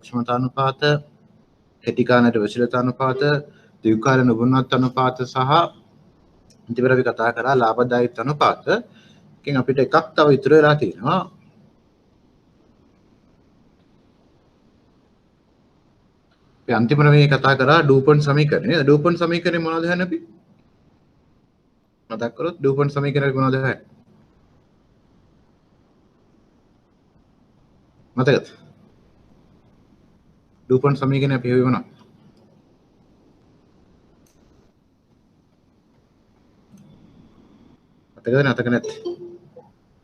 ක්ෂමතානුපාත, කෙටි කාලීන වශීලතානුපාත, දීර්ඝ කාලීන උපනත් අනුපාත සහ අන්තිමට අපි කතා කරා ලාභදායීත්ව අනුපාත. එකෙන් අපිට එකක් තව ඉතුරු වෙලා තියෙනවා. අපි අන්තිමට මේ කතා කරා ඩූපන් සමීකරණය. ඩූපන් සමීකරණය මොනවද හන්නේ අපි? මතක් කරොත් ඩූපන් සමීකරණය මොනවද හන්නේ? මතකද? ඩූපන් සමීකරණය අපි හොයුවේ මොනවද? මතකද නැතක නැත්තේ?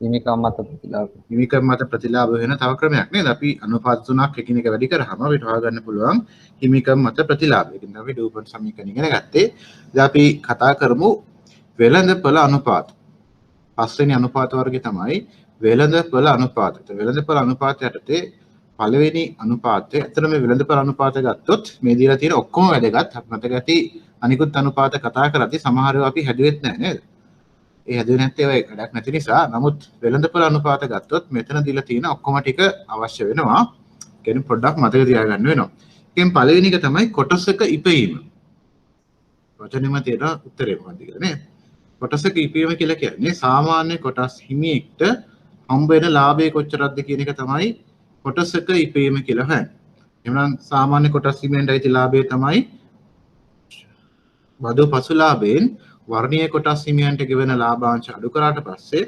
හිමිකම් මත ප්‍රතිලාභ. හිමිකම් මත ප්‍රතිලාභ වෙන තව ක්‍රමයක් නේද? අපි අනුපාත තුනක් එකිනෙක වැඩි කරාම අපිට හොයාගන්න පුළුවන් හිමිකම් මත ප්‍රතිලාභය. ඒකෙන් අපි ඩූපන් සමීකරණය ඉගෙන ගත්තේ. දැන් අපි කතා කරමු වෙළඳපොළ අනුපාත. පස්වෙනි අනුපාත වර්ගය තමයි වෙළඳපොළ අනුපාත. වෙළඳපොළ අනුපාත යටතේ පළවෙනි අනුපාතය. ඇත්තට මේ වෙළඳපොළ අනුපාතය ගත්තොත් මේ දීලා තියෙන ඔක්කොම වැදගත්. මතක ඇති අනිකුත් අනුපාත කතා කරද්දී සමහර ඒවා අපි හැදුවෙත් නැහැ නේද? ඒ හැදුවේ නැත්තේ ඔය වැඩක් නැති නිසා. නමුත් වෙළඳපොළ අනුපාත ගත්තොත් මෙතන දීලා තියෙන ඔක්කොම ටික අවශ්‍ය වෙනවා. කියන්නේ පොඩ්ඩක් මතක තියාගන්න වෙනවා. ඒකෙන් පළවෙනි එක තමයි කොටසක ඉපයීම. වචනෙම තියෙන උත්තරේ මොකක්ද කියලා නේද? කොටසක ඉපයීම කියලා කියන්නේ සාමාන්‍ය කොටස් හිමියෙක්ට හම්බ වෙන ලාභය කොච්චරක්ද කියන එක තමයි කොටසක ඉපයීම කියලා හන්නේ. එහෙනම් සාමාන්‍ය කොටස් හිමියෙන්ට ඇති ලාභය තමයි බදු පසු ලාභයෙන් වර්ණීය කොටස් හිමියන්ට ගෙවන ලාභාංශ අඩු කරාට පස්සේ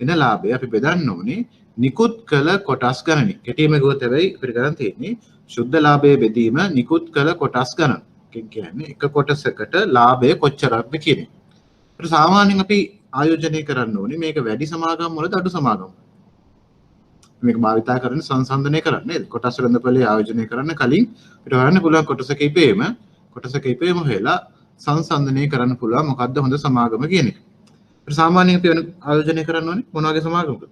එන ලාභය අපි බෙදන්න ඕනේ නිකුත් කළ කොටස් ගණනින්. කෙටිම ගොත හැබැයි අපිට ගන්න තියෙන්නේ සුද්ධ ලාභයේ බෙදීම නිකුත් කළ කොටස් ගණන. කියන්නේ එක කොටසකට ලාභය කොච්චරක්ද කියන එක. ඒත් සාමාන්‍යයෙන් අපි ආයෝජනය කරන්න ඕනේ මේක වැඩි සමාගම් වලද අඩු සමාගම්. මේක භාවිතා කරන සංසන්දනය කරන්න නේද? කොටස් වෙළඳපොලේ ආයෝජනය කරන්න කලින් අපිට හොයන්න පුළුවන් කොටසක ඉපේම හොයලා සංසන්දනය කරන්න පුළුවන් මොකද්ද හොඳ සමාගම කියන එක. ඒත් සාමාන්‍යයෙන් අපි ආයෝජනය කරන්න ඕනේ මොන වගේ සමාගමකද?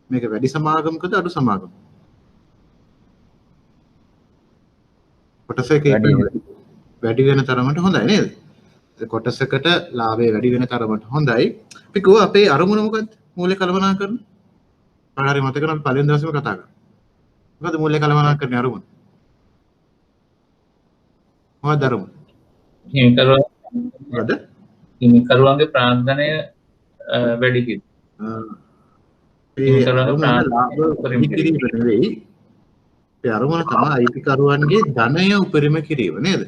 මේක වැඩි සමාගමකද අඩු සමාගමකද? කොටසක වැඩි වෙන තරමට හොඳයි නේද? කොටසකට ලාභය වැඩි වෙන තරමට හොඳයි. අපි කිව්වා අපේ අරමුණ මොකද්ද? මූල්‍ය කළමනාකරණ. කාටරි මතක නම් පළවෙනි දවසේම කතා කරා. මොකද්ද මූල්‍ය කළමනාකරණේ අරමුණ? මොකක්ද අරමුණ? හිමිකරුවන්ගේ ප්‍රාර්ථනය වැඩි කිරීම. ඒ අරමුණ තමයි අයිතිකරුවන්ගේ ධනය උපරිම කිරීම නේද?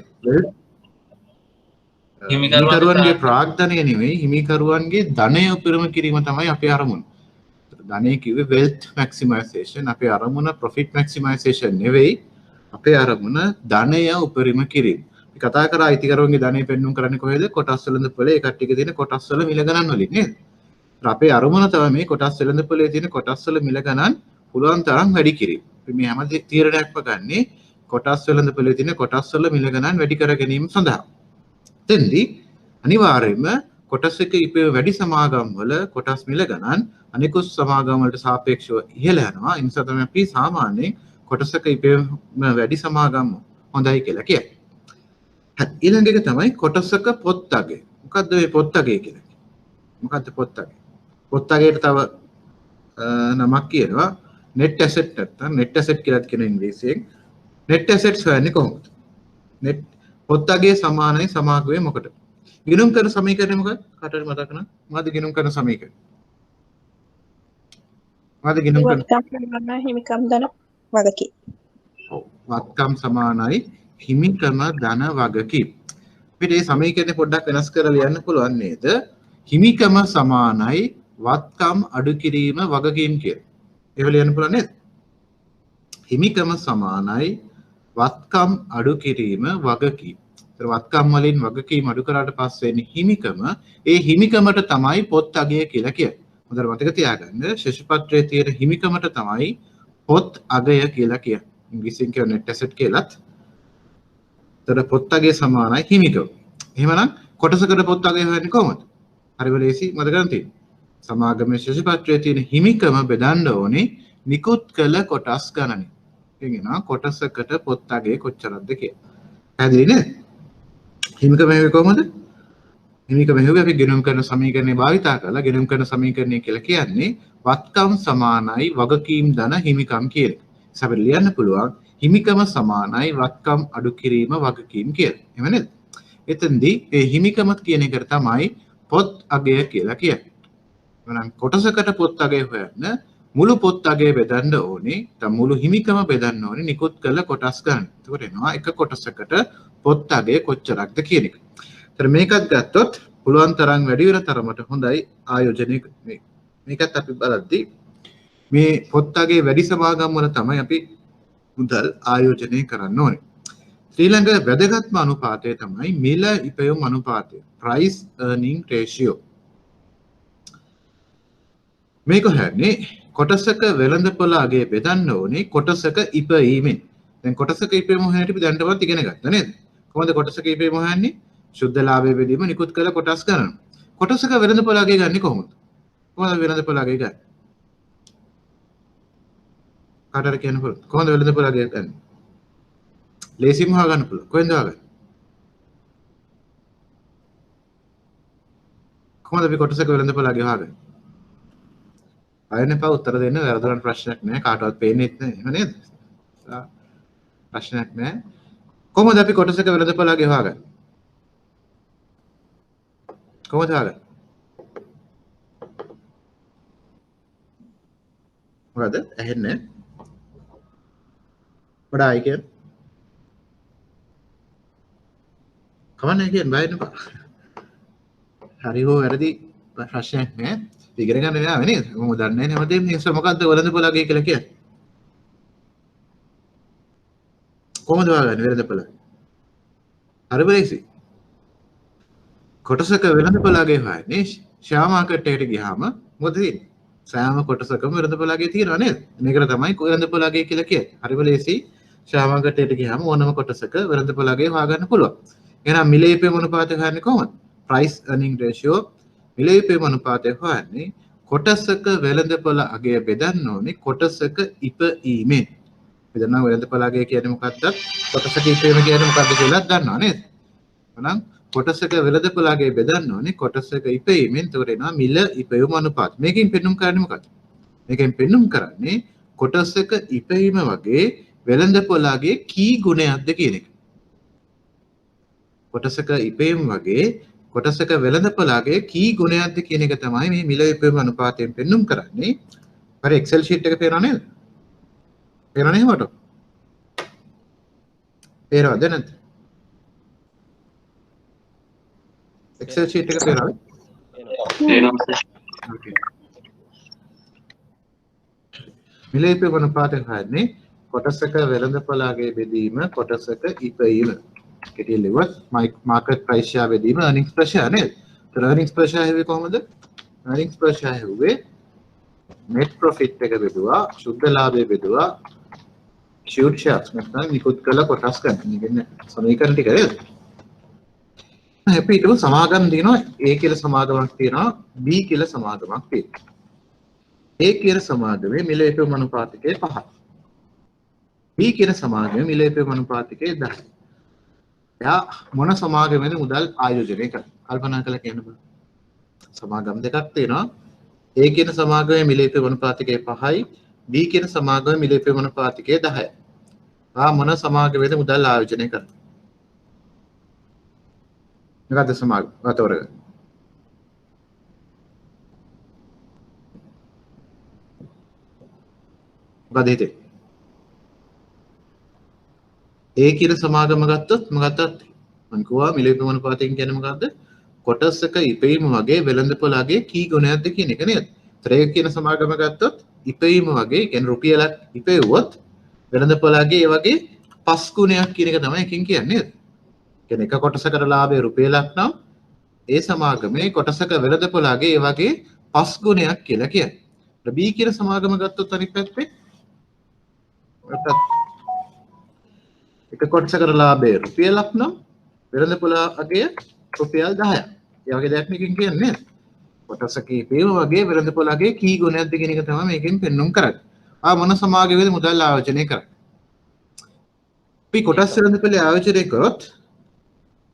හිමිකරුවන්ගේ ප්‍රාර්ථනය නෙවෙයි හිමිකරුවන්ගේ ධනය උපරිම කිරීම තමයි අපේ අරමුණ. ධනය කිව්වේ wealth maximization. අපේ අරමුණ profit maximization නෙවෙයි. අපේ අරමුණ ධනය උපරිම කිරීම. කතා කරා අයිතිකරුවන්ගේ ධනය පෙන්වුම් කරන්නේ කොහෙද? කොටස් වෙළඳපොලේ ඒ කට්ටියක තියෙන කොටස් වල මිල ගණන් වලින් නේද? අපේ අරමුණ තමයි මේ කොටස් වෙළඳපොලේ තියෙන කොටස් වල මිල ගණන් පුළුවන් තරම් වැඩි කිරීම. අපි මේ හැම තීරණයක්ම ගන්නේ කොටස් වෙළඳපොලේ තියෙන කොටස් වල මිල ගණන් වැඩි කර ගැනීම සඳහා. එතෙන්දී අනිවාර්යයෙන්ම කොටසක ඉපේ වැඩි සමාගම් වල කොටස් මිල ගණන් අනිකුත් සමාගම් වලට සාපේක්ෂව ඉහළ යනවා. ඒ නිසා තමයි අපි සාමාන්‍යයෙන් කොටසක ඉපේ වැඩි සමාගම් හොඳයි කියලා කියන්නේ. ඊළඟ එක තමයි කොටසක පොත් අගය. මොකද්ද මේ පොත් අගය කියන්නේ? මොකද්ද පොත් අගය? පොත් අගයට තව නමක් කියනවා net asset නැත්නම් net asset කියලා කියන ඉංග්‍රීසියෙන්. net assets හොයන්නේ කොහොමද? net පොත් අගය සමානයි සමාගමේ මොකටද? ගිණුම් කරන සමීකරණය මොකක්ද? කාටද මතක නැහැ? මොකද්ද ගිණුම් කරන සමීකරණය? මොකද්ද ගිණුම් කරන? හිමිකම් ධන වගකීම්. ඔව්. වත්කම් සමානයි හිමිකම ධන වගකීම්. අපිට මේ සමීකරණය පොඩ්ඩක් වෙනස් කරලා ලියන්න පුළුවන් නේද? හිමිකම සමානයි වත්කම් අඩු කිරීම වගකීම් කියලා. ඒක ලියන්න පුළුවන් නේද? හිමිකම සමානයි වත්කම් අඩු කිරීම වගකීම්. ඒතර වත්කම් වලින් වගකීම් අඩු කරාට පස්සේ එන්නේ හිමිකම. ඒ හිමිකමට තමයි පොත් අගය කියලා කියන්නේ. හොඳට මතක තියාගන්න. ශේෂපත්‍රයේ තියෙන හිමිකමට තමයි පොත් අගය කියලා කියන්නේ. ඉංග්‍රීසියෙන් කියන net asset කියලාත් පොත් අගය සමානයි හිමිකම. එහෙමනම් කොටසකට පොත් අගය හොයන්නේ කොහොමද? හරිම ලේසි මතක ගන්න තියෙන්නේ. සමාගමේ ශේෂපත්‍රයේ තියෙන හිමිකම බෙදන්න ඕනේ නිකුත් කළ කොටස් ගණනින්. එනවා කොටසකට පොත් අගය කොච්චරක්ද කියලා. පැහැදිලි නේද? හිමිකම හොයන්නේ කොහොමද? හිමිකම හොයුවේ අපි ගණන් කරන සමීකරණය භාවිතා කරලා ගණන් කරන සමීකරණය කියලා කියන්නේ වත්කම් සමානයි වගකීම් ධන හිමිකම් කියන එක. අපිට ලියන්න පුළුවන් හිමිකම සමානයි වත්කම් අඩු කිරීම වගකීම් කියලා. එහෙම නේද? එතෙන්දී මේ හිමිකම කියන එකට තමයි පොත් අගය කියලා කියන්නේ. එහෙනම් කොටසකට පොත් අගය හොයන්න මුළු පොත් අගය බෙදන්න ඕනේ. නැත්නම් මුළු හිමිකම බෙදන්න ඕනේ නිකුත් කළ කොටස් ගන්න. එතකොට එනවා එක කොටසකට පොත් අගය කොච්චරක්ද කියන එක. ඒතර මේකත් ගත්තොත් පුළුවන් තරම් වැඩි වෙන තරමට හොඳයි ආයෝජනය මේකත් අපි බලද්දී මේ පොත් අගයේ වැඩි සමාගම් වල තමයි අපි මුදල් ආයෝජනය කරන්න ඕනේ. ඊළඟ වැදගත්ම අනුපාතය තමයි මිල ඉපයුම් අනුපාතය. price earning ratio. මේක හරිනේ කොටසක වෙළඳපොළ අගය බෙදන්න ඕනේ කොටසක ඉපයීමෙන්. දැන් කොටසක ඉපයීම හොයන්නට අපි දැනටවත් ඉගෙන ගත්තා නේද? කොහොමද කොටසක ඉපයීම හොයන්නේ? ශුද්ධ ලාභය බෙදීම නිකුත් කළ කොටස් ගන්න. කොටසක වෙළඳපොළ අගය ගන්නේ කොහොමද? කොහොමද වෙළඳපොළ අගය ගන්නේ? කාටද කියන්න පුළුවන්? කොහොමද වෙළඳපොළ අගය ගන්නේ? ලේසියෙන්ම හොයාගන්න පුළුවන්. කොහෙන්ද හොයාගන්නේ? කොහොමද අපි කොටසක වෙළඳපොළ අගය හොයාගන්නේ? අයනේ පා උත්තර දෙන්න වැරදුනට ප්‍රශ්නයක් නෑ. කාටවත් පේන්නේත් නෑ. එහෙම නේද? ප්‍රශ්නයක් නෑ. කොහොමද අපි කොටසක වෙළඳපොළ අගය හොයාගන්නේ? කොහොමද හොයාගන්නේ? මොකද ඇහෙන්නේ? වඩායි කියන්නේ කවන්නේ කියන්නේ බය වෙන්න බා. හරි හෝ වැරදි ප්‍රශ්නයක් නෑ. ඉගෙන ගන්න නෑ නේද? මම දන්නේ නැහැ හැමදේම මේක මොකද්ද වෙළඳපොළ අගය කියලා කියන්නේ. කොහොමද හොයාගන්නේ වෙළඳපොළ? හරි බයිසි. කොටසක වෙළඳපොළ අගය හොයන්නේ ෂෙයා මාකට් එකට ගියාම මොකද තියෙන්නේ? සෑම කොටසකම වෙළඳපොළ අගය තියෙනවා නේද? මේකට තමයි වෙළඳපොළ අගය කියලා කියන්නේ. හරිම ලේසි. ෂෙයා මාකට් එකට ගියාම ඕනම කොටසක වෙළඳපොළ අගය හොයාගන්න පුළුවන්. එහෙනම් මිල ඉපයීම අනුපාතය හොයන්නේ කොහොමද? price earning ratio මිල ඉපයීම අනුපාතය හොයන්නේ කොටසක වෙළඳපොළ අගය බෙදන්න ඕනේ කොටසක ඉපීමෙන්. බෙදනවා වෙළඳපොළ අගය කියන්නේ මොකක්ද? කොටසක ඉපීම කියන්නේ මොකක්ද කියලා දන්නවා නේද? එහෙනම් කොටසක වෙළඳපොළ අගය බෙදන්න ඕනේ කොටසක ඉපීමෙන්. එතකොට එනවා මිල ඉපයීම අනුපාතය. මේකෙන් පෙන්눔 කරන්නේ මොකක්ද? මේකෙන් පෙන්눔 කරන්නේ කොටසක ඉපීම වගේ වෙළඳපොළ අගයේ කී ගුණයක්ද කියන එක. කොටසක ඉපයීම වගේ කොටසක වෙළඳපොළ අගයේ කී ගුණයක්ද කියන එක තමයි මේ මිල ඉපයීම අනුපාතයෙන් පෙන්눔 කරන්නේ. හරි එක්සෙල් ෂීට් එක පේනව නේද? පේනව නේද මට? පේනවද නැද්ද? එක්සෙල් ෂීට් එක පේනවද? ඕකේ. මිල ඉපයීම අනුපාතයෙන් හරිනේ කොටසක වෙළඳපොළ අගයේ බෙදීම කොටසක ඉපයීම. කෙටියෙන් ලිව්වත් මාකට් ප්‍රයිස් ෂෙයා බෙදීම earnings per share නේද? ඒතර earnings per share හෙව්වේ කොහොමද? earnings per share හෙව්වේ net profit එක බෙදුවා, ශුද්ධ ලාභය බෙදුවා, issued shares නැත්නම් නිකුත් කළ කොටස් ගන්න. කියන්නේ සමීකරණ ටික නේද? අපි ඊට සමාගම් දිනවා A කියලා සමාගමක් තියෙනවා, B කියලා සමාගමක් තියෙනවා. A කියන සමාගමේ මිල ඉපයීම අනුපාතකය 5යි. B කියන සමාගමේ මිල ඉපයීම අනුපාතකය 10යි. එයා මොන සමාගමේද මුදල් ආයෝජනය කරන්නේ? කල්පනා කරලා කියන්න බලන්න. සමාගම් දෙකක් තියෙනවා. A කියන සමාගමේ මිල ඉපයීම අනුපාතකය 5යි, B කියන සමාගමේ මිල ඉපයීම අනුපාතකය 10යි. මොන සමාගමේද මුදල් ආයෝජනය කරන්නේ? මොකද්ද සමාගම? වතවරග. මොකද හිතේ? ඒ කියන සමාගම ගත්තොත් මොකක්ද? මම කිව්වා මිල ඉපයීම අනුපාතයෙන් කියන්නේ මොකද්ද? කොටසක ඉපයීම වගේ වෙළඳපොළ අගයේ කී ගුණයක්ද කියන එක නේද? ත්‍රේ කියන සමාගම ගත්තොත් ඉපයීම වගේ කියන්නේ රුපියලක් ඉපෙව්වොත් වෙළඳපොළ අගයේ ඒ වගේ 5 ගුණයක් කියන එක තමයි එකකින් කියන්නේ නේද? කියන්නේ එක කොටසකට ලාභය රුපියලක් නම් ඒ සමාගමේ කොටසක වෙළඳපොළ අගයේ ඒ වගේ 5 ගුණයක් කියලා කියන්නේ. B කියන සමාගම ගත්තොත් අනිත් පැත්තේ එක කොටසකට ලාභය රුපියලක් නම් වෙළඳපොළ අගය රුපියල් 10ක්. ඒ වගේ දෙයක් මේකෙන් කියන්නේ නේද? කොටසක ඉපයීම වගේ වෙළඳපොළ අගයේ කී ගුණයක්ද කියන එක තමයි මේකෙන් පෙන්වන්න කරන්නේ. මොන සමාගමේද මුදල් ආයෝජනය කරන්නේ? අපි කොටස් වෙළඳපොළ ආයෝජනය කරොත්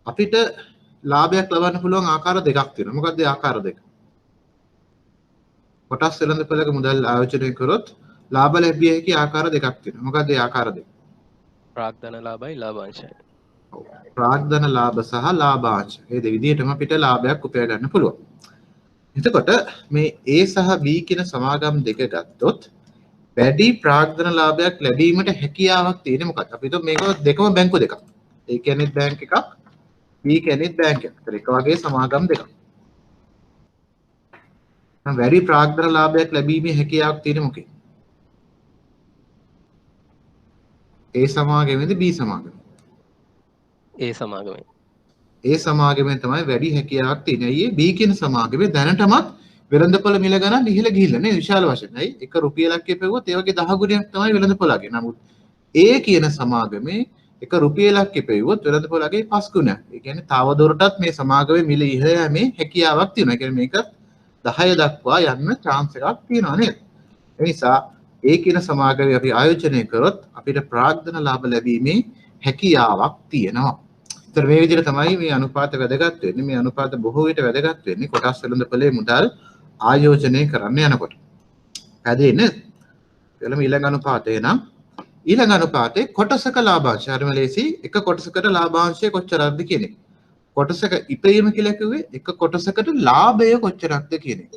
අපිට ලාභයක් ලබන්න පුළුවන් ආකාර දෙකක් තියෙනවා. මොකක්ද ඒ ආකාර දෙක? කොටස් වෙළඳපොළක මුදල් ආයෝජනය කරොත් ලාභ ලැබිය හැකි ආකාර දෙකක් තියෙනවා. මොකක්ද ඒ ආකාර දෙක? ප්‍රාග්ධන ලාභයි ලාභාංශයි. ප්‍රාග්ධන ලාභ සහ ලාභාංශ. මේ දෙවිදිහටම අපිට ලාභයක් උපයා ගන්න පුළුවන්. එතකොට මේ A සහ B කියන සමාගම් දෙක ගත්තොත් වැඩි ප්‍රාග්ධන ලාභයක් ලැබීමට හැකියාවක් තියෙන්නේ මොකක්ද? අපි හිතුව මේක දෙකම බැංකු දෙකක්. A කියන්නේ බැංක් එකක්, B කියන්නේ බැංක් එකක්. ඒතර එක වගේ සමාගම් දෙකක්. නම් වැඩි ප්‍රාග්ධන ලාභයක් ලැබීමේ හැකියාවක් තියෙන්නේ මොකේ? A සමාගමේද B සමාගමේ? ඒ සමාගමයි. ඒ සමාගමෙන් තමයි වැඩි හැකියාවක් තියෙන්නේ. අයියේ B කියන සමාගමේ දැනටමත් වෙළඳපොළ මිල ගණන් ඉහළ ගිහිල්ලා නේ විශාල වශයෙන්. අයි එක රුපියලක් කියපෙව්වොත් ඒ වගේ 10 ගුණයක් තමයි වෙළඳපොළගේ. නමුත් A කියන සමාගමේ එක රුපියලක් කියපෙව්වොත් වෙළඳපොළගේ 5 ගුණයක්. ඒ කියන්නේ තවදුරටත් මේ සමාගමේ මිල ඉහළ යෑමේ හැකියාවක් තියෙනවා. ඒ කියන්නේ මේක 10 දක්වා යන්න chance එකක් තියෙනවා නේද? ඒ නිසා A කියන සමාගමේ අපි ආයෝජනය කරොත් අපිට ප්‍රාග්ධන ලාභ ලැබීමේ හැකියාවක් තියෙනවා. ඒතර මේ විදිහට තමයි මේ අනුපාත වැදගත් වෙන්නේ. මේ අනුපාත බොහෝ විට වැදගත් වෙන්නේ කොටස් වෙළඳපොලේ මුදල් ආයෝජනය කරන්න යනකොට. පැහැදිලිද? එළම ඊළඟ අනුපාතය නම් ඊළඟ අනුපාතේ කොටසක ලාභාංශය. හරිම ලේසි. එක කොටසකට ලාභාංශය කොච්චරක්ද කියන එක. කොටසක ඉපයීම කියලා කිව්වේ එක කොටසකට ලාභය කොච්චරක්ද කියන එක.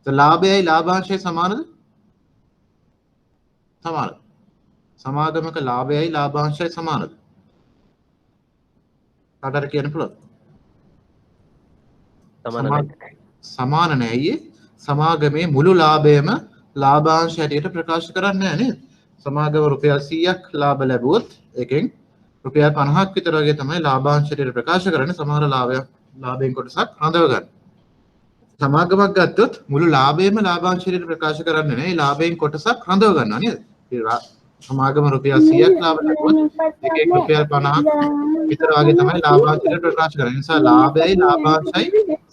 ඒත් ලාභයයි ලාභාංශයයි සමානද? සමානයි. සමාගමක ලාභයයි ලාභාංශයයි සමානද? කාටද කියන්න පුළුවන්? සමාන නැහැ අයියේ. සමාගමේ මුළු ලාභයම ලාභාංශ හැටියට ප්‍රකාශ කරන්නේ නැහැ නේද? සමාගම රුපියල් 100ක් ලාභ ලැබුවොත් ඒකෙන් රුපියල් 50ක් විතර වගේ තමයි ලාභාංශ හැටියට ප්‍රකාශ කරන්නේ. සමහර ලාභයෙන් කොටසක් රඳව ගන්න. සමාගමක් ගත්තොත් මුළු ලාභයම ලාභාංශ හැටියට ප්‍රකාශ කරන්නේ නැහැ. ඒ ලාභයෙන් කොටසක් රඳව ගන්නවා නේද? සමාගම රුපියල් 100ක් ලාභ ලැබුවොත් ඒකෙන් රුපියල් 50ක් විතර වගේ තමයි ලාභාංශ හැටියට ප්‍රකාශ කරන්නේ. ඒ නිසා ලාභයයි ලාභාංශයි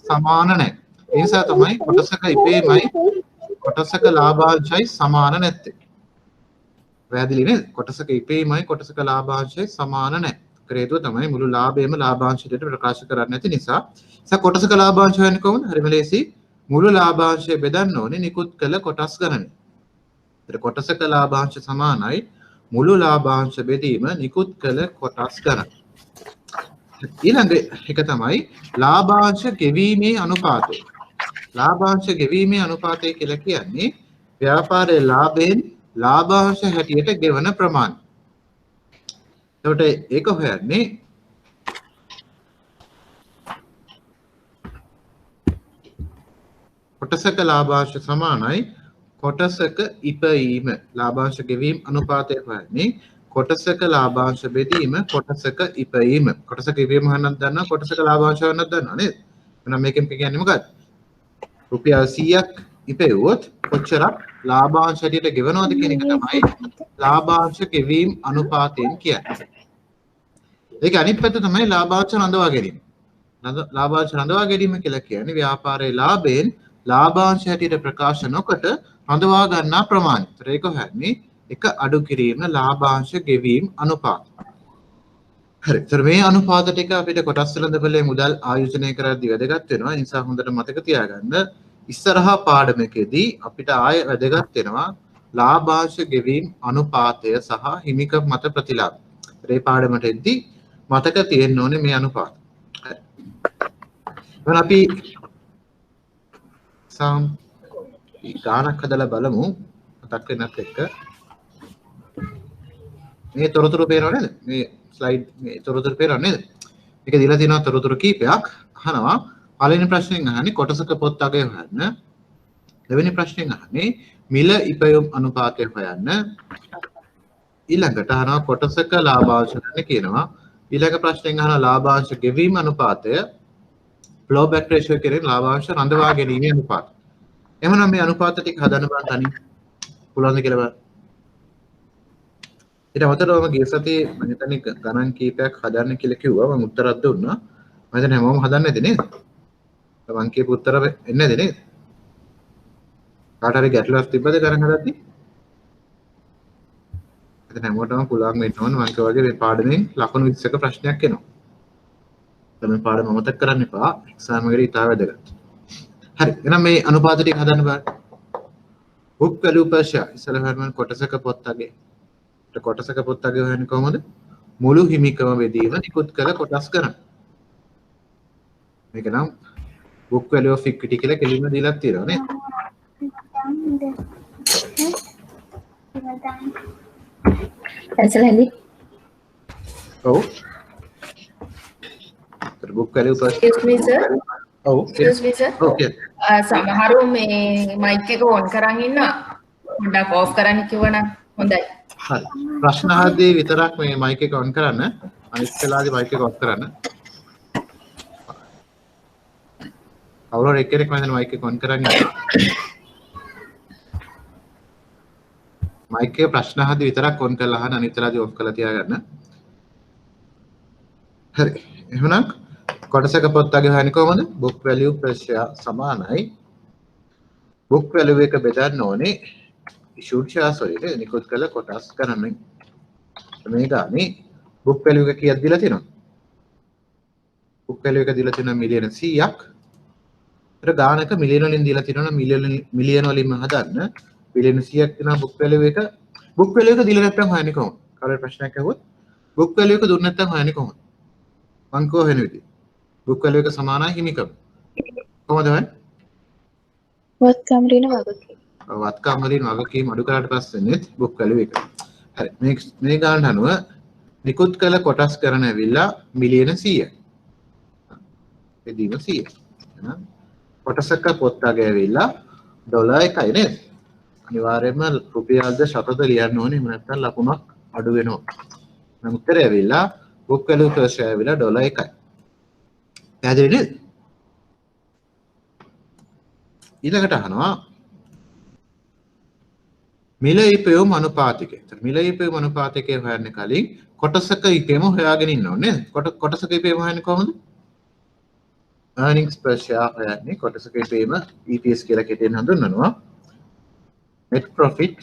සමාන නැහැ. ඒ නිසා තමයි කොටසක ඉපේමයි කොටසක ලාභාංශයි සමාන නැත්තේ. පැහැදිලි නේද? කොටසක ඉපේමයි කොටසක ලාභාංශයි සමාන නැහැ. හේතුව තමයි මුළු ලාභයම ලාභාංශයට ප්‍රකාශ කරන්නේ නැති නිසා. කොටසක ලාභාංශ හොයන්නේ කොහොමද? හරිම ලේසි. මුළු ලාභාංශය බෙදන්න ඕනේ නිකුත් කළ කොටස් ගණනේ. ඒතර කොටසක ලාභාංශ සමානයි මුළු ලාභාංශ බෙදීම නිකුත් කළ කොටස් ගණන. ඊළඟ එක තමයි ලාභාංශ ගෙවීමේ අනුපාතය. ලාභාංශ ගෙවීමේ අනුපාතය කියලා කියන්නේ ව්‍යාපාරයේ ලාභයෙන් ලාභාංශ හැටියට ගෙවන ප්‍රමාණය. එතකොට ඒක හොයන්නේ කොටසක ලාභාංශ සමානයි කොටසක ඉපයීම. ලාභාංශ ගෙවීම අනුපාතය හොයන්නේ කොටසක ලාභාංශ බෙදීම කොටසක ඉපයීම. කොටසක ඉපයීම හොයන්නත් දන්නවා කොටසක ලාභාංශ හොයන්නත් දන්නවා නේද? එහෙනම් මේකෙන් කියන්නේ මොකක්ද? රුපියල් 100ක් ඉපෙව්වොත් කොච්චරක් ලාභාංශ හැටියට ගෙවනවද කියන එක තමයි ලාභාංශ ගෙවීම අනුපාතයෙන් කියන්නේ. ඒක අනිත් පැත්ත තමයි ලාභාංශ රඳවා ගැනීම. ලාභාංශ රඳවා ගැනීම කියලා කියන්නේ ව්‍යාපාරයේ ලාභයෙන් ලාභාංශ හැටියට ප්‍රකාශ නොකොට රඳවා ගන්නා ප්‍රමාණය. ඒක හොයන්නේ එක අඩු කිරීම ලාභාංශ ගෙවීම අනුපාත. හරි. ඒතර මේ අනුපාත ටික අපිට කොටස් වෙළඳපොලේ මුදල් ආයෝජනය කරද්දී වැදගත් වෙනවා. ඒ නිසා හොඳට මතක තියාගන්න. ඉස්සරහා පාඩමකදී අපිට ආය වැදගත් වෙනවා ලාභාංශ ගෙවීම අනුපාතය සහ හිමිකම් මත ප්‍රතිලාභ. මේ පාඩමට එද්දී මතක තියෙන්න ඕනේ මේ අනුපාත. හරි. එහෙනම් අපි ගානක් හදලා බලමු. මතක් වෙනත් එක්ක මේ තොරතුරු පේනව නේද? මේ ස්ලයිඩ් මේ තොරතුරු පේනව නේද? මේක දීලා තියෙනවා තොරතුරු කීපයක්. අහනවා පළවෙනි ප්‍රශ්නෙන් අහන්නේ කොටසක පොත් අගය හොයන්න. දෙවෙනි ප්‍රශ්නෙන් අහන්නේ මිල ඉපයුම් අනුපාතය හොයන්න. ඊළඟට අහනවා කොටසක ලාභාංශ ගන්න කියනවා. ඊළඟ ප්‍රශ්නෙන් අහනවා ලාභාංශ ගෙවීම අනුපාතය ෆ්ලෝ බැක් රේෂියෝ කියන ලාභාංශ රඳවා ගැනීමේ අනුපාතය. එහෙනම් මේ අනුපාත ටික හදන්න බලන්න තනින් පුළුවන්ද කියලා බලන්න. ඊට අමතරව ගිය සතියේ මම හිතන්නේ ගණන් කීපයක් හදන්න කියලා කිව්වා. මම උත්තරත් දුන්නා. මම හිතන්නේ හැමෝම හදන්න නැති නේද? මම කියපු උත්තර එන්නේ නැති නේද? කාට හරි ගැටලුවක් තිබ්බද ගණන් හදද්දී? එතන හැමෝටම පුළුවන් වෙන්න ඕන. මම කියවගේ මේ පාඩමෙන් ලකුණු 20ක ප්‍රශ්නයක් එනවා. තමයි පාඩම අමතක කරන්න එපා. එක්සෑම් එකේදී ඉතාල වැදගත්. හරි. එහෙනම් මේ අනුපාත ටික හදන්න බලන්න. book value per share ඉස්සෙල්ලා හරියම කොටසක පොත් අගේ කොටසක පොත් අගය හොයන්නේ කොහොමද? මුළු හිමිකම බෙදීම නිකුත් කළ කොටස් ගණන. මේක නම් book value of equity කියලා කෙලින්ම දීලා තියෙනවා නේද? Excellent. ඔව්. book value per Excuse me, sir. ඔව්. Excuse me, sir. Okay. සමහරු මේ මයික් එක ඔන් කරන් ඉන්නවා. පොඩ්ඩක් ඔෆ් කරන්න කිව්වනම් හොඳයි. හරි. ප්‍රශ්න අහද්දී විතරක් මේ මයික් එක ඔන් කරන්න. අනිත් වෙලාවදී මයික් එක ඔෆ් කරන්න. කවුරු එක්කෙනෙක් මම මයික් එක ඔන් කරන් ඉන්නවා. මයික් එක ප්‍රශ්න අහද්දී විතරක් ඔන් කරලා අහන්න අනිත් වෙලාවදී ඔෆ් කරලා තියාගන්න. හරි. එහෙනම් කොටසක පොත් අගය හොයන්නේ කොහොමද? book value per share සමානයි book value එක බෙදන්න ඕනේ issued shares වලට නිකුත් කළ කොටස් ගණන. මේ ගානේ book value එක කීයක් දීලා තියෙනවද? book value එක දීලා තියෙනවා මිලියන 100ක්. ඒතර ගානක මිලියන වලින් දීලා තියෙනවා මිලියන වලින්ම හදන්න මිලියන 100ක් තියෙනවා book value එක. book value එක දීලා නැත්නම් හොයන්නේ කොහොමද? කවුරු ප්‍රශ්නයක් අහුවොත් book value එක දුන්නේ නැත්නම් හොයන්නේ කොහොමද? මං කොහෙන විදිහ book value එක සමානයි හිමිකම. කොහොමද හොයන්නේ? වත්කම් ඍණ වගකීම්. වත්කම් වලින් වගකීම් අඩු කරාට පස්සෙන්නේ book value එක. හරි. මේ ගානට අනුව නිකුත් කළ කොටස් කරන ඇවිල්ලා මිලියන 100යි. බෙදීම 100. එහෙනම් කොටසක පොත් අගය ඇවිල්ලා ඩොලර් 1යි නේද? අනිවාර්යයෙන්ම රුපියල්ද ශතද ලියන්න ඕනේ. එහෙම නැත්නම් ලකුණක් අඩු වෙනවා. නම් උත්තරය ඇවිල්ලා book value per share ඇවිල්ලා ඩොලර් 1යි. පැහැදිලි නේද? ඊළඟට අහනවා මිල ඉපයුම් අනුපාතිකය. මිල ඉපයුම් අනුපාතිකය හොයන්න කලින් කොටසක ඉපයුම හොයාගෙන ඉන්න ඕනේ නේද? කොටසක ඉපයුම හොයන්නේ කොහොමද? earnings per share හොයන්නේ කොටසක ඉපයුම EPS කියලා කෙටියෙන් හඳුන්වනවා. net profit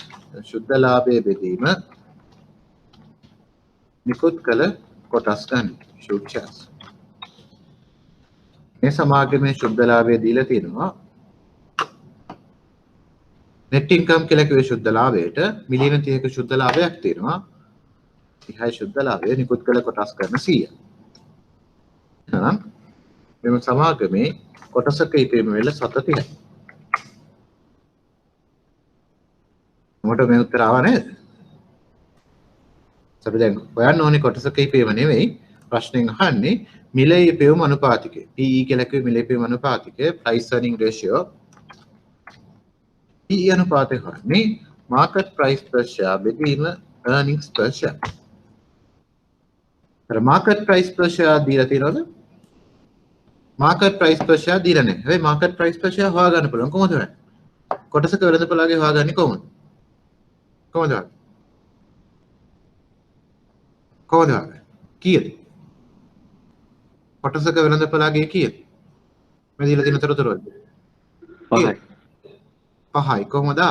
ශුද්ධ ලාභයේ බෙදීම නිකුත් කළ කොටස් ගන්න issued shares. මේ සමාගමේ ශුද්ධ ලාභය දීලා තියෙනවා. net income කියලා කිව්වේ ශුද්ධ ලාභයට මිලියන 30ක ශුද්ධ ලාභයක් තියෙනවා. 30යි ශුද්ධ ලාභය නිකුත් කළ කොටස් කරන 100. එහෙනම් මෙම සමාගමේ කොටසක ඉපීම වෙල 730යි. මොකට මේ උත්තර ආවා නේද? අපි දැන් හොයන්න ඕනේ කොටසක ඉපීම නෙවෙයි ප්‍රශ්නෙන් අහන්නේ මිල ඉපීම අනුපාතිකය. PE කියලා කිව්වේ මිල ඉපීම අනුපාතිකය price earning ratio. PE අනුපාතය හොයන්නේ market price per share බෙදීම earnings per share. market price per share දීලා තියෙනවද? market price per share දීලා නැහැ. හැබැයි market price per share හොයාගන්න පුළුවන්. කොහොමද හොයන්නේ? කොටසක වෙළඳපොළගේ හොයාගන්නේ කොහොමද? කොහොමද හොයන්නේ? කොහොමද හොයන්නේ? කීයද? කොටසක වෙළඳපොළගේ කීයද? මේ දීලා තියෙන තොරතුරු වල. 5යි. 5යි කොහොමද?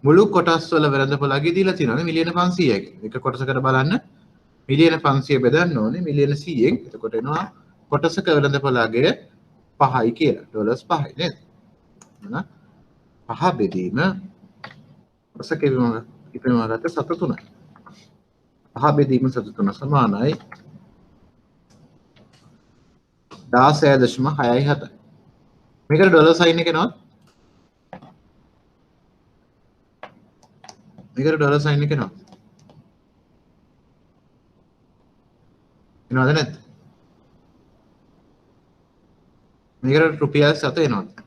මුළු කොටස් වල වෙළඳපොළගේ දීලා තියෙනවනේ මිලියන 500යි. එක කොටසකට බලන්න මිලියන 500 බෙදන්න ඕනේ මිලියන 100ෙන්. එතකොට එනවා කොටසක වෙළඳපොළගේ 5යි කියලා. ඩොලර්ස් 5යි නේද? එහෙනම් 5 බෙදීම කොටසක ඉපෙනවා ගත්ත 7.3යි. 5 බෙදීම 7.3 සමානයි 16.67. මේකට ඩොලර් සයින් එක එනවද? මේකට ඩොලර් සයින් එක එනවද? එනවද නැද්ද? මේකට රුපියල් 7 එනවද?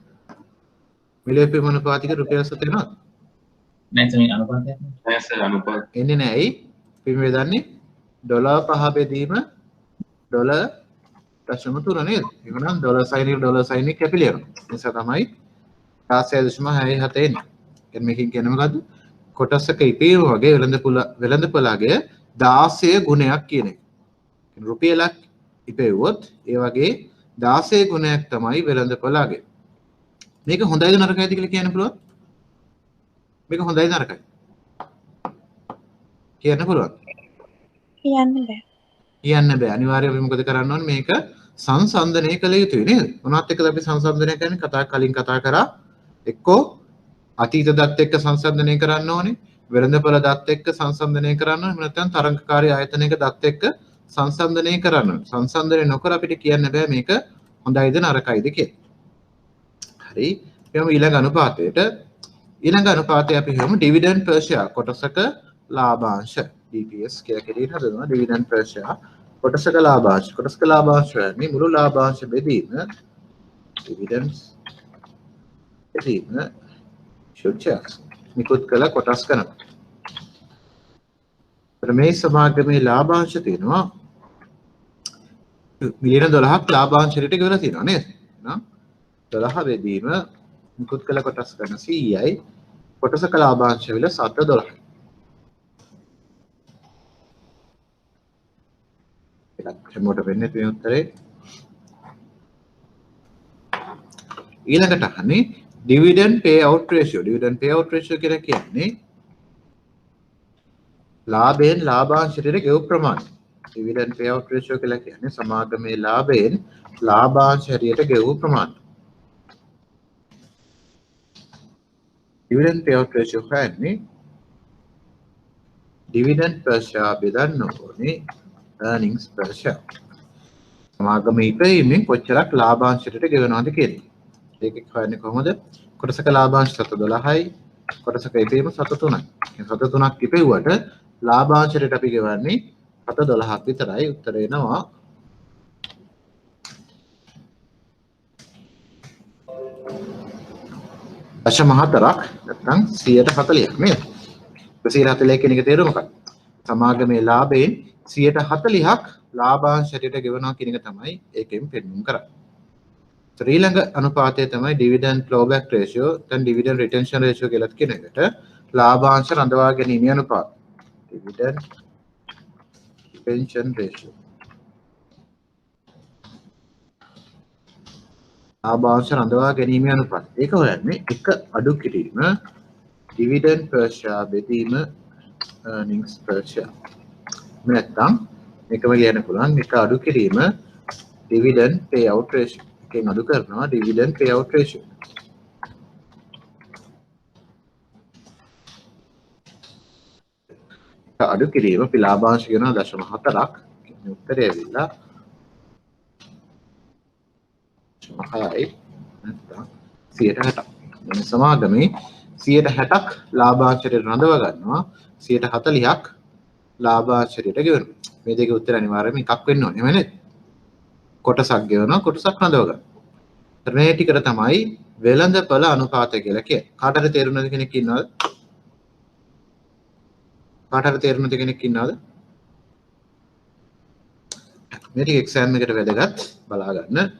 මිලේ ඉපීම අනුපාතික රුපියල් 7 එනවද? නැහැ සර් මේ අනුපාතයක් නෑ සර් අනුපාත එන්නේ නැහැ. ඇයි? ඉපීම වේදන්නේ ඩොලර් 5 බෙදීම ඩොලර් 0.3 නේද? එහෙනම් ඩොලර් සයින් එක කැපිලා යනවා. ඒ නිසා තමයි 16.67 එන්නේ. කියන්නේ මේකෙන් කියන්නේ මොකද්ද? කොටසක ඉපීම වගේ වෙළඳපොළගේ 16 ගුණයක් කියන එක. රුපියලක් ඉපෙව්වොත් ඒ වගේ 16 ගුණයක් තමයි වෙළඳපොළගේ. මේක හොඳයිද නරකයිද කියලා කියන්න පුළුවන්? මේක හොඳයි නරකයි? කියන්න පුළුවන්. කියන්න බෑ. කියන්න බෑ. අනිවාර්යයෙන් අපි මොකද කරන්න ඕනේ? මේක සංසන්දනය කළ යුතුයි නේද? මොනවත් එක්කද අපි සංසන්දනය කරන්නේ? කලින් කතා කරා එක්කෝ අතීත දත් එක්ක සංසන්දනය කරන්න ඕනේ. වෙළඳපොළ දත් එක්ක සංසන්දනය කරන්න එහෙම නැත්නම් තරංගකාරී ආයතනයක දත් එක්ක සංසන්දනය කරන්න. සංසන්දනය නොකර අපිට කියන්න බෑ මේක හොඳයිද නරකයිද කියලා. හරි. එහෙනම් ඊළඟ අනුපාතයට ඊළඟ අනුපාතය අපි හිතමු dividend per share කොටසක ලාභාංශ DPS කියලා කෙරෙහිට හදනවා dividend per share කොටසක ලාභාංශ. කොටසක ලාභාංශ වෙන්නේ මුළු ලාභාංශ බෙදීම dividends බෙදීම share shares නිකුත් කළ කොටස් ගණන. මේ සමාගමේ ලාභාංශ තියෙනවා මිලියන 12ක් ලාභාංශයට ගෙවලා තියෙනවා නේද? නේද? 12 බෙදීම නිකුත් කළ කොටස් ගණන 100යි කොටසක ලාභාංශ විල 712යි. හැමෝට වෙන්නේ මේ උත්තරේ. ඊළඟට අහන්නේ dividend payout ratio. dividend payout ratio කියලා කියන්නේ ලාභයෙන් ලාභාංශයට ගෙවු ප්‍රමාණය. dividend payout ratio කියලා කියන්නේ සමාගමේ ලාභයෙන් ලාභාංශ හැටියට ගෙවු ප්‍රමාණය. dividend payout ratio කියන්නේ dividend per share බෙදන්න ඕනේ earnings per share. සමාගමේ ඉපයීමෙන් කොච්චරක් ලාභාංශයට ගෙවනවද කියන්නේ. ඒක හොයන්නේ කොහොමද? කොටසක ලාභාංශ 712යි කොටසක ඉපයීම 703යි. 703ක් ඉපෙව්වට ලාභාංශයට අපි ගෙවන්නේ 712ක් විතරයි. උත්තරේ එනවා දශම 4ක් නැත්නම් 140ක් නේද? 140 කියන එක තේරුම මොකක්ද? සමාගමේ ලාභයෙන් 140ක් ලාභාංශයට ගෙවනවා කියන එක තමයි ඒකෙන් පෙන්වුම් කරන්නේ. ඊළඟ අනුපාතය තමයි dividend clawback ratio then dividend retention ratio කියලා කියන එකට ලාභාංශ රඳවා ගැනීම අනුපාතය. dividend retention ratio. ලාභාංශ රඳවා ගැනීම අනුපාතය. ඒක හොයන්නේ එක අඩු කිරීම dividend per share බෙදීම earnings per share. නැත්නම් මේකම කියන්න පුළුවන් එක අඩු කිරීම dividend payout ratio. එකෙන් අඩු කරනවා dividend payout ratio. අඩු කිරීම අපි ලාභාංශ කියනවා 0.4ක්. කියන්නේ උත්තරය ඇවිල්ලා 6යි නැත්නම් 160ක්. මේ සමාගමේ 160ක් ලාභාංශයට රඳව ගන්නවා 140ක් ලාභාංශයට ගෙවනවා. මේ දෙකේ උත්තර අනිවාර්යයෙන්ම එකක් වෙන්න ඕනේ. එහෙම නේද? කොටසක් ගෙවනවා කොටසක් රඳව ගන්නවා. මේ ටිකට තමයි වෙළඳපළ අනුපාතය කියලා කියන්නේ. කාටද තේරුණාද කෙනෙක් ඉන්නවද? කාටද තේරුණාද කෙනෙක් ඉන්නවද? මේ ටික එක්සෑම් එකට වැදගත් බලා ගන්න.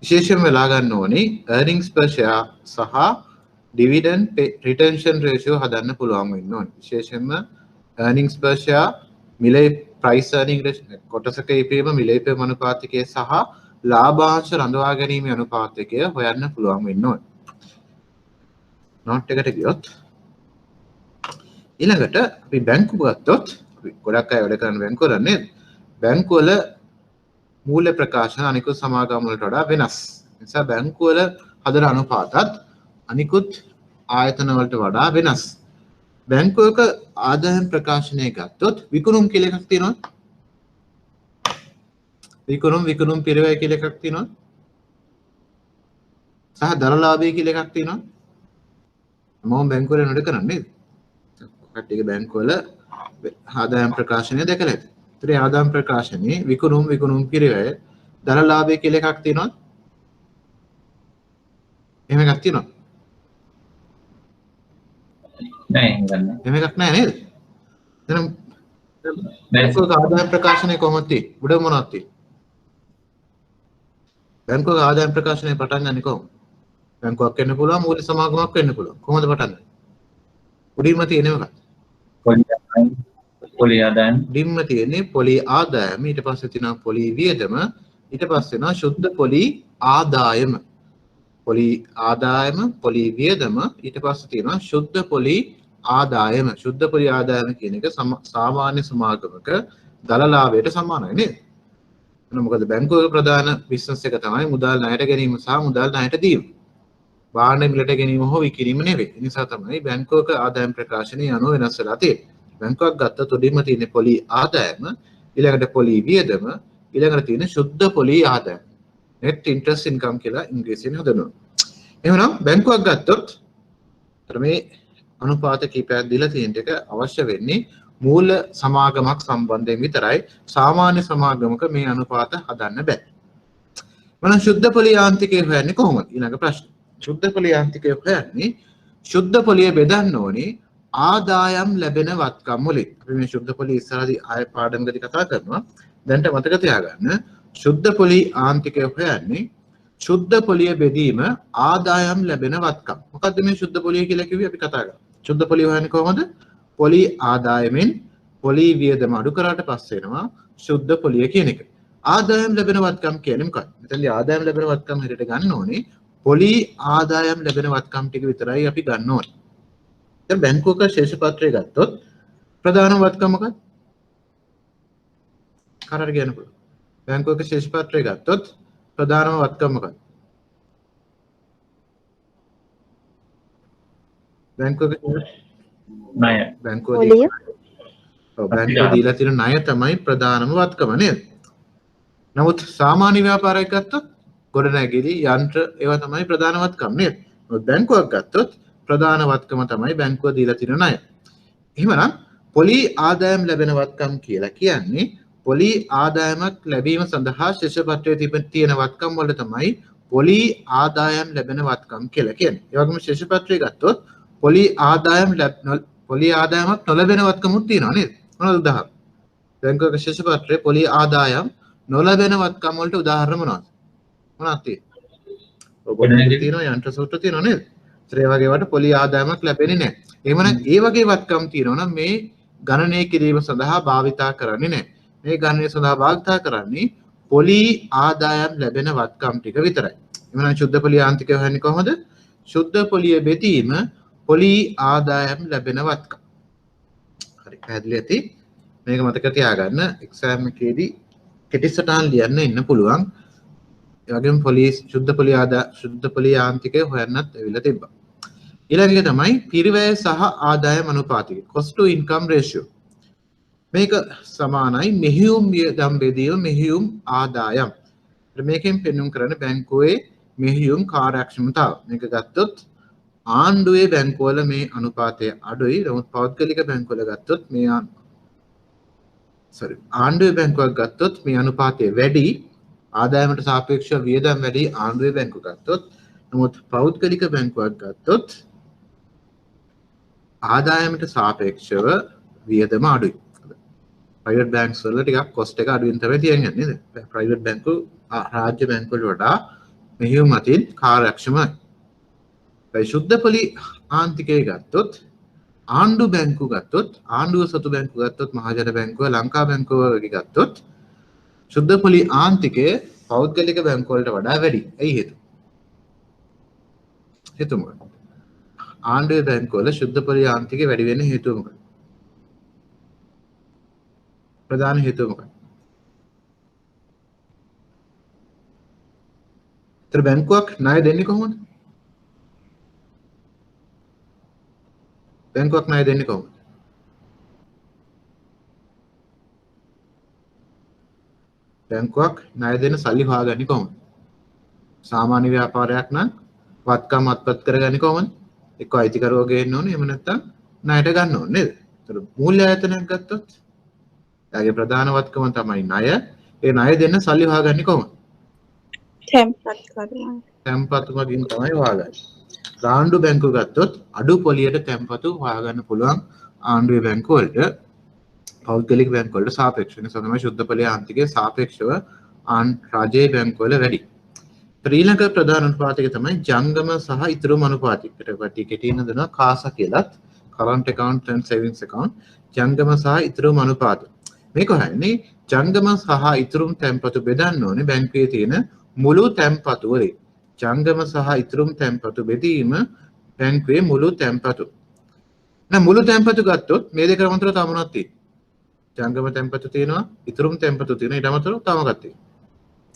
විශේෂයෙන්ම බලා ගන්න ඕනේ earnings per share සහ dividend retention ratio හදන්න පුළුවන් වෙන්න ඕනේ. විශේෂයෙන්ම earnings per share මිලේ price earning ratio කොටසක ඉපීම මිලේ ඉපීම අනුපාතකය සහ ලාභාංශ රඳවා ගැනීම අනුපාතකය හොයන්න පුළුවන් වෙන්න ඕනේ. note එකට ගියොත් ඊළඟට අපි බැංකු ගත්තොත් අපි ගොඩක් අය වැඩ කරන බැංකු වල නේද? බැංකු වල මූල්‍ය ප්‍රකාශන අනිකුත් සමාගම් වලට වඩා වෙනස්. ඒ නිසා බැංකු වල හදන අනුපාතත් අනිකුත් ආයතන වලට වඩා වෙනස්. බැංකුවක ආදායම් ප්‍රකාශනය ගත්තොත් විකුණුම් කියලා එකක් තියෙනවා. විකුණුම් පිරවැය කියලා එකක් තියෙනවා. සහ දරලාභය කියලා එකක් තියෙනවා. මොම් බැංකුව වල නඩ කරන්නේ නේද? කට්ටියගේ බැංකුව වල ආදායම් ප්‍රකාශනය දැකලා ඇති. ඒතරේ ආදායම් ප්‍රකාශනයේ විකුණුම් පිරවැය දරලාභය කියලා එකක් තියෙනවා. එහෙම එකක් තියෙනවා. නෑ ගන්න. එහෙම එකක් නෑ නේද? එහෙනම් බැංකුවක ආදායම් ප්‍රකාශනය කොහොමද තියෙන්නේ? උඩ මොනවද තියෙන්නේ? බැංකුවක ආදායම් ප්‍රකාශනය පටන් ගන්නේ කොහොමද? බැංකුවක් වෙන්න පුළුවන්, මූල්‍ය සමාගමක් වෙන්න පුළුවන්. කොහොමද පටන් ගන්නේ? උඩින්ම තියෙන්නේ මොකක්ද? පොලි ආදායම. උඩින්ම තියෙන්නේ පොලි ආදායම, ඊට පස්සේ තියෙනවා පොලි වියදම, ඊට පස්සේ වෙනවා ශුද්ධ පොලි ආදායම. පොලි ආදායම, පොලි වියදම, ඊට පස්සේ තියෙනවා ශුද්ධ පොලි ආදායම. ශුද්ධ පොලි ආදායම කියන එක සාමාන්‍ය සමාගමක දල ලාභයට සමානයි නේද? මොකද බැංකුවක ප්‍රධාන බිස්නස් එක තමයි මුදල් ණයට ගැනීම සහ මුදල් ණයට දීම. භාණ්ඩ මිලට ගැනීම හෝ විකිණීම නෙවෙයි. ඒ නිසා තමයි බැංකුවක ආදායම් ප්‍රකාශනය අනුව වෙනස් වෙලා තියෙන්නේ. බැංකුවක් ගත්තොත් උඩින්ම තියෙන පොලි ආදායම, ඊළඟට පොලි වියදම, ඊළඟට තියෙන සුද්ධ පොලි ආදායම. net interest income කියලා ඉංග්‍රීසියෙන් හඳුන්වනවා. එහෙනම් බැංකුවක් ගත්තොත් මේ අනුපාත කීපයක් දීලා තියෙන එක අවශ්‍ය වෙන්නේ මූල සමාගමක් සම්බන්ධයෙන් විතරයි. සාමාන්‍ය සමාගමක මේ අනුපාත හදන්න බෑ. මම සුද්ධ පොලි යාන්ත්‍රිකය හොයන්නේ කොහොමද? ඊළඟ ප්‍රශ්න. සුද්ධ පොලි යාන්ත්‍රිකය හොයන්නේ සුද්ධ පොලිය බෙදන්න ඕනේ ආදායම් ලැබෙන වත්කම් වලින්. අපි මේ සුද්ධ පොලිය ඉස්සරහදී ආය පාඩමකදී කතා කරනවා. දැන්ට මතක තියාගන්න සුද්ධ පොලි යාන්ත්‍රිකය හොයන්නේ සුද්ධ පොලිය බෙදීම ආදායම් ලැබෙන වත්කම්. මොකද්ද මේ සුද්ධ පොලිය කියලා කිව්වේ අපි කතා කරා. සුද්ධ පොලිය හොයන්නේ කොහොමද? පොලි ආදායමෙන් පොලි වියදම අඩු කරාට පස්සේ එනවා සුද්ධ පොලිය කියන එක. ආදායම් ලැබෙන වත්කම් කියන්නේ මොකක්ද? මෙතනදී ආදායම් ලැබෙන වත්කම් හැටියට ගන්න ඕනේ පොලි ආදායම් ලැබෙන වත්කම් ටික විතරයි අපි ගන්න ඕනේ. දැන් බැංකුවක ශේෂ පත්‍රය ගත්තොත් ප්‍රධාන වත්කම මොකක්ද? කාටද කියන්න පුළුවන්? බැංකුවක ශේෂ පත්‍රය ගත්තොත් ප්‍රධානම වත්කම මොකක්ද? බැංකුවක ණය. බැංකුව පොලිය දීලා තියෙන ණය තමයි ප්‍රධානම වත්කම නේද? නමුත් සාමාන්‍ය ව්‍යාපාරයක් ගත්තොත් ගොඩනැගිලි යන්ත්‍ර ඒවා තමයි ප්‍රධාන වත්කම් නේද? නමුත් බැංකුවක් ගත්තොත් ප්‍රධාන වත්කම තමයි බැංකුව දීලා තියෙන ණය. එහෙමනම් පොලි ආදායම් ලැබෙන වත්කම් කියලා කියන්නේ පොලි ආදායමක් ලැබීම සඳහා ශේෂ පත්‍රයේ තියෙන වත්කම් වල තමයි පොලි ආදායම් ලැබෙන වත්කම් කියලා කියන්නේ. ඒ වගේම ශේෂ පත්‍රය ගත්තොත් පොලි ආදායමක් නොලැබෙන වත්කමුත් තියෙනවා නේද? මොනවද උදාහරණ? බැංකුවක ශේෂ පත්‍රයේ පොලි ආදායම් නොලැබෙන වත්කම් වලට උදාහරණ මොනවද? මොනවද තියෙන්නේ? ඔයගොල්ලෝ තියෙනවා යන්ත්‍ර සූත්‍ර තියෙනවා නේද? ඒ වගේ වට පොලි ආදායමක් ලැබෙන්නේ නැහැ. එහෙමනම් ඒ වගේ වත්කම් තියෙනවා නම් මේ ගණනය කිරීම සඳහා භාවිතා කරන්නේ නැහැ. මේ ගණනය සඳහා භාවිතා කරන්නේ පොලි ආදායම් ලැබෙන වත්කම් ටික විතරයි. එහෙනම් සුද්ධ පොලි යාන්ත්‍රිකය හොයන්නේ කොහොමද? සුද්ධ පොලිය බෙදීම පොලි ආදායම් ලැබෙන වත්කම්. හරි පැහැදිලි ඇති. මේක මතක තියාගන්න එක්සෑම් එකේදී කෙටි සටහන් ලියන්න ඉන්න පුළුවන්. ඒ වගේම සුද්ධ පොලි යාන්ත්‍රිකය හොයන්නත් ඇවිල්ලා තිබ්බා. ඊළඟ එක තමයි පිරිවැය සහ ආදායම් අනුපාතය. cost to income ratio. මේක සමානයි මෙහියුම් වියදම් බෙදීම මෙහියුම් ආදායම්. මේකෙන් පෙන්වුම් කරන බැංකුවේ මෙහියුම් කාර්යක්ෂමතාව. මේක ගත්තොත් ආණ්ඩුවේ බැංකුවල මේ අනුපාතය අඩුයි. නමුත් පෞද්ගලික බැංකුවල ගත්තොත් ආණ්ඩුවේ බැංකුවක් ගත්තොත් මේ අනුපාතය වැඩි. ආදායමට සාපේක්ෂව වියදම් වැඩි ආණ්ඩුවේ බැංකුව ගත්තොත්. නමුත් පෞද්ගලික බැංකුවක් ගත්තොත් ආදායමට සාපේක්ෂව වියදම අඩුයි. ප්‍රයිවට් බැංක්ස් වල ටිකක් කොස්ට් එක අඩුවෙන් තමයි තියන්නේ නේද? ප්‍රයිවට් බැංකු රාජ්‍ය බැංකු වල වඩා මෙහියුම් අතින් කාර්යක්ෂමයි. ඒ සුද්ධ පොලි ආන්තිකය ගත්තොත් ආණ්ඩු බැංකු ගත්තොත් ආණ්ඩුව සතු බැංකු ගත්තොත් මහජන බැංකුව ලංකා බැංකුව වගේ ගත්තොත් සුද්ධ පොලි ආන්තිකය පෞද්ගලික බැංකු වලට වඩා වැඩි. ඇයි හේතුව? හේතුව මොකක්ද? ආණ්ඩුවේ බැංකු වල සුද්ධ පොලි ආන්තිකය වැඩි වෙන්න හේතුව මොකක්ද? ප්‍රධාන හේතුව මොකක්ද? ඒතර බැංකුවක් ණය දෙන්නේ කොහොමද? බැංකුවක් ණය දෙන්නේ කොහොමද? බැංකුවක් ණය දෙන්න සල්ලි හොයාගන්නේ කොහොමද? සාමාන්‍ය ව්‍යාපාරයක් නම් වත්කම් අත්පත් කරගන්නේ කොහොමද? එක්ක අයිතිකරුවෝ ගේන්න ඕනේ, එහෙම නැත්නම් ණයට ගන්න ඕනේ නේද? ඒතර මූල්‍ය ආයතනයක් ගත්තොත් එයාගේ ප්‍රධාන වත්කම තමයි ණය. ඒ ණය දෙන්න සල්ලි හොයාගන්නේ කොහොමද? තැන්පතු මගින් තමයි හොයාගන්නේ. ආණ්ඩු බැංකු ගත්තොත් අඩු පොලියට තැන්පතු හොයාගන්න පුළුවන් ආණ්ඩුවේ බැංකු වලට පෞද්ගලික බැංකු වලට සාපේක්ෂව. ඒ නිසා තමයි සුද්ධ පොලි ආන්තිකයේ සාපේක්ෂව රාජ්‍ය බැංකු වල වැඩි. ඊළඟ ප්‍රධාන අනුපාතය තමයි ජංගම සහ ඉතුරුම අනුපාතය. ඒකට කෙටියෙන් හඳුන්වනවා කාසා කියලත්. current account and savings account. ජංගම සහ ඉතුරුම අනුපාතය. මේක හොයන්නේ ජංගම සහ ඉතුරුම් තැන්පතු බෙදන්න ඕනේ බැංකුවේ තියෙන මුළු තැන්පතු වලින්. ජංගම සහ ඉතුරුම් තැන්පතු බෙදීම බැංකුවේ මුළු තැන්පතු. නැත්නම් මුළු තැන්පතු ගත්තොත් මේ දෙක අතරව තව මොනවද තියෙන්නේ? ජංගම තැන්පතු තියෙනවා, ඉතුරුම් තැන්පතු තියෙනවා, ඊට අමතරව තව මොකක්ද තියෙන්නේ?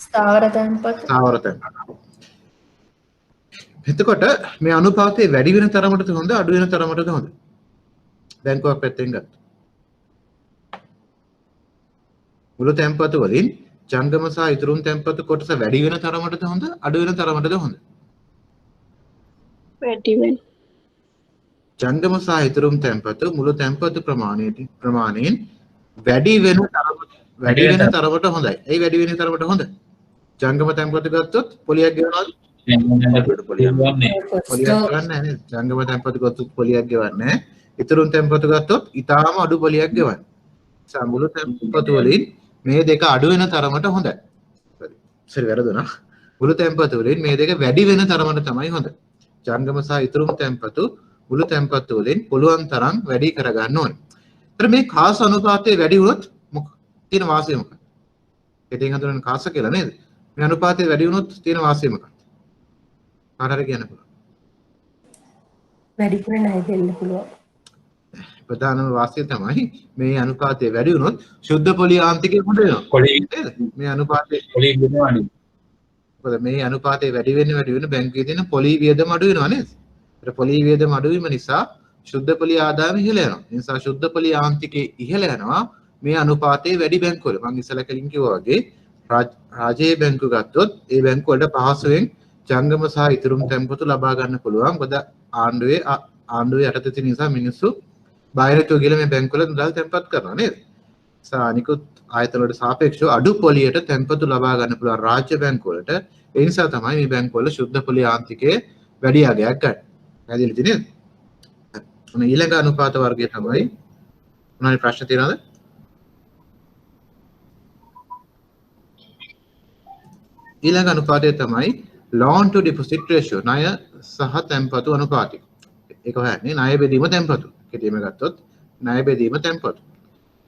ස්ථාවර තැන්පතු. ස්ථාවර තැන්පතු. එතකොට මේ අනුපාතය වැඩි වෙන තරමටද හොඳ අඩු වෙන තරමටද හොඳ? බැංකුවක් පැත්තෙන් ගත්තා. මුළු තැන්පතු වලින් ජංගම සහ ඉතුරුම් තැන්පතු කොටස වැඩි වෙන තරමටද හොඳ අඩු වෙන තරමටද හොඳ? වැඩි වෙන. ජංගම සහ ඉතුරුම් තැන්පතු මුළු තැන්පතු ප්‍රමාණයෙන් වැඩි වෙන තරමට හොඳයි. ඒ වැඩි වෙන තරමට හොඳ. ජංගම තැන්පතු ගත්තොත් පොලියක් ගෙවනවද? පොලියක් ගන්න නැහැ නේද? ජංගම තැන්පතු ගත්තොත් පොලියක් ගෙවන්නේ නැහැ. ඉතුරුම් තැන්පතු ගත්තොත් ඊටාම අඩු පොලියක් ගෙවන්නේ. ඒ මුළු තැන්පතු වලින් මේ දෙක අඩු වෙන තරමට හොඳයි. සරි වැරදුනා. මුළු තැන්පතු වලින් මේ දෙක වැඩි වෙන තරමට තමයි හොඳ. ජංගම සහ ඉතුරුම් තැන්පතු මුළු තැන්පතු වලින් පුළුවන් තරම් වැඩි කරගන්න ඕනේ. ඒතර මේ කාස අනුපාතය වැඩි වුණොත් තියෙන වාසිය මොකක්ද? කෙටියෙන් හඳුනන කාස කියලා නේද? මේ අනුපාතය වැඩි වුණොත් තියෙන වාසිය මොකක්ද? කාටද කියන්න පුළුවන්? වැඩි කර ණය දෙන්න පුළුවන්. ප්‍රධානම වාසිය තමයි මේ අනුපාතය වැඩි වුණොත් ශුද්ධ පොලි ආන්තිකය හොඳ වෙනවා. නේද? මේ අනුපාතය පොලි වියදම අඩු. මොකද මේ අනුපාතය වැඩි වෙන බැංකුවේ තියෙන පොලි වියදම අඩු වෙනවා නේද? ඒතර පොලි වියදම අඩු වීම නිසා ශුද්ධ පොලි ආදායම ඉහළ යනවා. ඒ නිසා ශුද්ධ පොලි ආන්තිකයේ ඉහළ යනවා මේ අනුපාතයේ වැඩි බැංකුවල. මම ඉස්සලා කලින් කිව්වා වගේ රාජ්‍යයේ බැංකු ගත්තොත් ඒ බැංකු වලට පහසුවෙන් ජංගම සහ ඉතුරුම් තැන්පතු ලබා ගන්න පුළුවන්. මොකද ආණ්ඩුවේ යටතේ තියෙන නිසා මිනිස්සු බාහිරට ගිහලා මේ බැංකුවල මුදල් තැන්පත් කරනවා නේද? අනිකුත් ආයතන වලට සාපේක්ෂව අඩු පොලියට තැන්පතු ලබා ගන්න පුළුවන් රාජ්‍ය බැංකු වලට. ඒ නිසා තමයි මේ බැංකු වල ශුද්ධ පොලි ආන්තිකයේ වැඩි අගයක් ගන්න. පැහැදිලිද නේද? මොන ඊළඟ අනුපාත වර්ගය තමයි මොනවාරි ප්‍රශ්න තියෙනවද? ඊළඟ අනුපාතය තමයි loan to deposit ratio ණය සහ තැන්පතු අනුපාතය. ඒක හොයන්නේ ණය බෙදීම තැන්පතු. කෙටිම ගත්තොත් ණය බෙදීම තැන්පතු.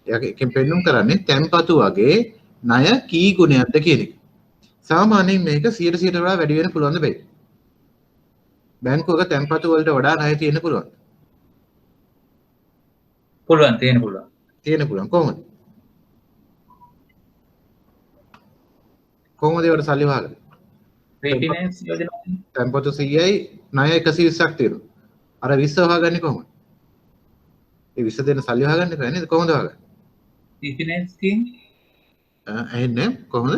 ඒකෙන් පෙන්නුම් කරන්නේ තැන්පතු වගේ ණය කී ගුණයක්ද කියන එක. සාමාන්‍යයෙන් මේක 100% වඩා වැඩි වෙන්න පුළුවන් දෙයක්. බැංකුවක තැන්පතු වලට වඩා ණය තියෙන්න පුළුවන්. තියෙන්න පුළුවන්. කොහොමද? කොහොමද ඒවට සල්ලි වහගන්නේ? රීෆිනෑන්ස් යෝජනා තැන්පතු 100යි ණය 120ක් තියෙනවා. අර 20 වහගන්නේ කොහොමද? ඒ 20 දෙන්න සල්ලි වහගන්න බෑ නේද? කොහොමද වහගන්නේ? රීෆිනෑන්ස් ස්කීම් එහෙනම් කොහොමද?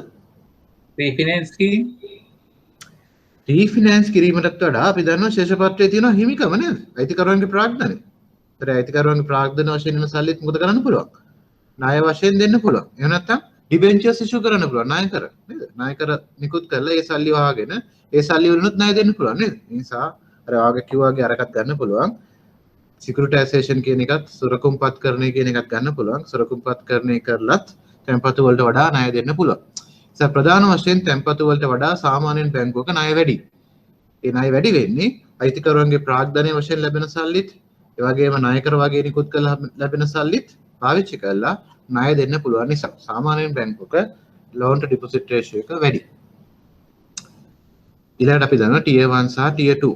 රීෆිනෑන්ස් කිරීමටත් වඩා අපි දන්නවා ශේෂපත්‍රයේ තියෙන හිමිකම නේද? අයිතිකරුවන්ගේ ප්‍රාග්ධනය. ඒතර අයිතිකරුවන්ගේ ප්‍රාග්ධන වශයෙන් වෙන සල්ලිත් මොකද කරන්න පුළුවන්? ණය වශයෙන් දෙන්න පුළුවන්. එහෙම නැත්නම් ඩිබෙන්චර්ස් ඉෂු කරන්න පුළුවන් ණයකර නේද? ණයකර නිකුත් කරලා ඒ සල්ලි වහගෙන ඒ සල්ලි වලිනුත් ණය දෙන්න පුළුවන් නේද? ඒ නිසා අර වාගේ කිව්වාගේ අරකට ගන්න පුළුවන්. සිකියුරිටයිසේෂන් කියන එකත් සුරකුම්පත් කරණය කියන එකත් ගන්න පුළුවන්. සුරකුම්පත් කරණය කරලත් තැන්පතු වලට වඩා ණය දෙන්න පුළුවන්. ඒ ප්‍රධාන වශයෙන් තැන්පතු වලට වඩා සාමාන්‍යයෙන් බැංකුවක ණය වැඩි. ඒ ණය වැඩි වෙන්නේ අයිතිකරුවන්ගේ ප්‍රාග්ධනය වශයෙන් ලැබෙන සල්ලිත්, ඒ වගේම ණයකර වගේ නිකුත් කරලා ලැබෙන සල්ලිත් පාවිච්චි කරලා ණය දෙන්න පුළුවන් නිසා සාමාන්‍යයෙන් බැංකුවක loan to deposit ratio එක වැඩි. ඊළඟට අපි දන්නවා tier 1 සහ tier 2.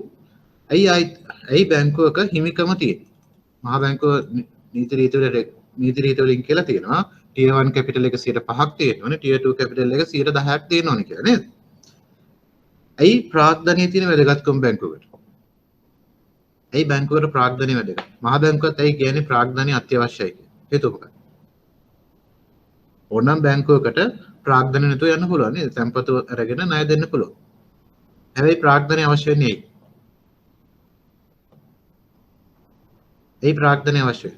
ඇයි බැංකුවක හිමිකම තියෙන්නේ? මහා බැංකුව නීති රීති වලින් කියලා තියෙනවා tier 1 capital එක 5%ක් තියෙන්න ඕනේ, tier 2 capital එක 10%ක් තියෙන්න ඕනේ කියලා නේද? ඇයි ප්‍රාග්ධනයේ තියෙන වැදගත්කම බැංකුවකට? ඇයි බැංකුවකට ප්‍රාග්ධනය වැදගත්? මහා බැංකුවත් ඇයි කියන්නේ ප්‍රාග්ධනය අත්‍යවශ්‍යයි කියලා? හේතුව මොකක්ද? ඕනනම් බැංකුවකට ප්‍රාග්ධනය නැතුව යන්න පුළුවන් නේද? තැන්පතු අරගෙන ණය දෙන්න පුළුවන්. හැබැයි ප්‍රාග්ධනය අවශ්‍ය වෙන්නේ ඇයි? ඒ ප්‍රාග්ධනය අවශ්‍යයි.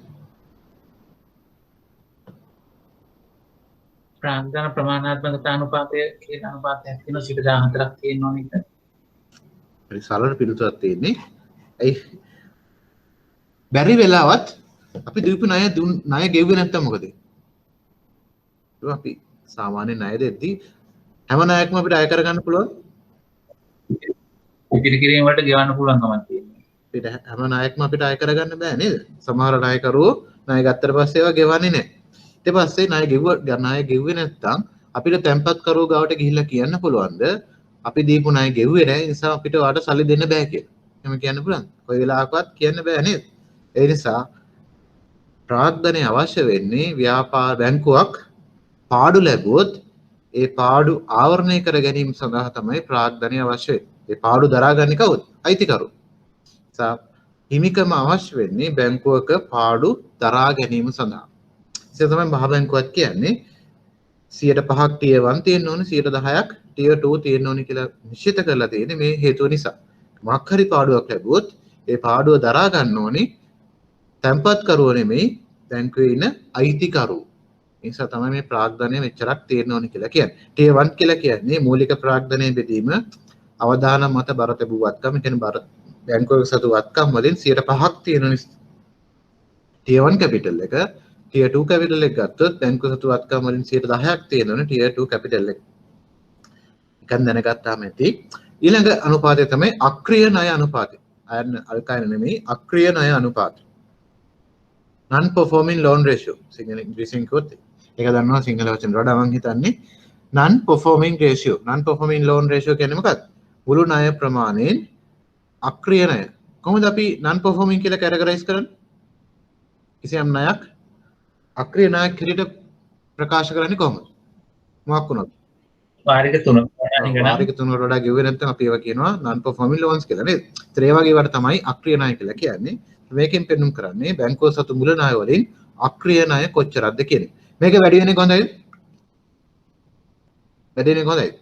ප්‍රාග්ධන ප්‍රමාණාත්මක අනුපාතය කියන අනුපාතයක් තියෙනවා 14ක් තියෙන්න ඕනේ එක. හරි සරල පිළිතුරක් තියෙන්නේ. ඇයි බැරි වෙලාවත් අපි දීපු ණය ගෙව්වේ නැත්තම් මොකද? අපි සාමාන්‍ය ණය දෙද්දී හැම ණයක්ම අපිට අය කරගන්න පුළුවන්. ඉතිරි කිරීම වලට ගෙවන්න පුළුවන් කමක් තියෙනවා. අපිට හැම ණයක්ම අපිට අය කරගන්න බෑ නේද? සමහර ණයකරුවෝ ණය ගත්තට පස්සේ ඒවා ගෙවන්නේ නැහැ. ඊට පස්සේ ණය ගෙව්වේ නැත්නම් අපිට තැන්පත් කරුවෝ ගාවට ගිහිල්ලා කියන්න පුළුවන්ද අපි දීපු ණය ගෙව්වේ නැහැ නිසා අපිට ඔයාලට සල්ලි දෙන්න බෑ කියලා. එහෙම කියන්න පුළුවන්. කොයි වෙලාවකවත් කියන්න බෑ නේද? ඒ නිසා ප්‍රාග්ධනය අවශ්‍ය වෙන්නේ ව්‍යාපාර බැංකුවක් පාඩු ලැබුවොත් ඒ පාඩු ආවරණය කර ගැනීම සඳහා තමයි ප්‍රාග්ධනය අවශ්‍ය වෙන්නේ. ඒ පාඩු දරාගන්නේ කවුද? අයිතිකරු. හිමිකම අවශ්‍ය වෙන්නේ බැංකුවක පාඩු දරා ගැනීම සඳහා. ඒක තමයි මහ බැංකුවක් කියන්නේ 105ක් tier 1 තියෙන්න ඕනේ 110ක් tier 2 තියෙන්න ඕනේ කියලා නිශ්චිත කරලා තියෙන්නේ මේ හේතුව නිසා. මොකක් හරි පාඩුවක් ලැබුවොත් ඒ පාඩුව දරා ගන්න ඕනේ තැන්පත්කරුවෝ නෙමෙයි බැංකුවේ ඉන්න අයිතිකරු. ඒ නිසා තමයි මේ ප්‍රාග්ධනය මෙච්චරක් තියෙන්න ඕනේ කියලා කියන්නේ. tier 1 කියලා කියන්නේ මූලික ප්‍රාග්ධනය බෙදීම අවදානම් මත බර තිබූ වත්කම්. ඒ කියන්නේ බර බැංකුවක සතු වත්කම් වලින් 105ක් තියෙන tier 1 capital එක tier 2 capital එක ගත්තොත් බැංකුව සතු වත්කම් වලින් 10%ක් තියෙනවනේ tier 2 capital එක. එකක් දැනගත්තාම ඇති. ඊළඟ අනුපාතය තමයි අක්‍රීය ණය අනුපාතය. අයන අල්කයන නෙමෙයි අක්‍රීය ණය අනුපාතය. non performing loan ratio. Sinhala ඉංග්‍රීසියෙන් කිව්වොත් ඒක දන්නවා සිංහල වචන වලට මම හිතන්නේ non performing ratio. non performing loan ratio කියන්නේ මොකක්ද? මුළු ණය ප්‍රමාණයෙන් අක්‍රීය ණය. කොහොමද අපි non performing කියලා කැටගරයිස් කරන්නේ? කිසියම් ණයක් අක්‍රීය ණයක් හැටියට ප්‍රකාශ කරන්නේ කොහොමද? මොකක් වුණොත්? වාරික 3. වාරික 3 වලට ගෙවුවේ නැත්නම් අපි ඒවා කියනවා non performing loans කියලා නේද? ඒතර ඒ වගේ වට තමයි අක්‍රීය ණය කියලා කියන්නේ. මේකෙන් පෙන්වුම් කරන්නේ බැංකුව සතු මුල ණය වලින් අක්‍රීය ණය කොච්චරක්ද කියන එක. මේක වැඩි වෙන්නේ කොහොමද? වැඩි වෙන්නේ කොහොමද?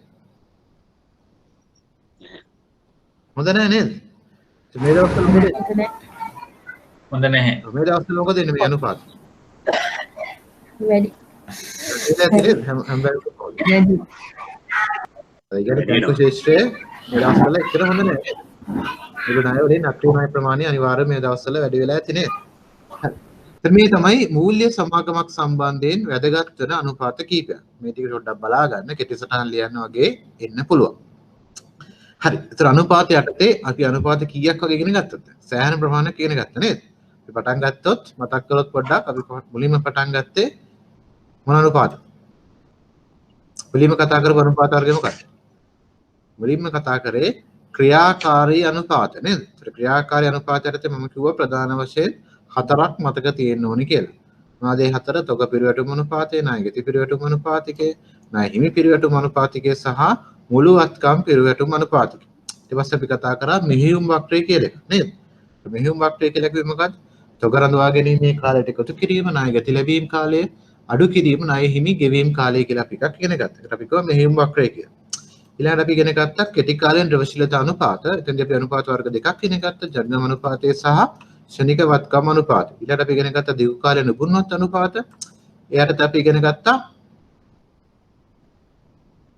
හොඳ නැහැ නේද? මේ දවස්වල මොකද? හොඳ නැහැ. මේ දවස්වල මොකද වෙන්නේ මේ අනුපාත? වැඩි. ඒක හැම බැංකුවකම. ඒ කියන්නේ බැංකු ශාස්ත්‍රයේ මේ දවස්වල ඉතර හොඳ නැහැ. මුළු ණය වලින් අක්‍රීය ණය ප්‍රමාණය අනිවාර්යයෙන් මේ දවස්වල වැඩි වෙලා ඇති නේද? හරි. මේ තමයි මූල්‍ය සමාගමක් සම්බන්ධයෙන් වැදගත් වෙන අනුපාත කීපයක්. මේ ටික පොඩ්ඩක් බලා ගන්න කෙටි සටහන් ලියන්න වගේ එන්න පුළුවන්. හරි. ඒතර අනුපාත යටතේ අපි අනුපාත කීයක් වගේ ඉගෙන ගත්තද? සෑහෙන ප්‍රමාණයක් ඉගෙන ගත්තා නේද? අපි පටන් ගත්තොත් මතක් කරොත් පොඩ්ඩක් අපි මුලින්ම පටන් ගත්තේ මොන අනුපාතද? මුලින්ම කතා කරපු අනුපාත වර්ගය මොකක්ද? මුලින්ම කතා කරේ ක්‍රියාකාරී අනුපාත නේද? ඒතර ක්‍රියාකාරී අනුපාත යටතේ මම කිව්වා ප්‍රධාන වශයෙන් හතරක් මතක තියෙන්න ඕනි කියලා. මොනවාද ඒ හතර? තොග පිරිවැටුම් අනුපාතය, ණය ගෙති පිරිවැටුම් අනුපාතිකය, ණය හිමි පිරිවැටුම් අනුපාතිකය සහ මුළු වත්කම් පිරිවැටුම් අනුපාතිකය. ඊට පස්සේ අපි කතා කරා මෙහෙයුම් වක්‍රය කියලා එක නේද? මෙහෙයුම් වක්‍රය කියලා කිව්වේ මොකක්ද? තොග රඳවා ගැනීමේ කාලයට එකතු කිරීම, ණය ගෙති ලැබීම් කාලය අඩු කිරීම, ණය හිමි ගෙවීම් කාලය කියලා අපි එකක් ඉගෙන ගත්තා. ඒකට අපි කිව්වා මෙහෙයුම් වක්‍රය කියලා. ඊළඟට අපි ඉගෙන ගත්තා කෙටි කාලයෙන් ද්‍රවශීලතා අනුපාත. එතෙන්දී අපි අනුපාත වර්ග දෙකක් ඉගෙන ගත්තා. ජංගම අනුපාතය සහ ශනික වත්කම් අනුපාත. ඊළඟට අපි ඉගෙන ගත්තා දීර්ඝ කාලීන නුබුන්වත් අනුපාත. එයාට අපි ඉගෙන ගත්තා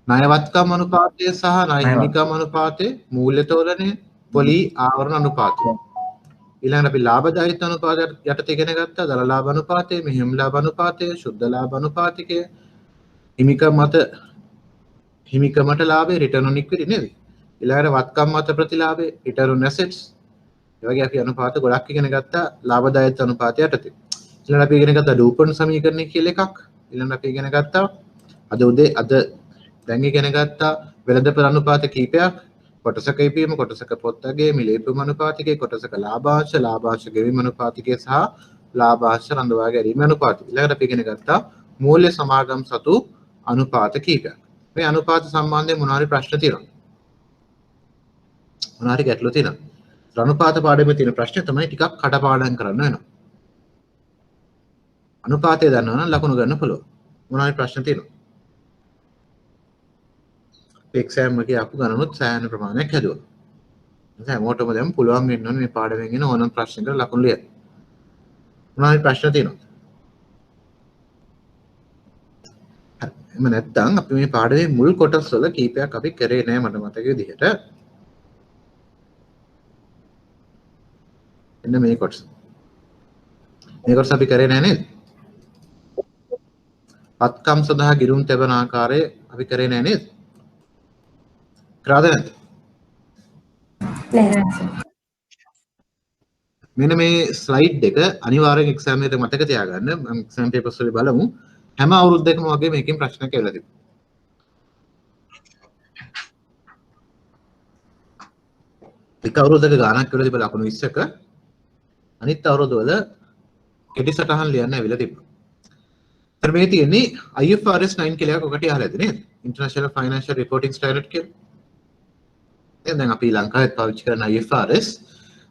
ණය වත්කම් අනුපාතය සහ ණය හිමිකම් අනුපාතය, මූල්‍ය තෝලනය, පොලි ආවරණ අනුපාතය. ඊළඟට අපි ලාභදායීත්ව අනුපාතය යටතේ ඉගෙන ගත්තා දල ලාභ අනුපාතය, මෙහෙයුම් ලාභ අනුපාතය, ශුද්ධ ලාභ අනුපාතිකය, හිමිකම් මත හිමිකමට ලාභේ රිටර්න් ඔන් ඉක්විටි නේද? ඊළඟට වත්කම් මත ප්‍රතිලාභේ රිටර්න් ඔන් ඇසෙට්ස්. ඒ වගේ අපි අනුපාත ගොඩක් ඉගෙන ගත්තා ලාභදායීත්ව අනුපාතය යටතේ. ඊළඟට අපි ඉගෙන ගත්තා ඩූපන් සමීකරණය කියලා එකක්. ඊළඟට අපි ඉගෙන ගත්තා අද දැන් ඉගෙන ගත්තා වෙළඳපොළ අනුපාත කීපයක්. කොටසක ඉපීම, කොටසක පොත්තගේ, මිලේපීම අනුපාතිකය, කොටසක ලාභාංශ ගෙවීම අනුපාතිකය සහ ලාභාංශ රඳවා ගැනීම අනුපාතය. ඊළඟට අපි ඉගෙන ගත්තා මූල්‍ය සමාගම් සතු අනුපාත කීපයක්. මේ අනුපාත සම්බන්ධයෙන් මොනවාරි ප්‍රශ්න තියෙනවද? මොනවාරි ගැටලු තියෙනවද? අනුපාත පාඩමේ තියෙන ප්‍රශ්න තමයි ටිකක් කටපාඩම් කරන්න වෙනවා. අනුපාතය දන්නවා නම් ලකුණු ගන්න පුළුවන්. මොනවාරි ප්‍රශ්න තියෙනවද? එක්සෑම් එකේ අපු ගණනුත් සෑහෙන ප්‍රමාණයක් හැදුවා. ඒ හැමෝටම දැන් පුළුවන් වෙන්න ඕනේ මේ පාඩමෙන් එන ඕනම ප්‍රශ්නකට ලකුණු ලියන්න. මොනවාරි ප්‍රශ්න තියෙනවද? එහෙම නැත්නම් අපි මේ පාඩමේ මුල් කොටස් වල කීපයක් අපි කරේ නෑ මට මතක විදිහට. එන්න මේ කොටස. මේ කොටස අපි කරේ නෑ නේද? වත්කම් සඳහා ගිරුම් තැබෙන ආකාරය අපි කරේ නෑ නේද? කරාද නැද්ද? නෑ. මෙන්න මේ ස්ලයිඩ් එක අනිවාර්යෙන් එක්සෑම් එකට මතක තියාගන්න. මම එක්සෑම් පේපර්ස් වල බලමු. හැම අවුරුද්දකම වගේ මේකෙන් ප්‍රශ්නයක් ඇවිල්ලා තිබුණා. එක අවුරුද්දක ගානක් කියලා තිබ්බ ලකුණු 20ක අනිත් අවුරුද්දවල කෙටි සටහන් ලියන්න ඇවිල්ලා තිබ්බා. ඊට මේ තියෙන්නේ IFRS 9 කියලා එකක් ඔකට අහලා ඇති නේද? International Financial Reporting Standard කියලා. දැන් අපි ලංකාවේ පාවිච්චි කරන IFRS.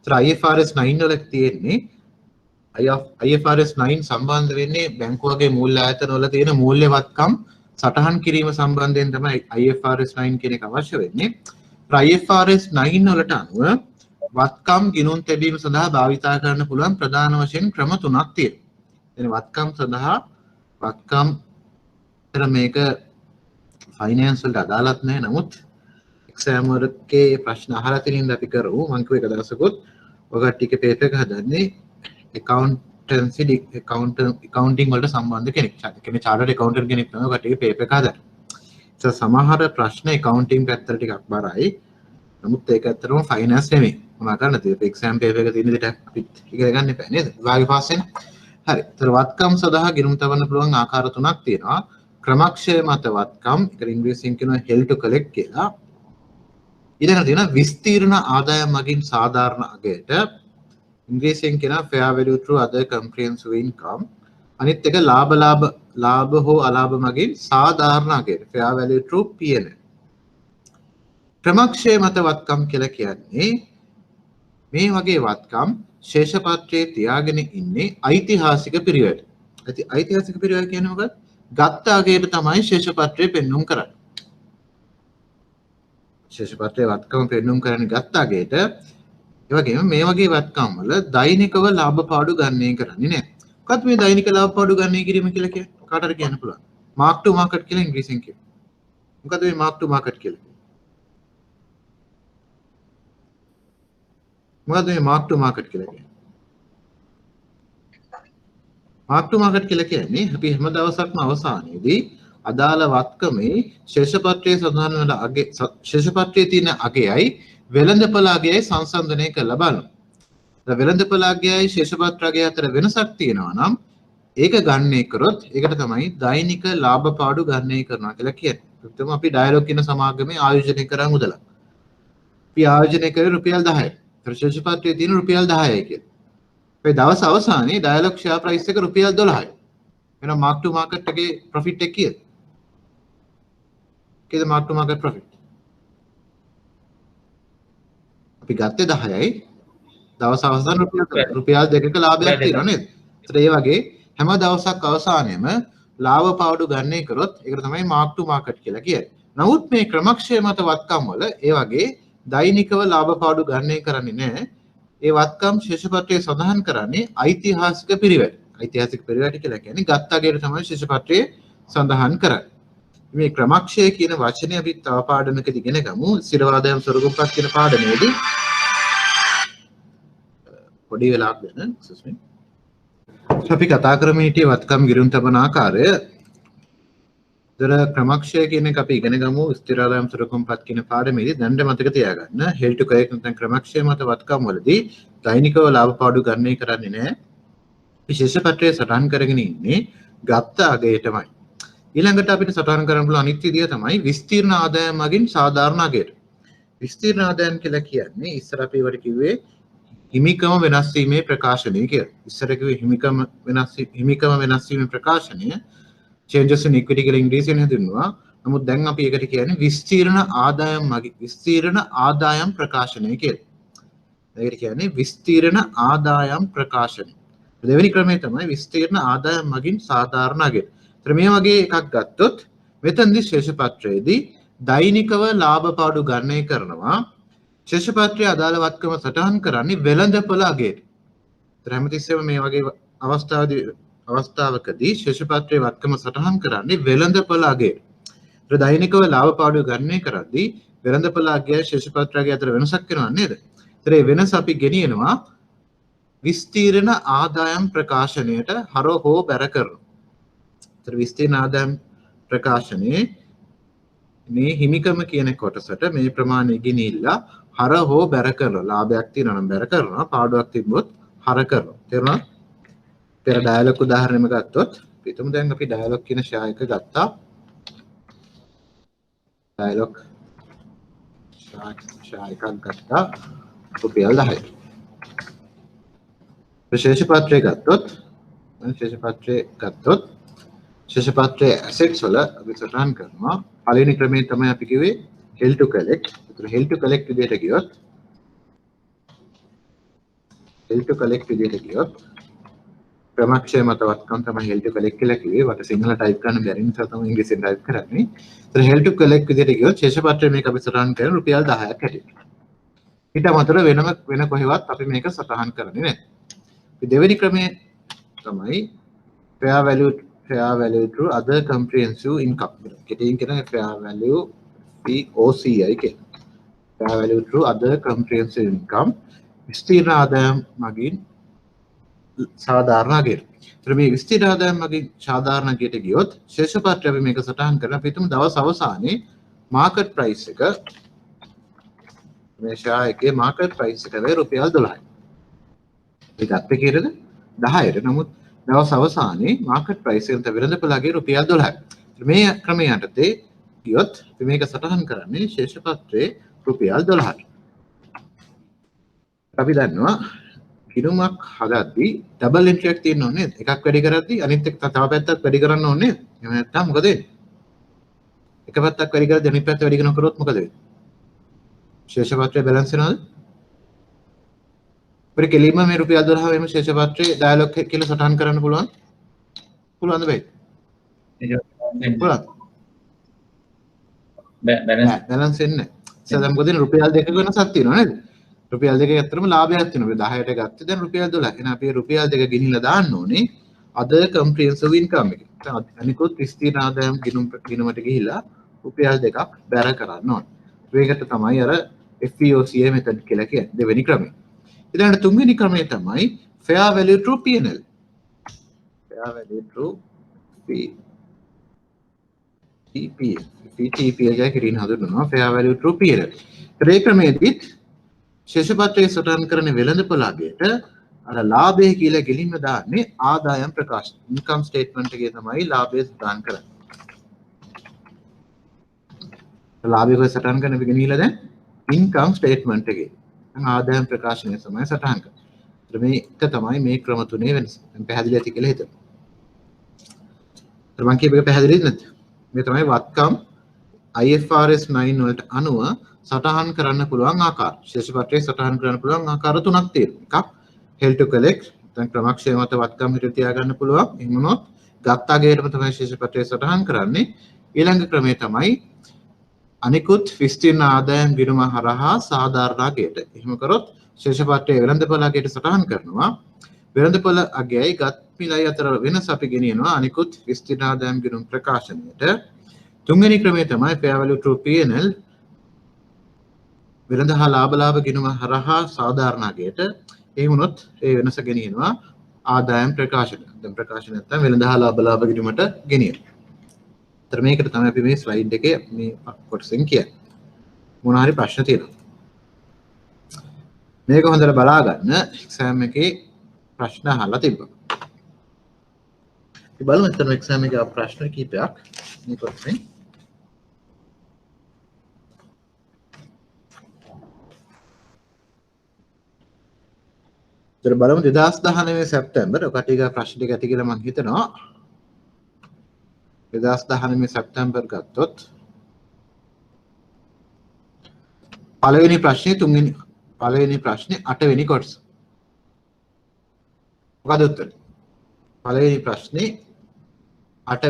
IFRS 9 වල තියෙන්නේ IFRS 9 සම්බන්ධ වෙන්නේ බැංකුවගේ මූල්‍ය ආයතන වල තියෙන මූල්‍යවත්කම් සටහන් කිරීම සම්බන්ධයෙන් තමයි IFRS 9 කියන එක අවශ්‍ය වෙන්නේ. IFRS 9 වලට අනුව වත්කම් ගිණුම් තැබීම සඳහා භාවිතා කරන්න පුළුවන් ප්‍රධාන වශයෙන් ක්‍රම තුනක් තියෙනවා. එතන වත්කම් සඳහා වත්කම් තර මේක ෆයිනෑන්ස් වලට අදාළත් නැහැ. නමුත් එක්සෑම් වලකේ ප්‍රශ්න අහලා තියෙනින්ද අපි කරමු. මම කිව්ව එක දවසකුත් ඔය ටික පේපර් එක හදන්නේ accounting වලට සම්බන්ධ කෙනෙක්. කියන්නේ chartered accountant කෙනෙක් තමයි ඔය ටික පේපර් එක හදන්නේ. සමහර ප්‍රශ්න accounting පැත්තට ටිකක් බරයි. නමුත් ඒක ඇත්තටම ෆයිනෑන්ස් නෙමෙයි. මොනවා කරන්නද? ඒ එක්සෑම් පේපර් එක තියෙන විදිහට අපිත් ඉගෙන ගන්න එපා නේද? විභාගේ පාස් වෙන. හරි. ඒතර වත්කම් සඳහා ගිණුම් තබන්න පුළුවන් ආකාර තුනක් තියෙනවා. ක්‍රමක්ෂය මත වත්කම්, ඒක ඉංග්‍රීසියෙන් කියනවා held to collect කියලා. ඊළඟට තියෙනවා විස්තීර්ණ ආදායම් මගින් සාධාරණ අගයට. ඉංග්‍රීසියෙන් කියනවා fair value through other comprehensive income. අනිත් එක ලාභ හෝ අලාභ මගින් සාධාරණ අගයට fair value through P&L. ක්‍රමක්ෂය මත වත්කම් කියලා කියන්නේ මේ වගේ වත්කම් ශේෂපත්‍රයේ තියාගෙන ඉන්නේ ඓතිහාසික පිරිවෙඩ. ඓතිහාසික පිරිවෙඩ කියන්නේ මොකක්ද? ගත්ත අගයට තමයි ශේෂපත්‍රයේ පෙන්වුම් කරන්නේ. ශේෂපත්‍රයේ වත්කම පෙන්වුම් කරන්නේ ගත්ත අගයට. ඒ වගේම මේ වගේ වත්කම් වල දෛනිකව ලාභ පාඩු ගණනය කරන්නේ නැහැ. මොකක්ද මේ දෛනික ලාභ පාඩු ගණනය කිරීම කියලා කියන්නේ? කාටද කියන්න පුළුවන්? mark to market කියලා ඉංග්‍රීසියෙන් කියනවා. මොකද මේ mark to market කියලා? මොකද මේ mark to market කියලා කියන්නේ? mark to market කියලා කියන්නේ අපි හැම දවසක්ම අවසානයේදී අදාළ වත්කමේ ශේෂපත්‍රයේ සඳහන් වන අගය ශේෂපත්‍රයේ තියෙන අගයයි වෙළඳපොළ අගයයි සංසන්දනය කරලා බලනවා. වෙළඳපොළ අගයයි ශේෂපත්‍ර අගය අතර වෙනසක් තියෙනවා නම් ඒක ගණනය කරොත් ඒකට තමයි දෛනික ලාභ පාඩු ගණනය කරනවා කියලා කියන්නේ. ඒකම අපි ඩයලොග් කියන සමාගමේ ආයෝජනය කරන් උදලා. අපි ආයෝජනය කරේ රුපියල් 10යි. ශේෂපත්‍රයේ තියෙන රුපියල් 10යි කියලා. ඒ දවස් අවසානයේ ඩයලොග් ෂෙයා ප්‍රයිස් එක රුපියල් 12යි. එහෙනම් මාක් ටු මාකට් එකේ ප්‍රොෆිට් එක කීයද? කීයද මාක් ටු මාකට් ප්‍රොෆිට්? අපි ගත්තේ 10යි. දවස් අවසාන රුපියල් 2ක ලාභයක් තියෙනවා නේද? ඒත් ඒ වගේ හැම දවසක් අවසානයේම ලාභ පාඩු ගණනය කරොත් ඒකට තමයි මාක් ටු මාකට් කියලා කියන්නේ. නමුත් මේ ක්‍රමක්ෂය මත වත්කම් වල ඒ වගේ දෛනිකව ලාභ පාඩු ගණනය කරන්නේ නැහැ. ඒ වත්කම් ශේෂපත්‍රයේ සඳහන් කරන්නේ ඓතිහාසික පිරිවැඩ. ඓතිහාසික පිරිවැඩ කියලා කියන්නේ ගත්ත අගයට තමයි ශේෂපත්‍රයේ සඳහන් කරන්නේ. මේ ක්‍රමක්ෂය කියන වචනේ අපි තව පාඩමකදී ඉගෙන ගමු. ස්ථිරවාදයන් ස්වරූපපත් කියන පාඩමේදී පොඩි වෙලාවක් ගන්න. අපි කතා කරමින් හිටියේ වත්කම් ගිණුම් තබන ආකාරය. දර ක්‍රමක්ෂය කියන එක අපි ඉගෙන ගමු ස්ථිරාදායම් සුරකම්පත් කියන පාඩමේදී දැනට මතක තියාගන්න. held to collect නැත්නම් ක්‍රමක්ෂය මත වත්කම් වලදී දෛනිකව ලාභ පාඩු ගණනය කරන්නේ නැහැ. විශේෂ පත්‍රයේ සටහන් කරගෙන ඉන්නේ ගත්ත අගයටමයි. ඊළඟට අපිට සටහන් කරන්න පුළුවන් අනිත් විදිය තමයි විස්තීර්ණ ආදායම් මගින් සාධාරණ අගයට. විස්තීර්ණ ආදායම් කියලා කියන්නේ ඉස්සර අපි ඒවට කිව්වේ හිමිකම වෙනස් වීමේ ප්‍රකාශනය කියලා. ඉස්සර කිව්වේ හිමිකම වෙනස් වීමේ ප්‍රකාශනය changes in equity කියලා ඉංග්‍රීසියෙන් හඳුන්වනවා. නමුත් දැන් අපි ඒකට කියන්නේ විස්තීර්ණ ආදායම් ප්‍රකාශනය කියලා. ඒකට කියන්නේ විස්තීර්ණ ආදායම් ප්‍රකාශනය. දෙවෙනි ක්‍රමය තමයි විස්තීර්ණ ආදායම් මගින් සාධාරණ අගය. ඒතර මේ වගේ එකක් ගත්තොත් මෙතනදී ශේෂපත්‍රයේදී දෛනිකව ලාභ පාඩු ගණනය කරනවා. ශේෂපත්‍රයේ අදාළ වත්කම සටහන් කරන්නේ වෙළඳපොළ අගයට. ඒතර හැමතිස්සෙම මේ වගේ අවස්ථාවකදී ශේෂපත්‍රයේ වත්කම සටහන් කරන්නේ වෙළඳපොළ අගයට. ඒතර දෛනිකව ලාභ පාඩු ගණනය කරද්දී වෙළඳපොළ අගයයි ශේෂපත්‍ර අගය අතර වෙනසක් වෙනවා නේද? ඒතර මේ වෙනස අපි ගෙනියනවා විස්තීර්ණ ආදායම් ප්‍රකාශනයට හර හෝ බැර කරනවා. ඒතර විස්තීර්ණ ආදායම් ප්‍රකාශනයේ මේ හිමිකම කියන කොටසට මේ ප්‍රමාණය ගෙනිහිල්ලා හර හෝ බැර කරනවා. ලාභයක් තියෙනවා නම් බැර කරනවා, පාඩුවක් තිබ්බොත් හර කරනවා. තේරුණාද? පෙර ඩයලොග් උදාහරණයක් ගත්තොත් හිතමු දැන් අපි ඩයලොග් කියන ෂෙයා එක ගත්තා. ඩයලොග් ෂෙයා එකක් ගත්තා රුපියල් 10යි. ශේෂපත්‍රය ගත්තොත් ශේෂපත්‍රයේ ඇසෙට්ස් වල අපි සටහන් කරනවා. පළවෙනි ක්‍රමයේ තමයි අපි කිව්වේ held to collect. ඒතර held to collect විදියට ගියොත් held to collect විදියට ගියොත් ක්‍රමක්ෂය මත වත්කම් තමයි held to collect කියලා කිව්වේ. වට සිංහල ටයිප් කරන්න බැරි නිසා තමයි ඉංග්‍රීසියෙන් ටයිප් කරන්නේ. ඒතර held to collect විදියට ගියොත් ශේෂ පත්‍රය මේක අපි සටහන් කරන රුපියල් 10ක් හැටියට. ඊට අමතරව වෙන කොහෙවත් අපි මේක සටහන් කරන්නේ නැහැ. දෙවෙනි ක්‍රමය තමයි fair value through other comprehensive income. කෙටියෙන් කියන fair value POCI කියන. fair value through other comprehensive income විස්තීර්ණ ආදායම් මගින් සාධාරණ අගයට. ඒතර මේ විස්තීර්ණ ආදායම් මගින් සාධාරණ අගයට ගියොත් ශේෂ පත්‍රය අපි මේක සටහන් කරලා අපි හිතමු දවස් අවසානයේ මාකට් ප්‍රයිස් එක මේ ෂෙයා එකේ මාකට් ප්‍රයිස් එක වේ රුපියල් 12යි. ඒක අපේ කීයද 10ට. නමුත් දවස් අවසානයේ මාකට් ප්‍රයිස් එක වෙළඳපළගේ රුපියල් 12යි. මේ ක්‍රමය යටතේ ගියොත් අපි මේක සටහන් කරන්නේ ශේෂ පත්‍රයේ රුපියල් 12ට. අපි දන්නවා ගිණුමක් හදද්දී ඩබල් එන්ට්‍රි එකක් තියෙන්න ඕනේ. එකක් වැඩි කරද්දී අනිත් එක තව පැත්තක් වැඩි කරන්න ඕනේ. එහෙම නැත්නම් මොකද වෙන්නේ? එක පැත්තක් වැඩි කරද්දී අනිත් පැත්ත වැඩි කරනකොට මොකද වෙන්නේ? ශේෂ පත්‍රය බැලන්ස් වෙනවද? පරි කෙලින්ම මේ රුපියල් 12 වෙම ශේෂ පත්‍රයේ ඩයලොග් කියලා සටහන් කරන්න පුළුවන්. පුළුවන්ද බෑ? පුළුවන්. බැලන්ස් වෙන්නේ නැහැ. දැන් මොකද රුපියල් 2ක වෙනසක් තියෙනවා නේද? රුපියල් 2 ඇත්තටම ලාභයක් තියෙනවා. අපි 10ට ගත්තේ දැන් රුපියල් 12. එහෙනම් අපි රුපියල් 2 ගෙනිහිලා දාන්න ඕනේ other comprehensive income එක. අනිකුත් විස්තීර්ණ ආදායම් ගිණුමට ගිහිලා රුපියල් 2ක් බැර කරන්න ඕනේ. ඒකට තමයි අර FVOCA method කියලා කියන්නේ දෙවෙනි ක්‍රමය. ඊළඟට තුන්වෙනි ක්‍රමය තමයි fair value through P&L. fair value through PTPL. PTPL එක කිරින් හඳුන්වනවා fair value through P&L. ඒ ක්‍රමයේදී ශේෂ පත්‍රයේ සටහන් කරන වෙළඳපොළ අගයට අර ලාභය කියලා ගෙලින්ම දාන්නේ ආදායම් ප්‍රකාශන. ඉන්කම් ස්ටේට්මන්ට් එකේ තමයි ලාභය සටහන් කරන්නේ. ලාභය කොහේ සටහන් කරන්න වෙගෙනීලා දැන් ඉන්කම් ස්ටේට්මන්ට් එකේ. දැන් ආදායම් ප්‍රකාශනය තමයි සටහන් කරන්නේ. මේක තමයි මේ ක්‍රම තුනේ වෙනස. දැන් පැහැදිලි ඇති කියලා හිතමු. මම කියපේක පැහැදිලිද නැද්ද? මේ තමයි වත්කම් IFRS 9 වලට අනුව සටහන් කරන්න පුළුවන් ආකාර. ශේෂ පත්‍රයේ සටහන් කරන්න පුළුවන් ආකාර තුනක් තියෙනවා. එකක් held to collect. දැන් ක්‍රමක්ෂය මත වත්කම් හිත තියාගන්න පුළුවන්. එහෙම වුණොත් ගත්ත අගයටම තමයි ශේෂ පත්‍රයේ සටහන් කරන්නේ. ඊළඟ ක්‍රමය තමයි අනිකුත් විස්තීර්ණ ආදායම් ගිණුම හරහා සාධාරණ අගයට. එහෙම කරොත් ශේෂ පත්‍රයේ වෙළඳපොළ අගයට සටහන් කරනවා. වෙළඳපොළ අගයයි ගත් මිලයි අතර වෙනස අපි ගෙනියනවා අනිකුත් විස්තීර්ණ ආදායම් ගිණුම් ප්‍රකාශනයට. තුන්වෙනි ක්‍රමය තමයි fair value through P&L. වෙළඳ හා ලාභ ගිණුම හරහා සාධාරණ අගයට. ඒ වුණොත් ඒ වෙනස ගෙනියනවා ආදායම් ප්‍රකාශන. දැන් ප්‍රකාශන නැත්නම් වෙළඳ හා ලාභ ගිණුමට ගෙනියනවා. ඒතර මේකට තමයි අපි මේ ස්ලයිඩ් එකේ මේ කොටසෙන් කියන්නේ. මොන හරි ප්‍රශ්න තියෙනවා. මේක හොඳට බලා ගන්න එක්සෑම් එකේ ප්‍රශ්න අහලා තිබ්බා. අපි බලමු එතන එක්සෑම් එකේ ප්‍රශ්න කීපයක් මේ කොටසෙන්. ඒතර බලමු 2019 සැප්තැම්බර් ඔකට ප්‍රශ්න ටික ඇති කියලා මම හිතනවා. 2019 සැප්තැම්බර් ගත්තොත් පළවෙනි ප්‍රශ්නේ 8 වෙනි කොටස. මොකද උත්තරේ? පළවෙනි ප්‍රශ්නේ 8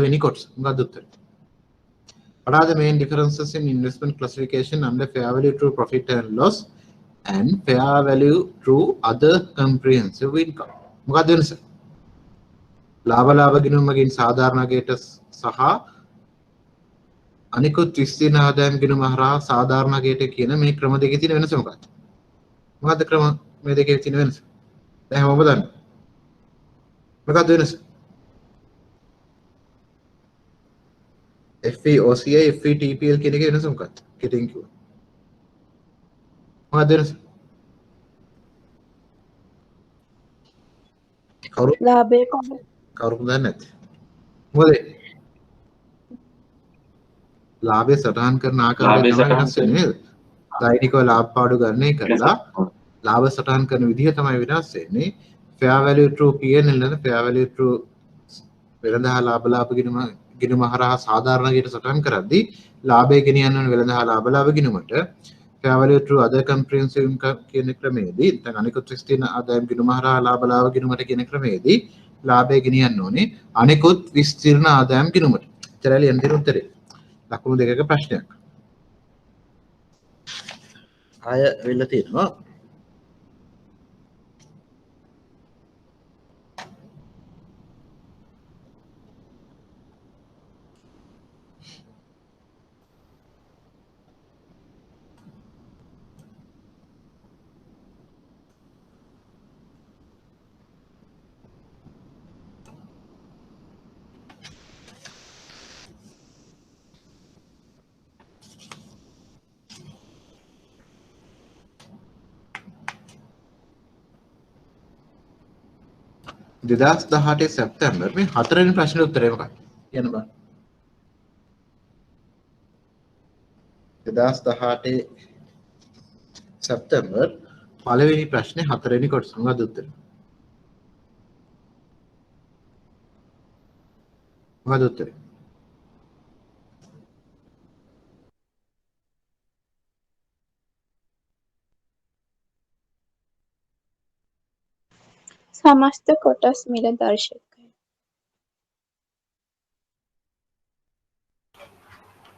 වෙනි කොටස. මොකද උත්තරේ? What are the main differences in investment classification under fair value through profit and loss and fair value through other comprehensive income? මොකද වෙනස? ලාභ ගිණුම මගින් සාධාරණ අගයට සහ අනිකුත් විස්තීර්ණ ආදායම් ගිණුම හරහා සාධාරණ අගයට කියන මේ ක්‍රම දෙකේ තියෙන වෙනස මොකක්ද? මොකද්ද ක්‍රම මේ දෙකේ තියෙන වෙනස? දැන් හැමෝම දන්නවා. මොකක්ද වෙනස? FVOCI FVTPL කියන එකේ වෙනස මොකක්ද? කෙටියෙන් කිව්වොත්. මොකක්ද වෙනස? ලාභය කොහොමද? කවුරුත් දන්නේ නැති. මොකද ලාභය සටහන් කරන ආකාරය තමයි වෙනස් වෙන්නේ නේද? දෛනිකව ලාභ පාඩු ගණනය කරලා ලාභ සටහන් කරන විදිහ තමයි වෙනස් වෙන්නේ. fair value through P&L and fair value through වෙළඳ හා ලාභ ගිණුම ගිණුම හරහා සාධාරණ ගියට සටහන් කරද්දී ලාභය ගෙනියන්න ඕන වෙළඳ හා ලාභ ගිණුමට fair value through other comprehensive income කියන ක්‍රමයේදී දැන් අනිකුත් විස්තීන ආදායම් ගිණුම හරහා ලාභ ගිණුමට කියන ක්‍රමයේදී ලාභය ගෙනියන්න ඕනේ අනිකුත් විස්තීර්ණ ආදායම් ගිණුමට. ඉතරලි යන දේ උත්තරේ. ලකුණු දෙකක ප්‍රශ්නයක්. ආය වෙන්න තියෙනවා. දෙදස් 18 සැප්තැම්බර් මේ 4 වෙනි ප්‍රශ්නෙට උත්තරය මොකක්ද? කියන්න බෑ. 2018 සැප්තැම්බර් පළවෙනි ප්‍රශ්නේ 4 වෙනි කොටස මොකක්ද උත්තරය? මොකක්ද උත්තරය? සමස්ත කොටස් මිල දර්ශකය.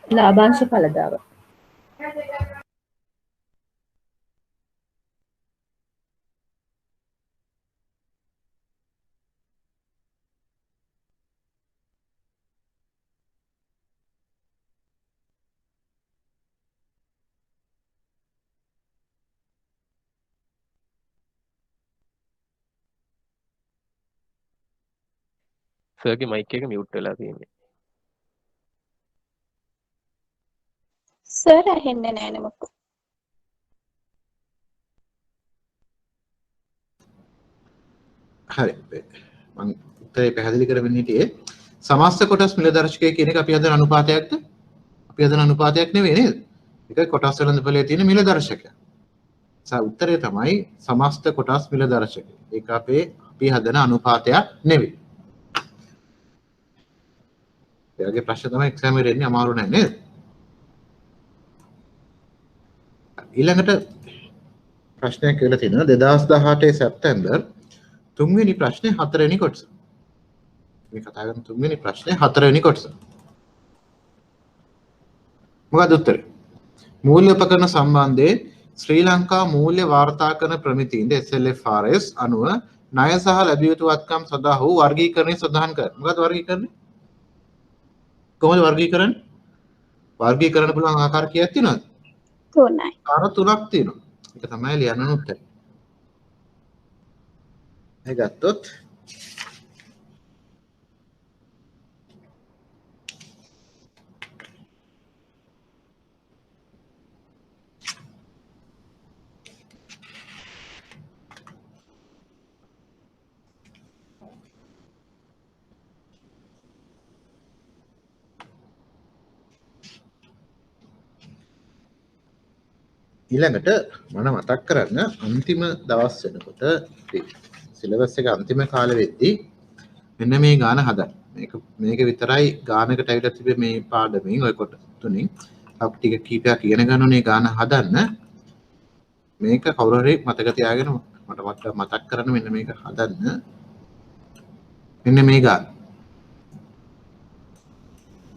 ලාභාංශ ඵලදාව. සර්ගේ මයික් එක මියුට් වෙලා තියෙන්නේ. සර් ඇහෙන්නේ නැහැ නමක. හරි. මම උත්තරේ පැහැදිලි කරගෙන හිටියේ සමස්ත කොටස් මිල දර්ශකය කියන එක අපි හදන අනුපාතයක්ද? අපි හදන අනුපාතයක් නෙවෙයි නේද? ඒක කොටස් වෙළඳපොලේ තියෙන මිල දර්ශකය. උත්තරේ තමයි සමස්ත කොටස් මිල දර්ශකය. ඒක අපි හදන අනුපාතයක් නෙවෙයි. එයාගේ ප්‍රශ්න තමයි එක්සෑම් එකේ එන්නේ අමාරු නෑ නේද? ඊළඟට ප්‍රශ්නයක් කියලා තියෙනවා 2018 සැප්තැම්බර් 3 වෙනි ප්‍රශ්නේ 4 වෙනි කොටස. මේ කතා කරන 3 වෙනි ප්‍රශ්නේ 4 වෙනි කොටස. මොකක්ද උත්තරේ? මූල්‍ය උපකරණ සම්බන්ධයෙන් ශ්‍රී ලංකා මූල්‍ය වාර්තාකරණ ප්‍රමිතියින්ද SLFRS අනුව ණය සහ ලැබිය යුතු වත්කම් සඳහා වූ වර්ගීකරණය සඳහන් කර. මොකක්ද වර්ගීකරණය? කොහොමද වර්ගීකරණය? වර්ගීකරණ පුළුවන් ආකාර කීයක් තියෙනවද? 3යි. ආකාර 3ක් තියෙනවා. ඒක තමයි ලියන්න උත්තරේ. ඒ ගත්තොත් ඊළඟට මම මතක් කරන්න අන්තිම දවස් වෙනකොට සිලබස් එක අන්තිම කාලෙ වෙද්දී මෙන්න මේ ගාන හදන්න. මේක විතරයි ගානකට ඇවිල්ලා තිබෙන්නේ මේ පාඩමෙන් ඔය කොට තුنين. අපි ටික කීපයක් ඉගෙන ගන්නෝනේ ගාන හදන්න. මේක කවුරු හරි මතක තියාගෙන මට මතක් කරන්න මෙන්න මේක හදන්න. මෙන්න මේ ගාන.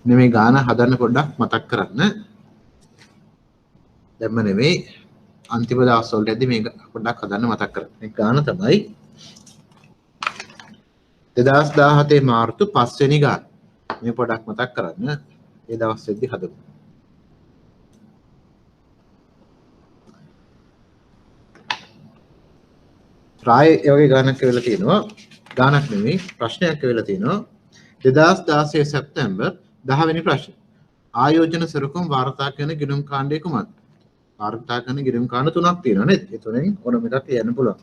මෙන්න මේ ගාන හදන්න පොඩ්ඩක් මතක් කරන්න. දැම්ම නෙමෙයි අන්තිම දවස් වලදී මේක පොඩ්ඩක් හදන්න මතක් කරගන්න. මේ ගාන තමයි 2017 මාර්තු 5 වෙනි ගාන. මේ පොඩ්ඩක් මතක් කරන්න. ඒ දවස් වෙද්දී හදමු. ප්‍රාය ඒ වගේ ගානක් වෙලා තියෙනවා. ගානක් නෙමෙයි ප්‍රශ්නයක් වෙලා තියෙනවා. 2016 සැප්තැම්බර් 10 වෙනි ප්‍රශ්න. ආයෝජන සරුකුම් වාර්තා කරන ගිණුම් කාණ්ඩය කුමක්ද? වාර්තා කරන ගිණුම් කාණ්ඩ 3ක් තියෙනවා නේද? ඒ තුනෙන් ඕනම එකක් කියන්න පුළුවන්.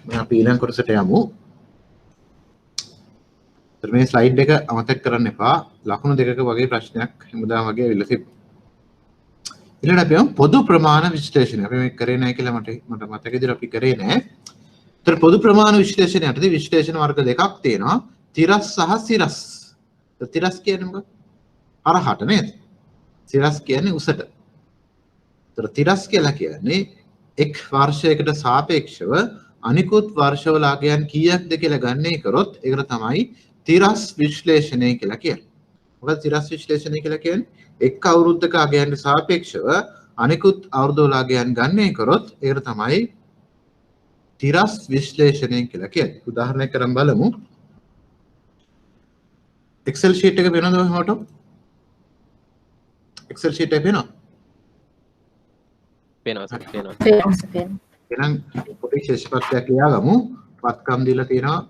මම අපි ඊළඟ කොටසට යමු. මේ ස්ලයිඩ් එක අමතක කරන්න එපා. ලකුණු දෙකක වගේ ප්‍රශ්නයක් හැමදාම වගේ අවිල්ල තිබ්බා. ඊළඟට අපි පොදු ප්‍රමාණ විශ්ලේෂණය. අපි මේක කරේ නැහැ කියලා මට මතක විදිහට අපි කරේ නැහැ. ඒතර පොදු ප්‍රමාණ විශ්ලේෂණය යටතේ විශ්ලේෂණ වර්ග දෙකක් තියෙනවා. තිරස් සහ සිරස්. තිරස් කියන්නේ මොකක්ද? හරහට නේද? සිරස් කියන්නේ උසට. ඒතර තිරස් කියලා කියන්නේ එක් වර්ෂයකට සාපේක්ෂව අනිකුත් වර්ෂවල අගයන් කීයක්ද කියලා ගන්නේ කරොත් ඒකට තමයි තිරස් විශ්ලේෂණය කියලා කියන්නේ. මොකද තිරස් විශ්ලේෂණය කියලා කියන්නේ එක් අවුරුද්දක අගයන්ට සාපේක්ෂව අනිකුත් අවුරුද්දවල අගයන් ගන්නේ කරොත් ඒකට තමයි තිරස් විශ්ලේෂණය කියලා කියන්නේ. උදාහරණයක් කරන් බලමු. Excel sheet එක වෙනවද ඔහොමට? Excel sheet එක වෙනවද? පේනවා සර් පේනවා. එහෙනම් පොඩි ශේෂපත්යක් ලියාගමු. වත්කම් දීලා තියෙනවා.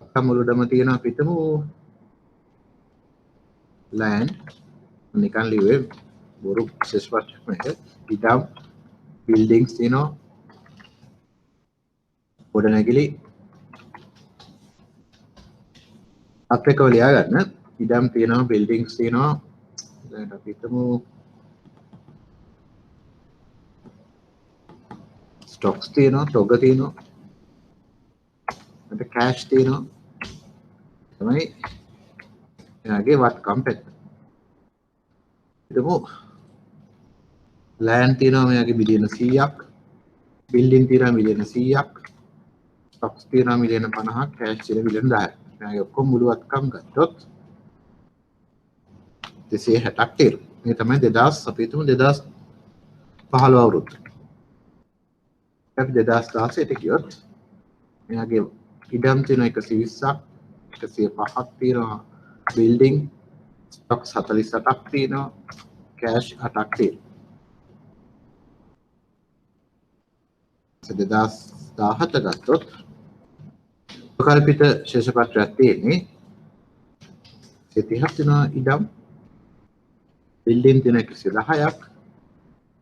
වත්කම් මුලටම තියෙනවා පිටමු land නිකන් ලිව්වේ බොරු ශේෂපත්යක් නෙවෙයි. ඉදම් buildings තියෙනවා. ගොඩනැගිලි අපේකව ලියාගන්න. ඉදම් තියෙනවා buildings තියෙනවා. දැන් අපි හිතමු stocks තියෙනවා, tog තියෙනවා. අද cash තියෙනවා. තමයි එයාගේ වත්කම් පැත්ත. හිතමු land තියෙනවා මෙයාගේ බිලියන 100ක්. building තියෙනවා මිලියන 100ක්. stocks තියෙනවා මිලියන 50ක්. cash තියෙනවා මිලියන 10ක්. එයාගේ ඔක්කොම මුළු වත්කම් ගත්තොත් 260ක් තියෙනවා. මේ තමයි 2000 අපි හිතමු 2015 අවුරුද්ද. අපි 2016ට ගියොත් මෙයාගේ ඉඩම් තියෙන 120ක් 105ක් තියෙනවා බිල්ඩින් ස්ටොක්ස් 48ක් තියෙනවා කෑෂ් 8ක් තියෙනවා 2017 ගත්තොත් කල්පිත ශේෂපත්‍රයක් තියෙන්නේ 30ක් තියෙනවා ඉඩම් බිල්ඩින් තියෙන 110ක්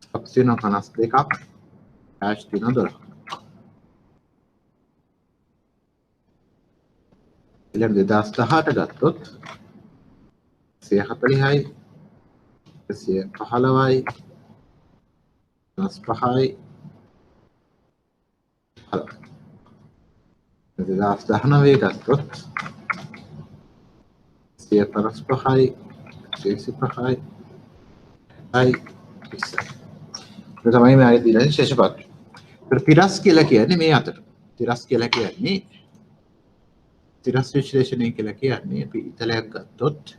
ස්ටොක්ස් තියෙනවා 52ක් cash තියෙනවා 12ක්. ඊළඟ 2018 ගත්තොත් 140යි 115යි 55යි 2019 ගත්තොත් 155යි 125යි අයි තමයි මේ ආයේ දින ශේෂපත්‍රය. තිරස් කියලා කියන්නේ මේ අතට. තිරස් කියලා කියන්නේ තිරස් විශ්ලේෂණය කියලා කියන්නේ අපි ඉතලයක් ගත්තොත්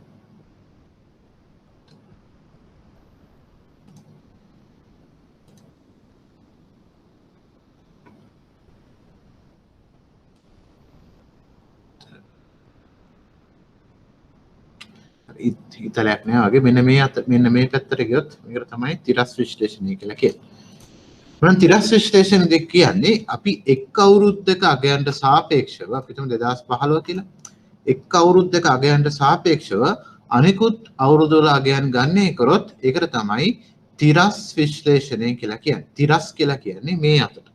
ඉතලයක් නෑ වගේ මෙන්න මේ පැත්තට ගියොත් මේකට තමයි තිරස් විශ්ලේෂණය කියලා කියන්නේ. මම තිරස් විශ්ලේෂණ දෙක කියන්නේ අපි එක් අවුරුද්දක අගයන්ට සාපේක්ෂව අපි හිතමු 2015 කියලා. එක් අවුරුද්දක අගයන්ට සාපේක්ෂව අනිකුත් අවුරුදු වල අගයන් ගන්නේ කරොත් ඒකට තමයි තිරස් විශ්ලේෂණය කියලා කියන්නේ. තිරස් කියලා කියන්නේ මේ අතට.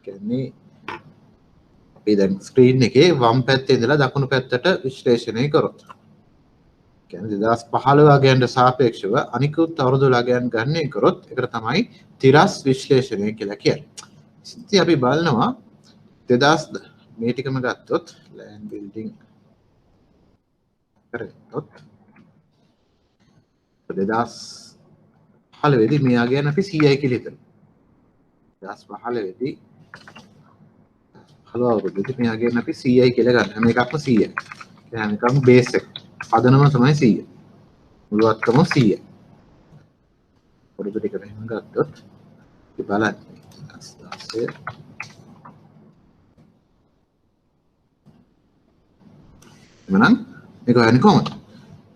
කියන්නේ අපි දැන් ස්ක්‍රීන් එකේ වම් පැත්තේ ඉඳලා දකුණු පැත්තට විශ්ලේෂණය කරොත්. කියන්නේ 2015 අගයන්ට සාපේක්ෂව අනිකුත් අවුරුදු වල අගයන් ගන්නේ කරොත් ඒකට තමයි තිරස් විශ්ලේෂණය කියලා කියන්නේ. ඉතින් අපි බලනවා 2000 මේ ටිකම ගත්තොත් land building කරගත්තොත් 2015 වෙදී මේ අගයන් අපි 100යි කියලා හිතනවා. 2015 වෙදී 15 අවුරුද්දේ මේ අගයන් අපි 100යි කියලා ගන්න. හැම එකක්ම 100යි. හැම එකක්ම බේස් එක. පදනම තමයි 100. මුළුවත්කම 100. පොඩි ටික මෙහෙම ගත්තොත් අපි බලන්න 16 එමනම් මේක හරිනේ කොහොමද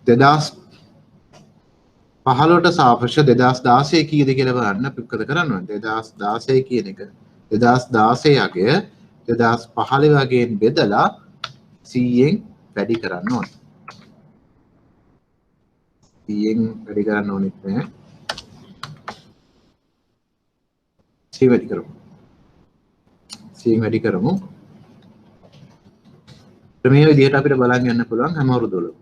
2015ට සාපේක්ෂව 2016 කීයද කියලා බලන්න අපි මොකද කරන්න ඕනේ 2016 කියන එක 2016 අගය 2015 වගේන් බෙදලා 100ෙන් වැඩි කරන්න ඕනේ 100ෙන් වැඩි කරන්න ඕනෙත් නැහැ 100 වැඩි කරමු 100ෙන් වැඩි කරමු මේ විදිහට අපිට බලන් යන්න පුළුවන් හැම අවුරුද්දවලම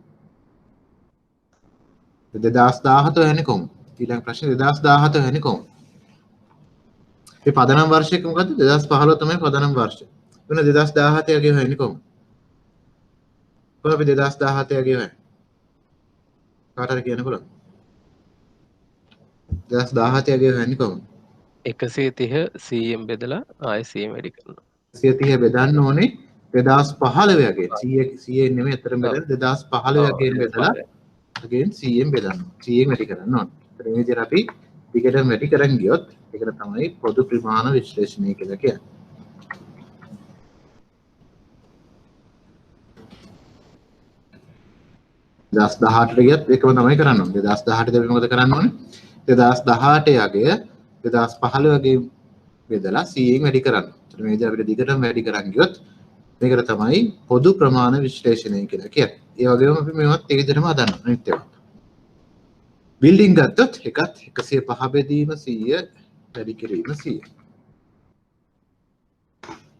2017 වෙන්නේ කොහොමද ඊළඟ ප්‍රශ්නේ 2017 වෙන්නේ කොහොමද මේ පදනම් වර්ෂයක මොකද්ද 2015 තමයි පදනම් වර්ෂය වෙන 2017 වගේ හොයන්නේ කොහොමද? කොහොමද අපි 2017 වගේ හොයන්නේ? කාටද කියන්න පුළුවන්? 2017 වගේ හොයන්නේ කොහොමද? 130 100න් බෙදලා ආයෙ 100 වැඩි කරනවා. 130 බෙදන්න ඕනේ 2015 වගේ 100 නෙමෙයි අතර බෙදලා 2015 වගේ බෙදලා again 100න් බෙදන්න. 100න් වැඩි කරන්න ඕනේ. ඒ විදිහට අපි ටිකටම වැඩි කරන් ගියොත් ඒකට තමයි පොදු ප්‍රමාණ විශ්ලේෂණය කියලා කියන්නේ. 2018 ගියත් ඒකම තමයි කරන්න ඕනේ. 2018 දී මොකද කරන්න ඕනේ? 2018 යගේ 2015 වගේ බෙදලා 100න් වැඩි කරන්න. ඒතර මේ විදිහට අපිට දිගටම වැඩි කරන් ගියොත් මේකට තමයි පොදු ප්‍රමාණ විශ්ලේෂණය කියලා කියන්නේ. ඒ වගේම අපි මේවත් ඒ විදිහටම හදන්න අනිත් ඒවා. බිල්ඩින් ගත්තොත් එකත් 105 බෙදීම 100 වැඩි කිරීම 100.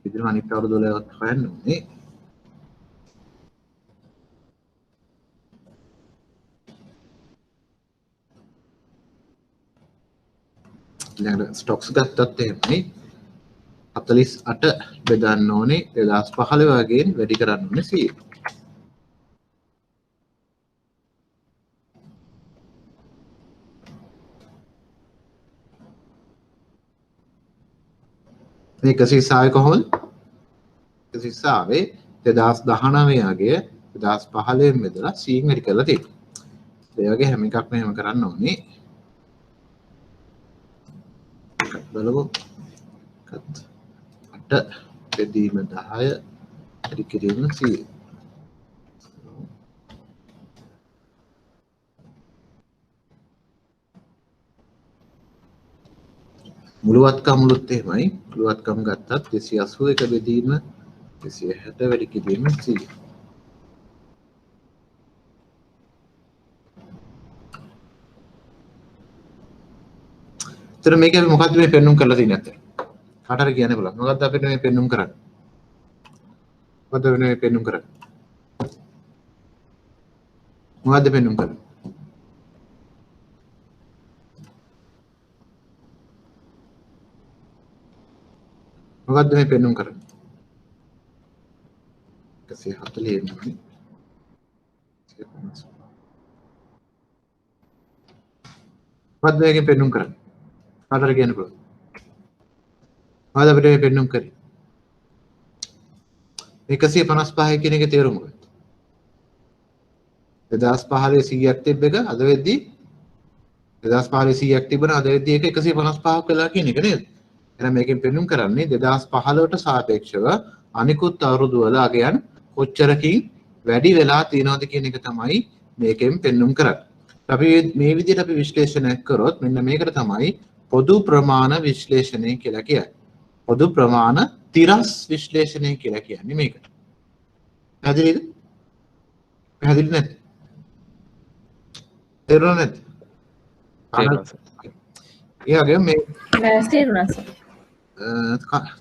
ඉතින් අනිත් අවුරුදු වල හොයන්න ඕනේ. ඊළඟට ස්ටොක්ස් ගත්තත් එහෙමයි 48 බෙදන්න ඕනේ 2015 වගේ වැඩි කරන්න ඕනේ 100. මේක සිසාවේ කොහොමද? සිසාවේ 2019 වගේ 2015 බෙදලා 100 වැඩි කරලා තියෙනවා. ඒ වගේ හැම එකක්ම එහෙම කරන්න ඕනේ. බලමු. 8 බෙදීම 10 වැඩි කිරීම 100. මුළුවත්කම් මුළුත් එහෙමයි. මුළුවත්කම් ගත්තත් 281 බෙදීම 260 වැඩි කිරීම 100. ඒතර මේක අපි මොකද්ද මේ පෙන්눔 කරලා තියෙන්නේ නැත්තේ? කාටද කියන්න බලන්න. මොකද්ද අපිට මේ පෙන්눔 කරන්නේ? මොකද්ද මේ පෙන්눔 කරන්නේ? මොකද්ද පෙන්눔 කරන්නේ? මොකද්ද මේ පෙන්눔 කරන්නේ? 140 එන්නේ. මොකද්ද මේකෙන් පෙන්눔 කරන්නේ? කාටද කියන්න පුළුවන්? මොකද අපිට මේ පෙන්눔 කරේ? 155 කියන එකේ තේරුම මොකක්ද? 2015 100ක් තිබ්බ එක අද වෙද්දී 2015 100ක් තිබුණා අද වෙද්දී ඒක 155ක් වෙලා කියන එක නේද? එහෙනම් මේකෙන් පෙන්눔 කරන්නේ 2015ට සාපේක්ෂව අනිකුත් අවුරුදු වල අගයන් කොච්චරකින් වැඩි වෙලා තියෙනවද කියන එක තමයි මේකෙන් පෙන්눔 කරන්නේ. අපි මේ විදිහට අපි විශ්ලේෂණය කරොත් මෙන්න මේකට තමයි පොදු ප්‍රමාණ විශ්ලේෂණය කියලා කියන්නේ. පොදු ප්‍රමාණ තිරස් විශ්ලේෂණය කියලා කියන්නේ මේක. පැහැදිලිද? පැහැදිලි නැද්ද? තේරුණා නැද්ද? ඒ වගේම මේ තේරුණා සර්.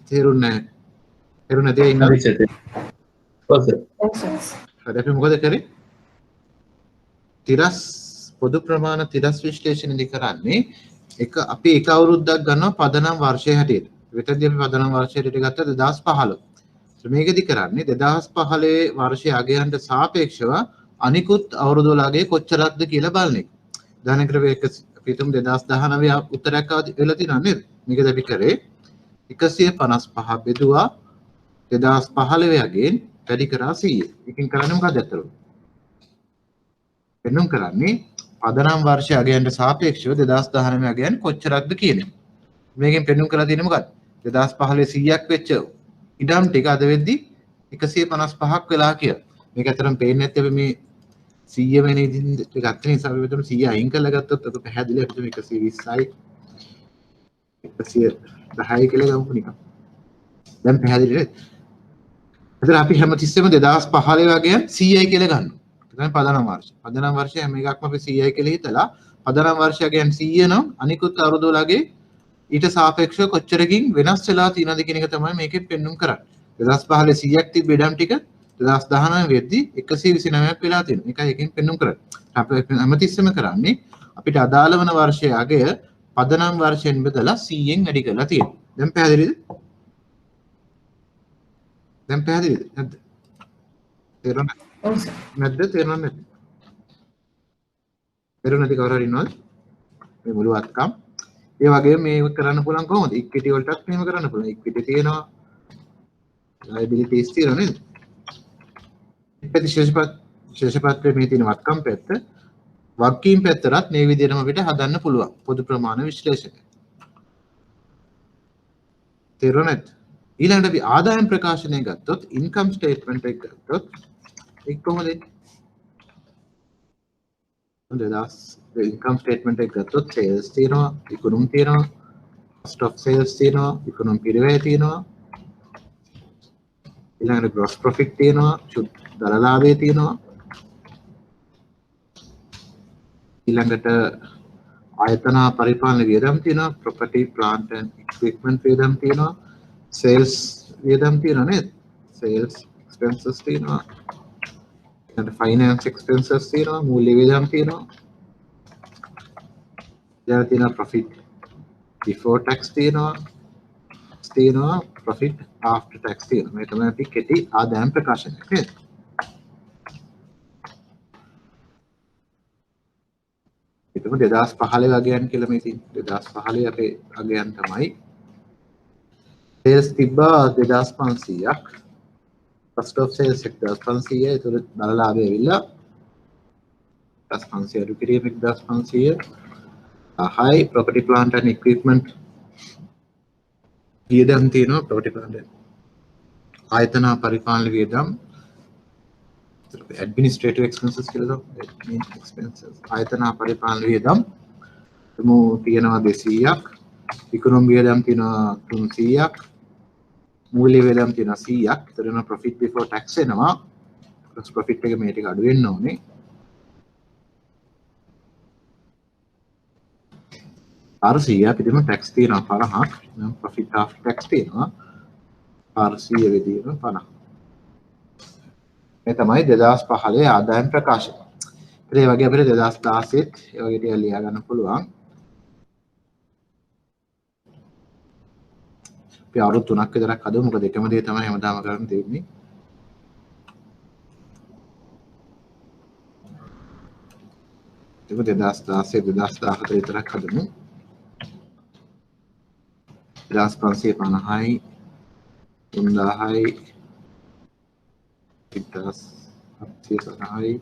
තේරුන්නේ නැති ඉන්න. හරි අපි මොකද කරේ? තිරස් පොදු ප්‍රමාණ තිරස් විශ්ලේෂණයදී කරන්නේ එක අපි එක අවුරුද්දක් ගන්නවා පදනම් වර්ෂය හැටියට. වෙතදී අපි පදනම් වර්ෂය හැටියට ගත්ත 2015. මේකෙදි කරන්නේ 2015 වර්ෂයේ අගයන්ට සාපේක්ෂව අනිකුත් අවුරුදු වල අගය කොච්චරක්ද කියලා බලන එක. උදාහරණයකට අපි හිතමු 2019 උත්තරයක් වෙලා තියෙනවා නේද? මේකද අපි කරේ 155 බෙදුවා 2015 අගයෙන් වැඩි කරා 100. එකකින් කරන්නේ මොකක්ද අතට? පෙන්눔 කරන්නේ පදනම් වර්ෂය අගයන්ට සාපේක්ෂව 2019 අගයන් කොච්චරක්ද කියන එක. මේකෙන් පෙන්눔 කරලා තියෙන්නේ මොකක්ද? 2015 100ක් වෙච්ච ඉඩම් ටික අද වෙද්දි 155ක් වෙලා කියලා. මේක අතරම පේන්නේ නැත්නම් අපි මේ 100 වෙන ඉදින්ට ගත්ත නිසා අපි මෙතන 100 අයින් කරලා ගත්තොත් ඒක පැහැදිලි අපිට 120යි 110යි කියලා ගමු නිකන්. දැන් පැහැදිලි නේද? එතන අපි හැමතිස්සෙම 2015 වගේ 100යි කියලා ගන්නවා. ඒ තමයි පදනම් වර්ෂය. පදනම් වර්ෂය හැම එකක්ම අපි 100යි කියලා හිතලා පදනම් වර්ෂය කියන්නේ 100 නම් අනිකුත් අවුරුදු වලගේ ඊට සාපේක්ෂව කොච්චරකින් වෙනස් වෙලා තියෙනවද කියන එක තමයි මේකෙන් පෙන්눔 කරන්නේ. 2015 100ක් තිබ්බ ඉඩම් ටික 2019 වෙද්දී 129ක් වෙලා තියෙනවා. ඒකයි එකෙන් පෙන්눔 කරන්නේ. අපි හැමතිස්සෙම කරන්නේ අපිට අදාළ වන වර්ෂයේ අගය පදනම් වර්ෂයෙන් බෙදලා 100න් වැඩි කරලා තියෙනවා. දැන් පැහැදිලිද? දැන් පැහැදිලිද නැද්ද? තේරුණා ඔව් සර්. නැද්ද? තේරුණා නැද්ද? තේරුණා නැති කවුරු හරි ඉන්නවද? මේ මුළු වත්කම්. ඒ වගේම මේක කරන්න පුළුවන් කොහොමද? ඉක්විටි වලටත් මෙහෙම කරන්න පුළුවන්. ඉක්විටි තියෙනවා. liabilities තියෙනවා නේද? ඉක්විටි ශේෂපත්‍රයේ මේ තියෙන වත්කම් පැත්ත වගකීම් පැත්තරත් මේ විදිහටම අපිට හදන්න පුළුවන්. පොදු ප්‍රමාණ විශ්ලේෂණය. තේරුණා නැද්ද? ඊළඟට අපි ආදායම් ප්‍රකාශනය ගත්තොත් ඉන්කම් ස්ටේට්මන්ට් එක ගත්තොත් ඒක කොහොමද? ඉන්කම් ස්ටේට්මන්ට් එක ගත්තොත් සේල්ස් තියෙනවා, ඉක්ුණුම් තියෙනවා, cost of sales තියෙනවා, ඉක්ුණුම් පිරිවැය තියෙනවා, ඊළඟට gross profit තියෙනවා, දල ලාභය තියෙනවා, ඊළඟට ආයතන පරිපාලන වියදම් තියෙනවා, property plant and equipment වියදම් තියෙනවා, sales වියදම් තියෙනවා නේද? sales expenses තියෙනවා, ඊළඟට finance expenses තියෙනවා, මූල්‍ය වියදම් තියෙනවා, ඊළඟට තියෙනවා profit before tax තියෙනවා, profit after tax තියෙනවා. මේ තමයි අපි කෙටි ආදායම් ප්‍රකාශනය නේද? ඒකම 2015 වගයන් කියලා මේ තියෙන 2015 අපේ අගයන් තමයි sales තිබ්බා 2500ක් cost of sales 1500 ඒතර දල ලාභය ඇවිල්ලා 1500 අඩු කිරීම 1500 high property plant and equipment වියදම් තියෙනවා property plant ආයතන පරිපාලන වියදම් administrative expenses කියලා admin expenses ආයතන පරිපාලන වියදම් එමු තියෙනවා 200ක් ඉකොනොමි වියදම් තියෙනවා 300ක් මූල්‍ය වියදම් තියෙනවා 100ක් ඒතර වෙන profit before tax එනවා gross profit එක මේ ටික අඩු වෙන්න ඕනේ 400ක් පිටිම tax තියෙනවා 50ක් නම් profit after tax තියෙනවා 400 විදිහට 50 මේ තමයි 2015 ආදායම් ප්‍රකාශනය. ඒ වගේ අපිට 2016 ඒ වගේ ටික ලියා ගන්න පුළුවන්. අපි අවුරුදු 3ක් විතරක් හදමු. මොකද එකම දේ තමයි හැමදාම කරන්න තියෙන්නේ. ඒක 2016 2017 විතරක් හදමු. 2550යි 3000යි 1750යි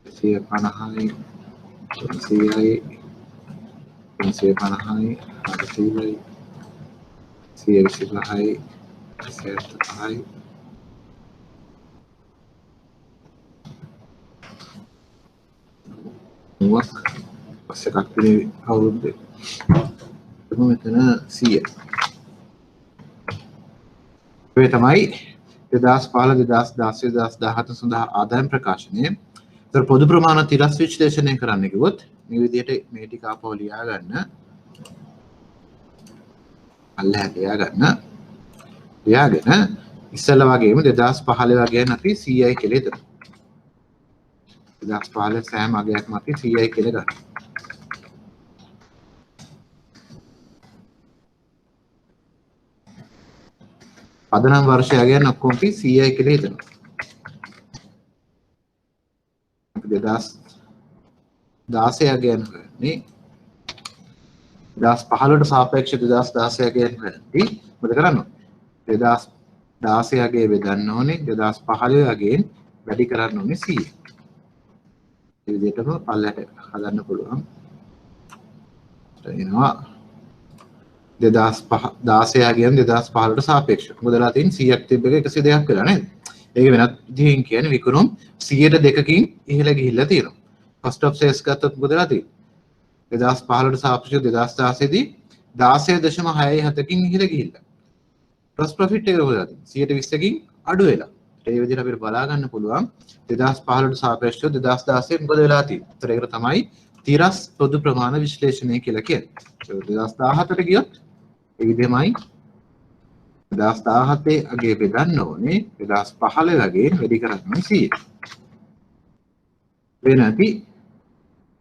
1900යි 150යි 300යි 350යි 400යි 125යි 175යි මොකක් පස්සේ කක්කේ අවුරුද්දේ මෙතන 100 මේ තමයි 2015 2016 2017 සඳහා ආදායම් ප්‍රකාශනය. ඒතර පොදු ප්‍රමාණ තිරස් විශ්ලේෂණය කරන්න කිව්වොත් මේ විදිහට මේ ටික ආපහු ලියා ගන්න. අල්ලලා ලියාගෙන ඉස්සෙල්ලා වගේම 2015 වගේම අපි CI කියලා හිතමු. 2015 සෑම අගයක්ම අපි CI කියලා ගන්නවා. පදනම් වර්ෂය ගැන ඔක්කොම අපි CI කියලා හිතනවා. 2016 ගැන කරන්නේ 2015ට සාපේක්ෂව 2016 ගැන කරන්නේ මොකද කරන්නේ? 2016 ගේ බෙදන්න ඕනේ 2015 ගෙන් වැඩි කරන්න ඕනේ 100. ඒ විදිහටම පල්ලයට හදන්න පුළුවන්. එනවා 2016 ගෙන් 2015ට සාපේක්ෂව. මොකදලා තියෙන 100ක් තිබ්බ එක 102ක් වෙලා නේද? ඒක වෙනත් විදිහකින් කියන්නේ විකුණුම් 102කින් ඉහළ ගිහිල්ලා තියෙනවා. cost of sales ගත්තොත් මොකදලා තියෙන්නේ? 2015ට සාපේක්ෂව 2016 දී 16.67කින් ඉහළ ගිහිල්ලා. gross profit එක මොකදලා තියෙන්නේ? 120කින් අඩු වෙලා. ඒ විදිහට අපිට බලා ගන්න පුළුවන් 2015ට සාපේක්ෂව 2016 මොකද වෙලා තියෙන්නේ? ඒතර ඒක තමයි තිරස් පොදු ප්‍රමාණ විශ්ලේෂණය කියලා කියන්නේ. 2017ට ගියොත් ඒ විදිහමයි 2017 අගේ බෙදන්න ඕනේ 2015 වගේ වැඩි කරන්න 100. වෙනදී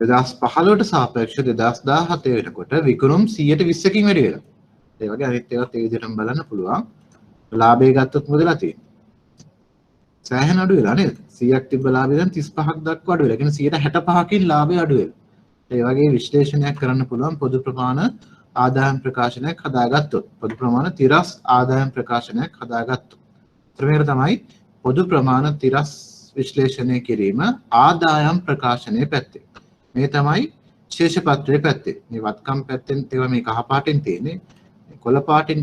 2015ට සාපේක්ෂව 2017 වෙනකොට විකුණුම් 120කින් වැඩි වෙලා. ඒ වගේ අනිත් ඒවාත් ඒ විදිහටම බලන්න පුළුවන්. ලාභය ගත්තොත් මොකදලා තියෙන්නේ? සෑහෙන අඩු වෙලා නේද? 100ක් තිබ්බ ලාභය දැන් 35ක් දක්වා අඩු වෙලා. ඒ කියන්නේ 165කින් ලාභය අඩු වෙලා. ඒ වගේ විශ්ලේෂණයක් කරන්න පුළුවන් පොදු ප්‍රමාණ ආදායම් ප්‍රකාශනයක් හදාගත්තොත්. පොදු ප්‍රමාණ තිරස් ආදායම් ප්‍රකාශනයක් හදාගත්තොත්. ක්‍රමයට තමයි පොදු ප්‍රමාණ තිරස් විශ්ලේෂණය කිරීම ආදායම් ප්‍රකාශනයේ පැත්තේ. මේ තමයි ශේෂ පත්‍රයේ පැත්තේ. මේ වත්කම් පැත්තෙන් ඒවා මේ කහ පාටින් තියෙන්නේ. කොළ පාටින්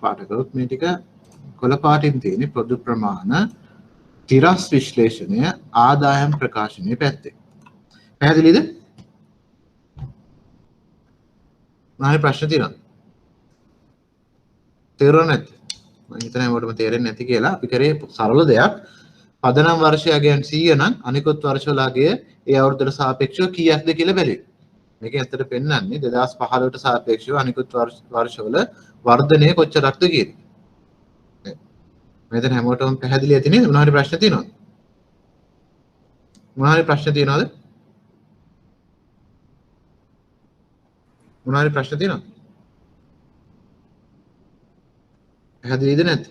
පාට කරොත් මේ ටික කොළ පාටින් තියෙන්නේ පොදු ප්‍රමාණ තිරස් විශ්ලේෂණය ආදායම් ප්‍රකාශනයේ පැත්තේ. පැහැදිලිද? මානේ ප්‍රශ්න තියෙනවද? තේරුණා නැද්ද? මම හිතන්නේ මොකටම තේරෙන්නේ නැති කියලා. අපි කරේ සරල දෙයක්. පදනම් වර්ෂයගෙන් 100 නම් අනිකුත් වර්ෂවලගේ ඒ අවුරුද්දට සාපේක්ෂව කීයක්ද කියලා බැලුවේ. මේක ඇත්තට පෙන්වන්නේ 2015ට සාපේක්ෂව අනිකුත් වර්ෂවල වර්ධනය කොච්චරක්ද කියන එක. මෙතන හැමෝටම පැහැදිලි ඇති නේද? මොනවා හරි ප්‍රශ්න තියෙනවද? මොනවා හරි ප්‍රශ්න තියෙනවද? මොනවා හරි ප්‍රශ්න තියෙනවද? පැහැදිලිද නැද්ද?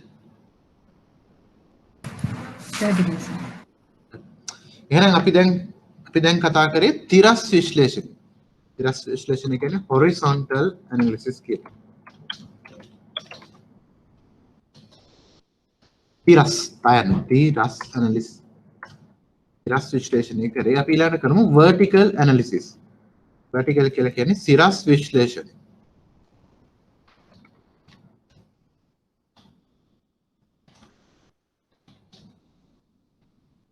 එහෙනම් අපි දැන් කතා කරේ තිරස් විශ්ලේෂණය. තිරස් විශ්ලේෂණය කියන්නේ horizontal analysis කියලා. තිරස් analysis. තිරස් විශ්ලේෂණය කරේ අපි ඊළඟට කරමු vertical analysis. vertical කියලා කියන්නේ සිරස් විශ්ලේෂණය.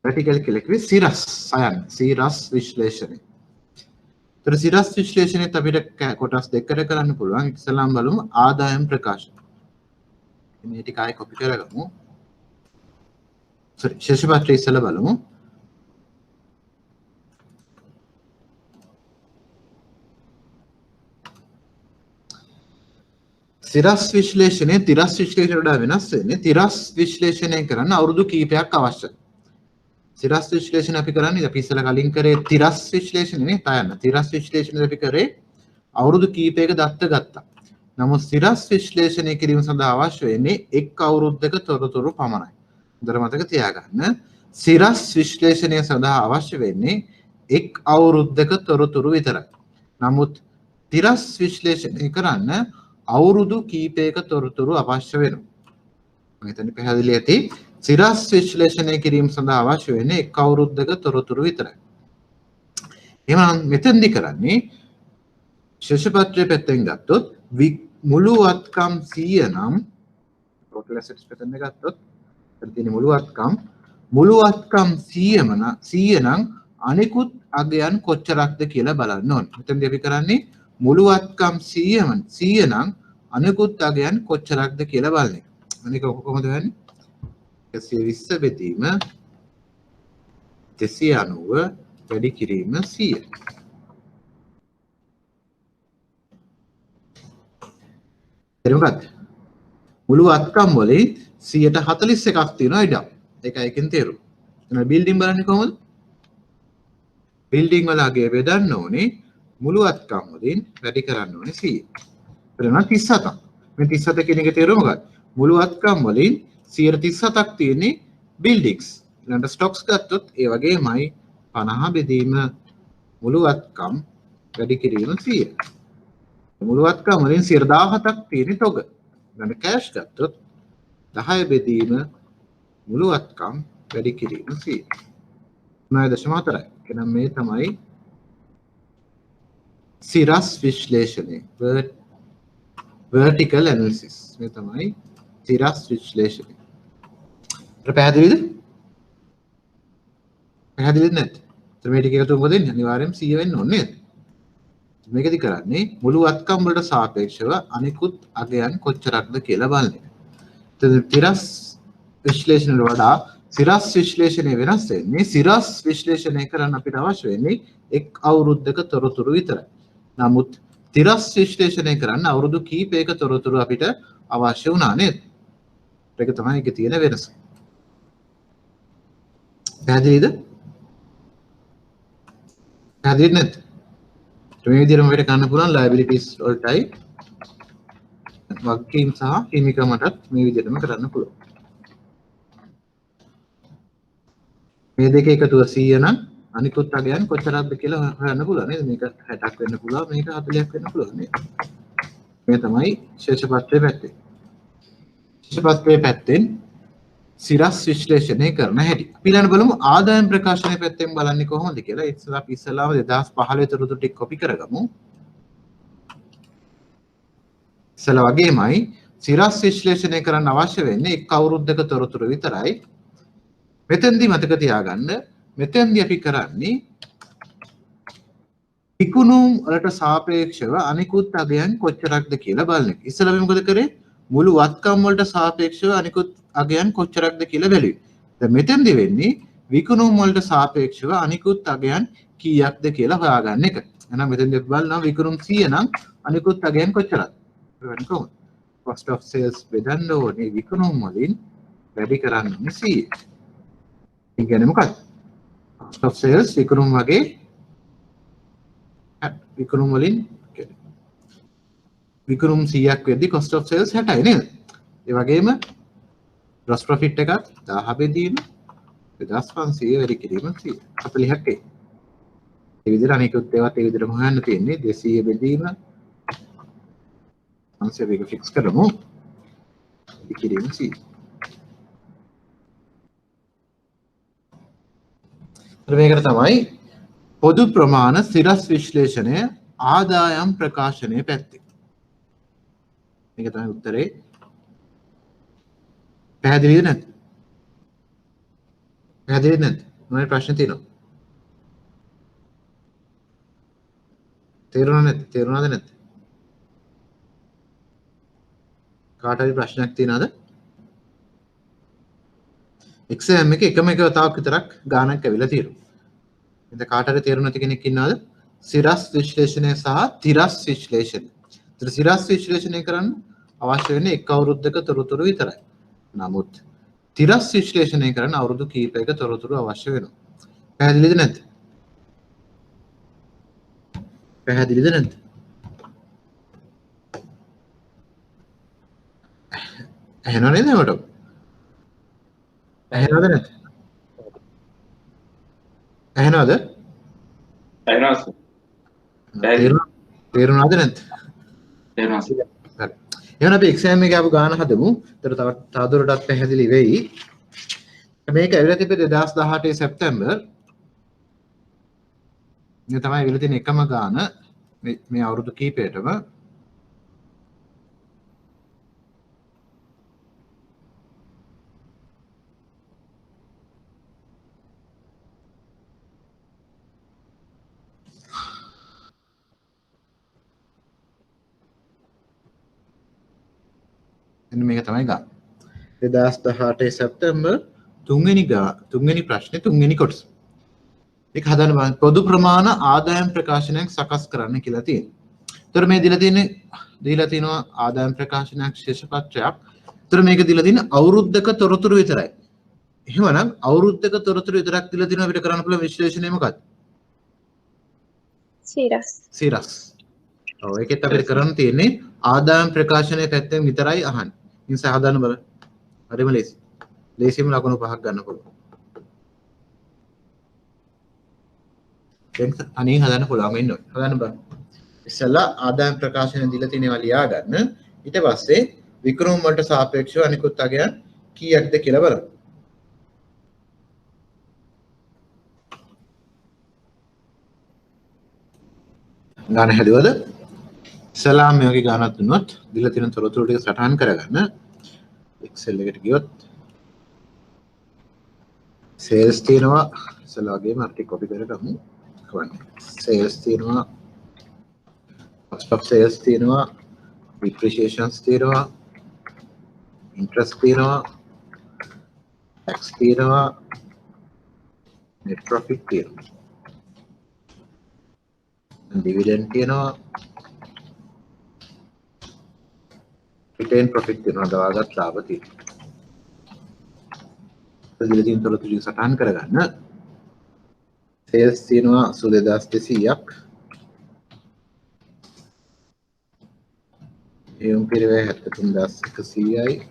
vertical කියලා කිව්වේ සිරස් විශ්ලේෂණය. ඒතර සිරස් විශ්ලේෂණයත් අපිට කොටස් දෙකකට කරන්න පුළුවන්. ඉස්සෙල්ලාම බලමු ආදායම් ප්‍රකාශන. මේ ටික ආයෙ කොපි කරගමු. ශේෂ පත්‍රය ඉස්සෙල්ලා බලමු. තිරස් විශ්ලේෂණය තිරස් විශ්ලේෂණයට වඩා වෙනස් වෙන්නේ. තිරස් විශ්ලේෂණය කරන්න අවුරුදු කිහිපයක් අවශ්‍යයි. තිරස් විශ්ලේෂණ අපි කරන්නේ අපි ඉස්සෙල්ලා කලින් කරේ තිරස් විශ්ලේෂණනේ තයන්න. තිරස් විශ්ලේෂණය අපි කරේ අවුරුදු කිහිපයක දත්ත ගත්තා. නමුත් තිරස් විශ්ලේෂණය කිරීම සඳහා අවශ්‍ය වෙන්නේ එක් අවුරුද්දක තොරතුරු පමණයි. හොඳට මතක තියාගන්න. තිරස් විශ්ලේෂණය සඳහා අවශ්‍ය වෙන්නේ එක් අවුරුද්දක තොරතුරු විතරයි. නමුත් තිරස් විශ්ලේෂණය කරන්න අවුරුදු කීපයක තොරතුරු අවශ්‍ය වෙනවා. මම හිතන්නේ පැහැදිලි ඇති. තිරස් විශ්ලේෂණය කිරීම සඳහා අවශ්‍ය වෙන්නේ එක් අවුරුද්දක තොරතුරු විතරයි. එහෙනම් මෙතෙන්දි කරන්නේ ශේෂ පත්‍රයේ පැත්තෙන් ගත්තොත් මුළු වත්කම් 100 නම් total assets පැත්තෙන් ගත්තොත් තියෙන මුළු වත්කම් 100 නම් අනිකුත් අගයන් කොච්චරක්ද කියලා බලන්න ඕනේ. මෙතෙන්දී අපි කරන්නේ මුළු වත්කම් 100 නම් අනිකුත් අගයන් කොච්චරක්ද කියලා බලන එක. අනික කොහොමද වෙන්නේ? 120 බෙදීම 290 වැඩි කිරීම 100. එතකොට මුළු වත්කම් වලින් 141ක් තියෙනවා ඉඩම්. ඒකයි එකෙන් තේරුම. එහෙනම් බිල්ඩින් බලන්නේ කොහොමද? බිල්ඩින් වල අගය බෙදන්න ඕනේ මුළු වත්කම් වලින් වැඩි කරන්න ඕනේ 100. එතන 37ක්. මේ 37 කියන එකේ තේරුම මොකක්ද? මුළු වත්කම් වලින් 137ක් තියෙන්නේ බිල්ඩින්ග්ස්. ඊළඟට ස්ටොක්ස් ගත්තොත් ඒ වගේමයි 50 බෙදීම මුළු වත්කම් වැඩි කිරීම 100. මුළු වත්කම් වලින් 117ක් තියෙන්නේ තොග. ඊළඟට කෑෂ් ගත්තොත් 10 බෙදීම මුළු වත්කම් වැඩි කිරීම 100. 9.4යි. එහෙනම් මේ තමයි සිරස් විශ්ලේෂණය. vertical analysis. මේ තමයි සිරස් විශ්ලේෂණය. පැහැදිලිද? පැහැදිලිද නැද්ද? මේ ටික එකතු මොකද වෙන්නේ? අනිවාර්යයෙන්ම 100 වෙන්න ඕනේ නේද? මේකෙදි කරන්නේ මුළු වත්කම් වලට සාපේක්ෂව අනිකුත් අගයන් කොච්චරක්ද කියලා බලන එක. එතන තිරස් විශ්ලේෂණයට වඩා සිරස් විශ්ලේෂණය වෙනස් වෙන්නේ. සිරස් විශ්ලේෂණය කරන්න අපිට අවශ්‍ය වෙන්නේ එක් අවුරුද්දක තොරතුරු විතරයි. නමුත් තිරස් විශ්ලේෂණය කරන්න අවුරුදු කීපයක තොරතුරු අපිට අවශ්‍ය වුණා නේද? ඒක තමයි ඒකේ තියෙන වෙනස. පැහැදිලිද? පැහැදිලි නැද්ද? මේ විදිහටම අපිට ගන්න පුළුවන් liabilities වලටයි වගකීම් සහ හිමිකමටත් මේ විදිහටම කරන්න පුළුවන්. මේ දෙක එකතුව 100 නම් අනිකුත් අගයන් කොච්චරක්ද කියලා හොයන්න පුළුවන් නේද? මේක 60ක් වෙන්න පුළුවන්, මේක 40ක් වෙන්න පුළුවන් නේද? මේ තමයි ශේෂපත්‍රයේ පැත්තේ. ශේෂපත්‍රයේ පැත්තෙන් සිරස් විශ්ලේෂණය කරන හැටි. අපි ඊළඟ බලමු ආදායම් ප්‍රකාශනයේ පැත්තෙන් බලන්නේ කොහොමද කියලා. ඒක අපි ඉස්සලාම 2015 තොරතුරු ටික කොපි කරගමු. ඉස්සලා වගේමයි සිරස් විශ්ලේෂණය කරන්න අවශ්‍ය වෙන්නේ එක් අවුරුද්දක තොරතුරු විතරයි. මෙතෙන්දී මතක තියාගන්න මෙතෙන්දී අපි කරන්නේ විකුණුම් වලට සාපේක්ෂව අනිකුත් අගයන් කොච්චරක්ද කියලා බලන එක. ඉස්සලා අපි මොකද කරේ? මුළු වත්කම් වලට සාපේක්ෂව අනිකුත් අගයන් කොච්චරක්ද කියලා බැලුවේ. දැන් මෙතෙන්දී වෙන්නේ විකුණුම් වලට සාපේක්ෂව අනිකුත් අගයන් කීයක්ද කියලා හොයාගන්න එක. එහෙනම් මෙතෙන්දී අපි බලනවා විකුණුම් 100 නම් අනිකුත් අගයන් කොච්චරද? වෙන කොහොමද? cost of sales බෙදන්න ඕනේ විකුණුම් වලින් වැඩි කරන්න ඕනේ 100. ඒ කියන්නේ මොකක්ද? cost of sales විකුණුම් වගේ විකුණුම් වලින් විකුණුම් 100ක් වෙද්දි cost of sales 60යි නේද? ඒ වගේම gross profit එකත් 1000 බෙදීම 2500 වැඩි කිරීම 100 40ක් ඒ විදිහට අනිකුත් ඒවාත් ඒ විදිහටම හොයන්න තියෙන්නේ 200 බෙදීම අංශය එක ෆික්ස් කරමු වැඩි කිරීම 100. මේකට තමයි පොදු ප්‍රමාණ සිරස් විශ්ලේෂණය ආදායම් ප්‍රකාශනයේ පැත්තේ. මේක තමයි උත්තරේ. පැහැදිලිද නැද්ද? පැහැදිලි නැද්ද? මොනවද ප්‍රශ්න තියෙනවද? තේරුණා නැද්ද? තේරුණාද නැද්ද? කාට හරි ප්‍රශ්නයක් තියෙනවද? එක්සෑම් එකේ එකම එක වතාවක් විතරක් ගානක් ඇවිල්ලා තියෙනවා. ඉතින් කාට හරි තේරුණ නැති කෙනෙක් ඉන්නවද? සිරස් විශ්ලේෂණය සහ තිරස් විශ්ලේෂණය. ඉතින් සිරස් විශ්ලේෂණය කරන්න අවශ්‍ය වෙන්නේ එක් අවුරුද්දක තොරතුරු විතරයි. නමුත් තිරස් විශ්ලේෂණය කරන්න අවුරුදු කීපයක තොරතුරු අවශ්‍ය වෙනවා. පැහැදිලිද නැද්ද? පැහැදිලිද නැද්ද? එහෙනම් නේද මට? ඇහෙනවද නැද්ද? ඇහෙනවද? තේරුණාද නැද්ද? එහෙනම් අපි එක්සෑම් එකේ ආපු ගාන හදමු. ඒතර තවදුරටත් පැහැදිලි වෙයි. මේක ඇවිල්ලා තිබ්බේ 2018 සැප්තැම්බර්. මේ තමයි ඇවිල්ලා තියෙන එකම ගාන මේ අවුරුදු කීපයටම. එන්න මේක තමයි ගන්න. 2018 සැප්තැම්බර් තුන්වෙනි ප්‍රශ්නේ තුන්වෙනි කොටස. ඒක හදන්න බලන්න පොදු ප්‍රමාණ ආදායම් ප්‍රකාශනයක් සකස් කරන්න කියලා තියෙනවා. ඒතර මේ දීලා තියෙනවා ආදායම් ප්‍රකාශනයක් ශේෂපත්‍රයක්. ඒතර මේක දීලා තියෙන අවුරුද්දක තොරතුරු විතරයි. එහෙමනම් අවුරුද්දක තොරතුරු විතරක් දීලා තියෙනවා අපිට කරන්න පුළුවන් විශ්ලේෂණය මොකක්ද? සිරස්. ඔව් ඒකෙත් අපිට කරන්න තියෙන්නේ ආදායම් ප්‍රකාශනයේ පැත්තෙන් විතරයි අහන්නේ. නිසා හදන්න බලන්න. හරිම ලේසි. ලේසියම ලකුණු 5ක් ගන්න පුළුවන්. දැන් අනේ හදන්න පුළුවන් වෙන්න ඕනේ. හදන්න බලන්න. ඉස්සෙල්ලා ආදායම් ප්‍රකාශනය දීලා තියෙනවා ලියා ගන්න. ඊට පස්සේ වික්‍රම වලට සාපේක්ෂව අනිකුත් අගයන් කීයක්ද කියලා බලන්න. ගාන හැදුවද? ඉස්සෙල්ලාම මේ වගේ ගානක් දුන්නොත් දීලා තියෙන තොරතුරු ටික සටහන් කරගන්න. Excel එකට ගියොත් sales තියෙනවා. ඉස්සෙල්ලා වගේම අපි copy කරගමු. sales තියෙනවා. cost of sales තියෙනවා. depreciations තියෙනවා. interest තියෙනවා. tax තියෙනවා. net profit තියෙනවා. dividend තියෙනවා. retain profit තියෙනවා. දවාගත් ලාභ තියෙනවා. ඉතින් දින තොරතුරු සටහන් කරගන්න. sales තියෙනවා 82200ක්. මෙහෙයුම් පිරිවේ 73100යි.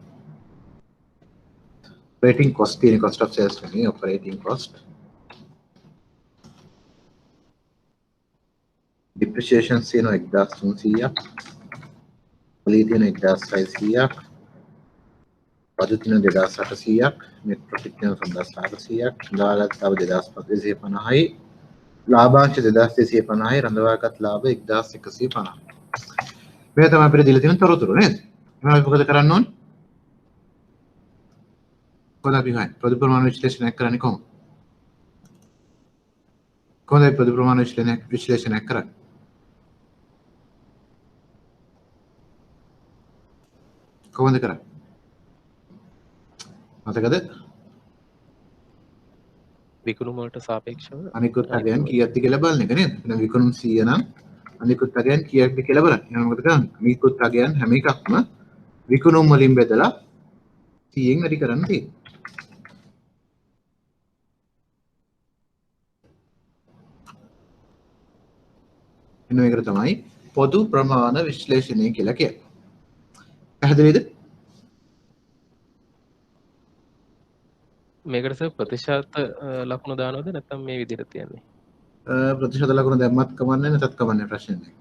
operating cost තියෙන cost of sales නෙමෙයි operating cost. depreciation තියෙනවා 1300ක්. පොලී තියෙන 1600ක්. බදු තියෙන 2800ක්. net profit තියෙන 3400ක්. දාලා තව 2550යි. ලාභාංශ 2250යි. රඳවාගත් ලාභ 1150. මේ තමයි අපිට දීලා තියෙන තොරතුරු නේද? එහෙනම් අපි මොකද කරන්න ඕනේ? කොහොමද අපි හයි පොදු ප්‍රමාණ විශ්ලේෂණයක් කරන්නේ කොහොමද? කොහොමද පොදු ප්‍රමාණ විශ්ලේෂණයක් කරන්නේ? කොහොමද කරන්නේ? මතකද? විකුණුම වලට සාපේක්ෂව අනිකුත් අගයන් කීයක්ද කියලා බලන එක නේද? එහෙනම් විකුණුම් 100 නම් අනිකුත් අගයන් කීයක්ද කියලා බලන්න. එහෙනම් මොකද කරන්නේ? අනිකුත් අගයන් හැම එකක්ම විකුණුම් වලින් බෙදලා 100න් වැඩි කරන්න තියෙනවා. එන්න මේකට තමයි පොදු ප්‍රමාණ විශ්ලේෂණය කියලා කියන්නේ. පැහැදිලිද? මේකට සර් ප්‍රතිශත ලකුණු දානවද නැත්නම් මේ විදිහට තියන්නේ? ප්‍රතිශත ලකුණු දැම්මත් කමන්නේ නැතත් කමන්නේ ප්‍රශ්නේ නැහැ.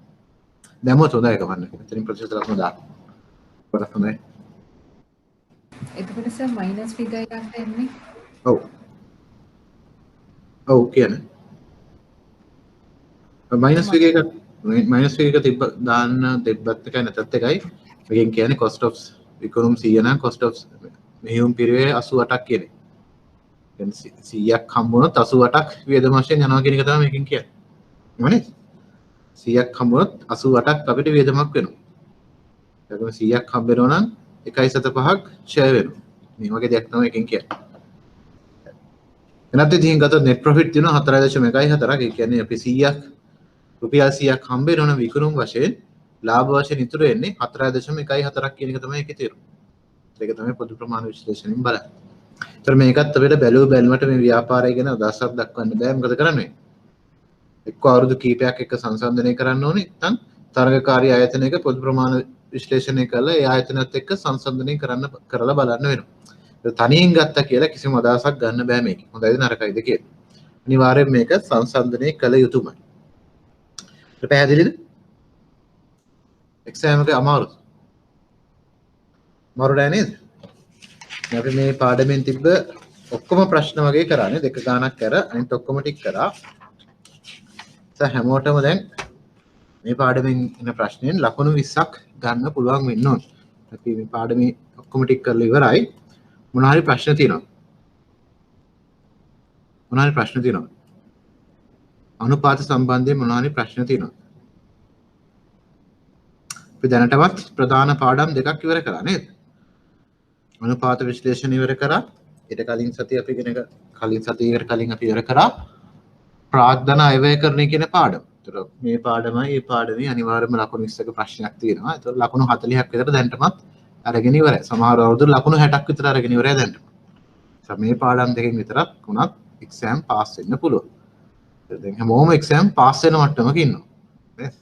දැම්මොත් හොඳයි කමන්නේ. එතනින් ප්‍රතිශත ලකුණු දාන්න. කොහොමද හොඳයි? එතකොට සර් මයිනස් ෆිගර් එකක් දෙන්නේ. ඔව්. ඔව් කියන්නේ. මයිනස් ෆිගර් එක තිබ්බ දාන්න දෙබ්බත් එකයි නැතත් එකයි. මේකෙන් කියන්නේ cost of විකුණුම් 100 නම් cost of මෙහෙයුම් පිරිවේ 88ක් කියන්නේ. දැන් 100ක් හම්බුනොත් 88ක් වියදම වශයෙන් යනවා කියන එක තමයි මේකෙන් කියන්නේ. එහෙමනේ? 100ක් හම්බුනොත් 88ක් අපිට වියදමක් වෙනවා. ඒකම 100ක් හම්බ වෙනවා නම් 1.5ක් ෂෙයා වෙනවා. මේ වගේ දෙයක් තමයි එකෙන් කියන්නේ. එනත් ඉතින් ගත්තොත් net profit තියෙනවා 4.14ක්. ඒ කියන්නේ අපි 100ක් රුපියල් 100ක් හම්බ වෙනවනම් විකුණුම් වශයෙන් ලාභ වශයෙන් ඉතුරු වෙන්නේ 4.14ක් කියන එක තමයි ඒකේ තේරුම. ඒක තමයි පොදු ප්‍රමාණ විශ්ලේෂණයෙන් බලන්නේ. ඒතර මේකත් අපිට බැලුව බැලමට මේ ව්‍යාපාරය ගැන අදහසක් දක්වන්න බෑ. මොකද කරන්නේ? එක්ක අවුරුදු කීපයක් එක්ක සංසන්දනය කරන්න ඕනේ. නැත්නම් තරගකාරී ආයතනයක පොදු ප්‍රමාණ විශ්ලේෂණය කරලා ඒ ආයතනයත් එක්ක සංසන්දනය කරලා බලන්න වෙනවා. ඒක තනියෙන් ගත්තා කියලා කිසිම අදහසක් ගන්න බෑ මේකේ. හොඳයිද නරකයිද කියලා. අනිවාර්යෙන් මේක සංසන්දනය කළ යුතුමයි. ඒක පැහැදිලිද? එක්සෑම් එක අමාරුද? අමාරු නෑ නේද? අපි මේ පාඩමෙන් තිබ්බ ඔක්කොම ප්‍රශ්න වගේ කරානේ දෙක ගානක් කර අනිත් ඔක්කොම ටික කරා. හැමෝටම දැන් මේ පාඩමෙන් එන ප්‍රශ්නෙන් ලකුණු 20ක් ගන්න පුළුවන් වෙන්න ඕනේ. අපි මේ පාඩමේ ඔක්කොම ටික කරලා ඉවරයි. මොනවා හරි ප්‍රශ්න තියෙනවා. මොනවා හරි ප්‍රශ්න තියෙනවා. අනුපාත සම්බන්ධයෙන් මොනවා හරි ප්‍රශ්න තියෙනවා. අපි දැනටවත් ප්‍රධාන පාඩම් දෙකක් ඉවර කරා නේද? අනුපාත විශ්ලේෂණ ඉවර කරා. ඊට කලින් සතිය අපි ඉගෙන කලින් සතියකට කලින් අපි ඉවර කරා ප්‍රාග්ධන අයවැයකරණය කියන පාඩම. ඒතර මේ පාඩමයි මේ පාඩමේ අනිවාර්යයෙන්ම ලකුණු 20ක ප්‍රශ්නයක් තියෙනවා. ඒතර ලකුණු 40ක් විතර දැනටමත් අරගෙන ඉවරයි. සමහර අවුරුදු ලකුණු 60ක් විතර අරගෙන ඉවරයි දැනට. මේ පාඩම් දෙකෙන් විතරක් වුණත් එක්සෑම් පාස් වෙන්න පුළුවන්. දැන් හැමෝම එක්සෑම් පාස් වෙන මට්ටමක ඉන්නවා. නේද?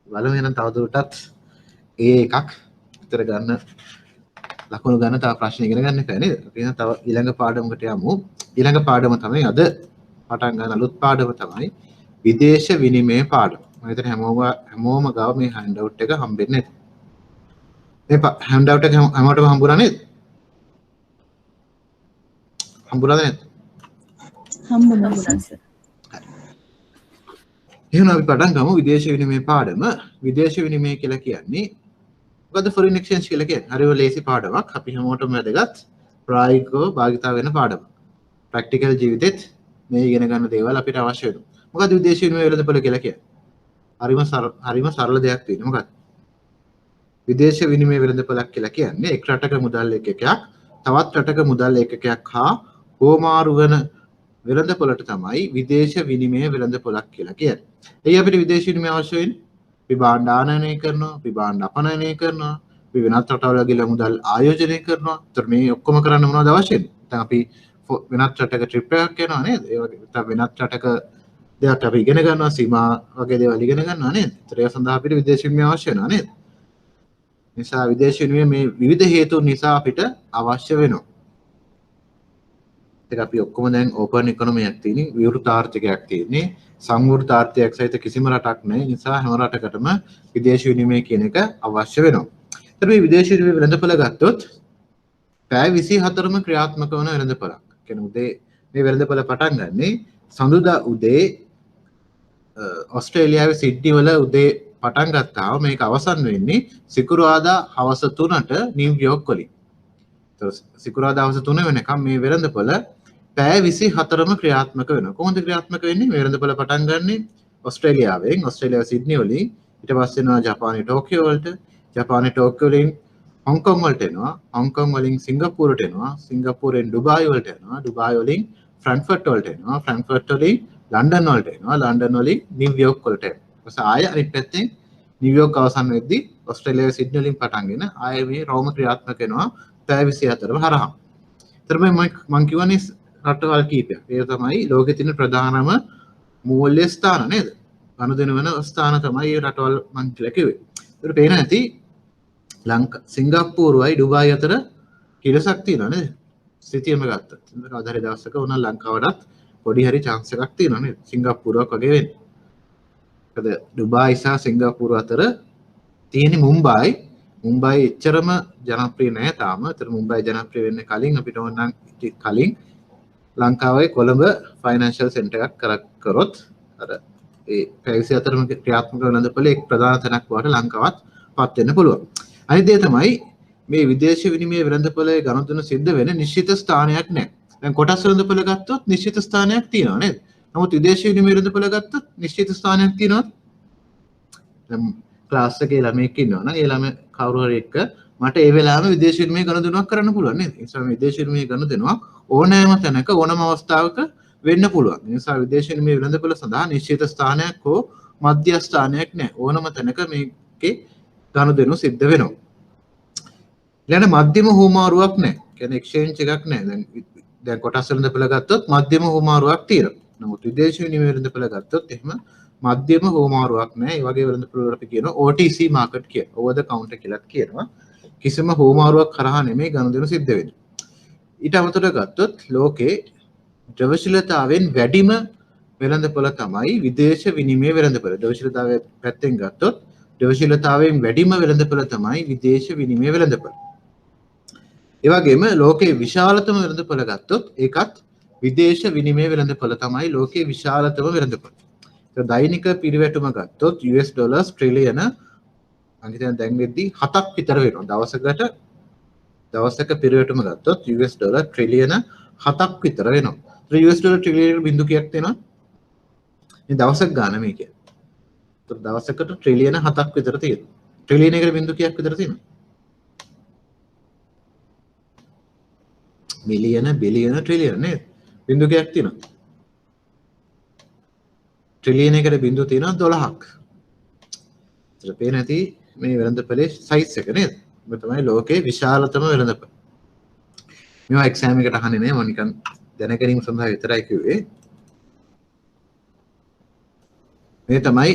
බලමු එහෙනම් තවදුරටත් ඒ එකක් විතර ගන්න ලකුණු ගන්න තව ප්‍රශ්න ඉගෙන ගන්න එපා නේද? අපි එහෙනම් තව ඊළඟ පාඩමකට යමු. ඊළඟ පාඩම තමයි අද පටන් ගන්න අලුත් පාඩම තමයි විදේශ විනිමය පාඩම. මම හිතන්නේ හැමෝම ගාව මේ හෑන්ඩ් අවුට් එක හම්බෙන්නේ නැති. මේ හෑන්ඩ් අවුට් එක හැමෝටම හම්බුණා නේද? හම්බුණාද නැද්ද? හම්බුණා සර්. එහෙනම් අපි පටන් ගමු විදේශ විනිමය පාඩම. විදේශ විනිමය කියලා කියන්නේ මොකද ෆොරින් එක්ස්චේන්ජ් කියලා කියන්නේ? හරිම ලේසි පාඩමක්. අපි හැමෝටම වැදගත් ප්‍රායෝගිකව භාවිතා වෙන පාඩමක්. ප්‍රැක්ටිකල් ජීවිතෙත් මේ ඉගෙන ගන්න දේවල් අපිට අවශ්‍ය වෙනවා. මොකද විදේශ විනිමය වෙළඳපොළ කියලා කියන්නේ? හරිම සරල දෙයක් තියෙනවා. මොකද විදේශ විනිමය වෙළඳපොළක් කියලා කියන්නේ එක් රටක මුදල් ඒකකයක් තවත් රටක මුදල් ඒකකයක් හා හෝමාරු වන වෙළඳපොළට තමයි විදේශ විනිමය වෙළඳපොළක් කියලා කියන්නේ. එයි අපිට විදේශ විනිමය අවශ්‍ය වෙන්නේ. අපි භාණ්ඩ ආනයනය කරනවා, අපි භාණ්ඩ අපනයනය කරනවා, අපි වෙනත් රටවල ගිහලා මුදල් ආයෝජනය කරනවා. ඒතර මේ ඔක්කොම කරන්න මොනවද අවශ්‍ය වෙන්නේ? දැන් අපි වෙනත් රටක ට්‍රිප් එකක් යනවා නේද? ඒ වගේ වෙනත් රටක දෙයක් අපි ඉගෙන ගන්නවා, සීමා වගේ දේවල් ඉගෙන ගන්නවා නේද? ඒතර ඒ සඳහා අපිට විදේශ විනිමය අවශ්‍ය වෙනවා නේද? නිසා විදේශ විනිමය මේ විවිධ හේතුන් නිසා අපිට අවශ්‍ය වෙනවා. ඒක අපි ඔක්කොම දැන් ඕපන් ඉකොනොමියක් තියෙන විවෘත ආර්ථිකයක් තියෙන්නේ සංවෘත ආර්ථිකයක් සහිත කිසිම රටක් නැහැ. නිසා හැම රටකටම විදේශ විනිමය කියන එක අවශ්‍ය වෙනවා. ඒතර මේ විදේශ විනිමය වෙළඳපොළ ගත්තොත් පැය 24ම ක්‍රියාත්මක වන වෙළඳපොළක්. කියන්නේ උදේ මේ වෙළඳපොළ පටන් ගන්නේ සඳුදා උදේ ඕස්ට්‍රේලියාවේ සිඩ්නි වල උදේ පටන් ගත්තාම මේක අවසන් වෙන්නේ සිකුරාදා හවස 3ට නිව්යෝර්ක් වලින්. ඒතර සිකුරාදා හවස 3 වෙනකම් මේ වෙළඳපොළ පැය 24ම ක්‍රියාත්මක වෙනවා. කොහොමද ක්‍රියාත්මක වෙන්නේ? මේ වෙළඳපොළ පටන් ගන්නේ ඕස්ට්‍රේලියාවෙන්, ඕස්ට්‍රේලියාවේ සිඩ්නි වලින්, ඊට පස්සේ යනවා ජපානයේ ටෝකියෝ වලට, ජපානයේ ටෝකියෝ වලින් හොංකොං වලට එනවා, හොංකොං වලින් සිංගප්පූරුවට එනවා, සිංගප්පූරුවෙන් ඩුබායි වලට යනවා, ඩුබායි වලින් ෆ්‍රැන්ක්ෆර්ට් වලට එනවා, ෆ්‍රැන්ක්ෆර්ට් වලින් ලන්ඩන් වලට එනවා, ලන්ඩන් වලින් නිව්යෝර්ක් වලට එනවා. ඊපස්සේ ආය අනිත් පැත්තෙන් නිව්යෝර්ක් අවසන් වෙද්දී ඕස්ට්‍රේලියාවේ සිඩ්නි වලින් පටන්ගෙන ආය මේ රෝම ක්‍රියාත්මක වෙනවා පැය 24ම හරහා. ඊතර මම කියවනේ රටවල් කීපයක්. ඒක තමයි ලෝකෙ තියෙන ප්‍රධානම මූල්‍ය ස්ථාන නේද? ගනුදෙනු වෙන ස්ථාන තමයි මේ රටවල් මම කියලා කිව්වේ. ඒතර පේන නැති සිංගප්පූරුවයි ඩුබායි අතර කිලසක් තියෙනවා නේද? සිතියම ගත්තත්. කවදාහරි දවසක උනා ලංකාවටත් පොඩි හරි chance එකක් තියෙනවා නේද? සිංගප්පූරුවක් වගේ වෙන්නේ. මොකද ඩුබායි සහ සිංගප්පූරුව අතර තියෙන මුම්බායි එච්චරම ජනප්‍රිය නැහැ තාම. ඒතර මුම්බායි ජනප්‍රිය වෙන්නේ කලින් අපිට ඕනනම් කලින් ලංකාවේ කොළඹ ෆයිනෑන්ෂල් සෙන්ටර් එකක් කරොත් අර ඒ පැවිසි අතරම ක්‍රියාත්මක වෙළඳපොළ එක් ප්‍රධාන තැනක් වට ලංකාවත් පත් වෙන්න පුළුවන්. අනිත් දේ තමයි මේ විදේශ විනිමය වෙළඳපොළේ ගනුදෙනු සිද්ධ වෙන නිශ්චිත ස්ථානයක් නැහැ. දැන් කොටස් වෙළඳපොළ ගත්තොත් නිශ්චිත ස්ථානයක් තියෙනවා නේද? නමුත් විදේශ විනිමය වෙළඳපොළ ගත්තොත් නිශ්චිත ස්ථානයක් තියෙනවද? දැන් ක්ලාස් එකේ ළමයෙක් ඉන්නවා නම් ඒ ළමයා කවුරු හරි එක්ක මට ඒ වෙලාවෙම විදේශ විනිමය ගනුදෙනුවක් කරන්න පුළුවන් නේද? ඒ නිසා මේ විදේශ විනිමය ගනුදෙනුවක් ඕනෑම තැනක ඕනම අවස්ථාවක වෙන්න පුළුවන්. ඒ නිසා විදේශ විනිමය වෙළඳපොළ සඳහා නිශ්චිත ස්ථානයක් හෝ මධ්‍ය ස්ථානයක් නැහැ. ඕනම තැනක මේකේ ගනුදෙනු සිද්ධ වෙනවා. ඊළඟ මධ්‍යම හුවමාරුවක් නැහැ. කියන්නේ එක්ස්චේන්ජ් එකක් නැහැ. දැන් කොටස් වෙළඳපොළ ගත්තොත් මධ්‍යම හුවමාරුවක් තියෙනවා. නමුත් විදේශ විනිමය වෙළඳපොළ ගත්තොත් එහෙම මධ්‍යම හුවමාරුවක් නැහැ. ඒ වගේ වෙළඳපොළ වලට අපි කියනවා OTC මාකට් කියලා. ඕවර් ද කවුන්ටර් කියලාත් කියනවා. කිසිම හුවමාරුවක් කරහා නෙමෙයි ගනුදෙනු සිද්ධ වෙන්නේ. ඊට අමතරව ගත්තොත් ලෝකේ ද්‍රවශීලතාවෙන් වැඩිම වෙළඳපොළ තමයි විදේශ විනිමය වෙළඳපොළ. ද්‍රවශීලතාවයේ පැත්තෙන් ගත්තොත් ද්‍රවශීලතාවයෙන් වැඩිම වෙළඳපොළ තමයි විදේශ විනිමය වෙළඳපොළ. ඒ වගේම ලෝකේ විශාලතම වෙළඳපොළ ගත්තොත් ඒකත් විදේශ විනිමය වෙළඳපොළ තමයි ලෝකේ විශාලතම වෙළඳපොළ. ඒක දෛනික පිරිවැටුම ගත්තොත් US ඩොලර්ස් ට්‍රිලියන අංගිතෙන් දැන් වෙද්දී 7ක් විතර වෙනවා. දවසක පිරිවැටුම ගත්තොත් US ඩොලර් ට්‍රිලියන 7ක් විතර වෙනවා. ඒතර US ඩොලර් ට්‍රිලියන බිඳු කීයක් තියෙනවද? මේ දවසක ගාන මේ කියන්නේ. ඒතර දවසකට ට්‍රිලියන 7ක් විතර තියෙනවා. ට්‍රිලියන එකට බිඳු කීයක් විතර තියෙනවද? මිලියන බිලියන ට්‍රිලියන නේද? බිඳු කීයක් තියෙනවද? ට්‍රිලියන එකට බිඳු තියෙනවා 12ක්. ඒතර පේන ඇති මේ වෙළඳපොලේ සයිස් එක නේද? මේ තමයි ලෝකේ විශාලතම වෙළඳපොළ. මේවා එක්සෑම් එකට අහන්නේ නෑ, මම නිකන් දැනගැනීම සඳහා විතරයි කිව්වේ. මේ තමයි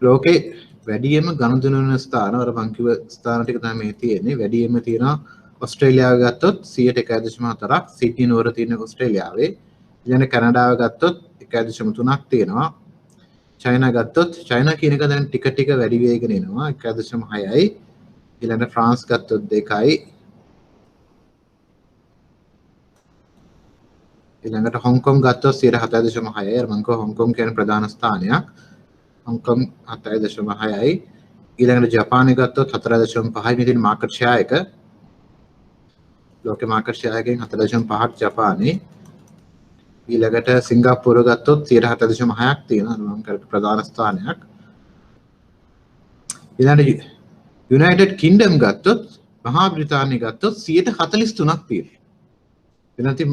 ලෝකේ වැඩිම ගනුදෙනු වෙන ස්ථාන. අර මං කිව්ව ස්ථාන ටික තමයි මේ තියෙන්නේ. වැඩිම තියෙනවා ඕස්ට්‍රේලියාව ගත්තොත් 101.4ක් සිඩ්නි නුවර තියෙන ඕස්ට්‍රේලියාවේ. ඊළඟ කැනඩාව ගත්තොත් 1.3ක් තියෙනවා. චයිනා ගත්තොත් චයිනා කියන එක දැන් ටික ටික වැඩි වේගෙන එනවා 1.6යි. ඊළඟ ෆ්‍රාන්ස් ගත්තොත් 2යි. ඊළඟට හොංකොං ගත්තොත් 7.6යි. අර මං කිව්වා හොංකොං කියන්නේ ප්‍රධාන ස්ථානයක්. හොංකොං 7.6යි. ඊළඟට ජපානය ගත්තොත් 4.5යි. මේ තියෙන මාකට් ෂෙයා එක. ලෝකේ මාකට් ෂෙයා එකෙන් 4.5ක් ජපානයේ. ඊළඟට සිංගප්පූරුව ගත්තොත් 7.6ක් තියෙනවා. මම කරපු ප්‍රධාන ස්ථානයක්. ඊළඟට යුනයිටඩ් කින්ග්ඩම් ගත්තොත් මහා බ්‍රිතාන්‍ය ගත්තොත් 143ක් තියෙනවා. එනතින්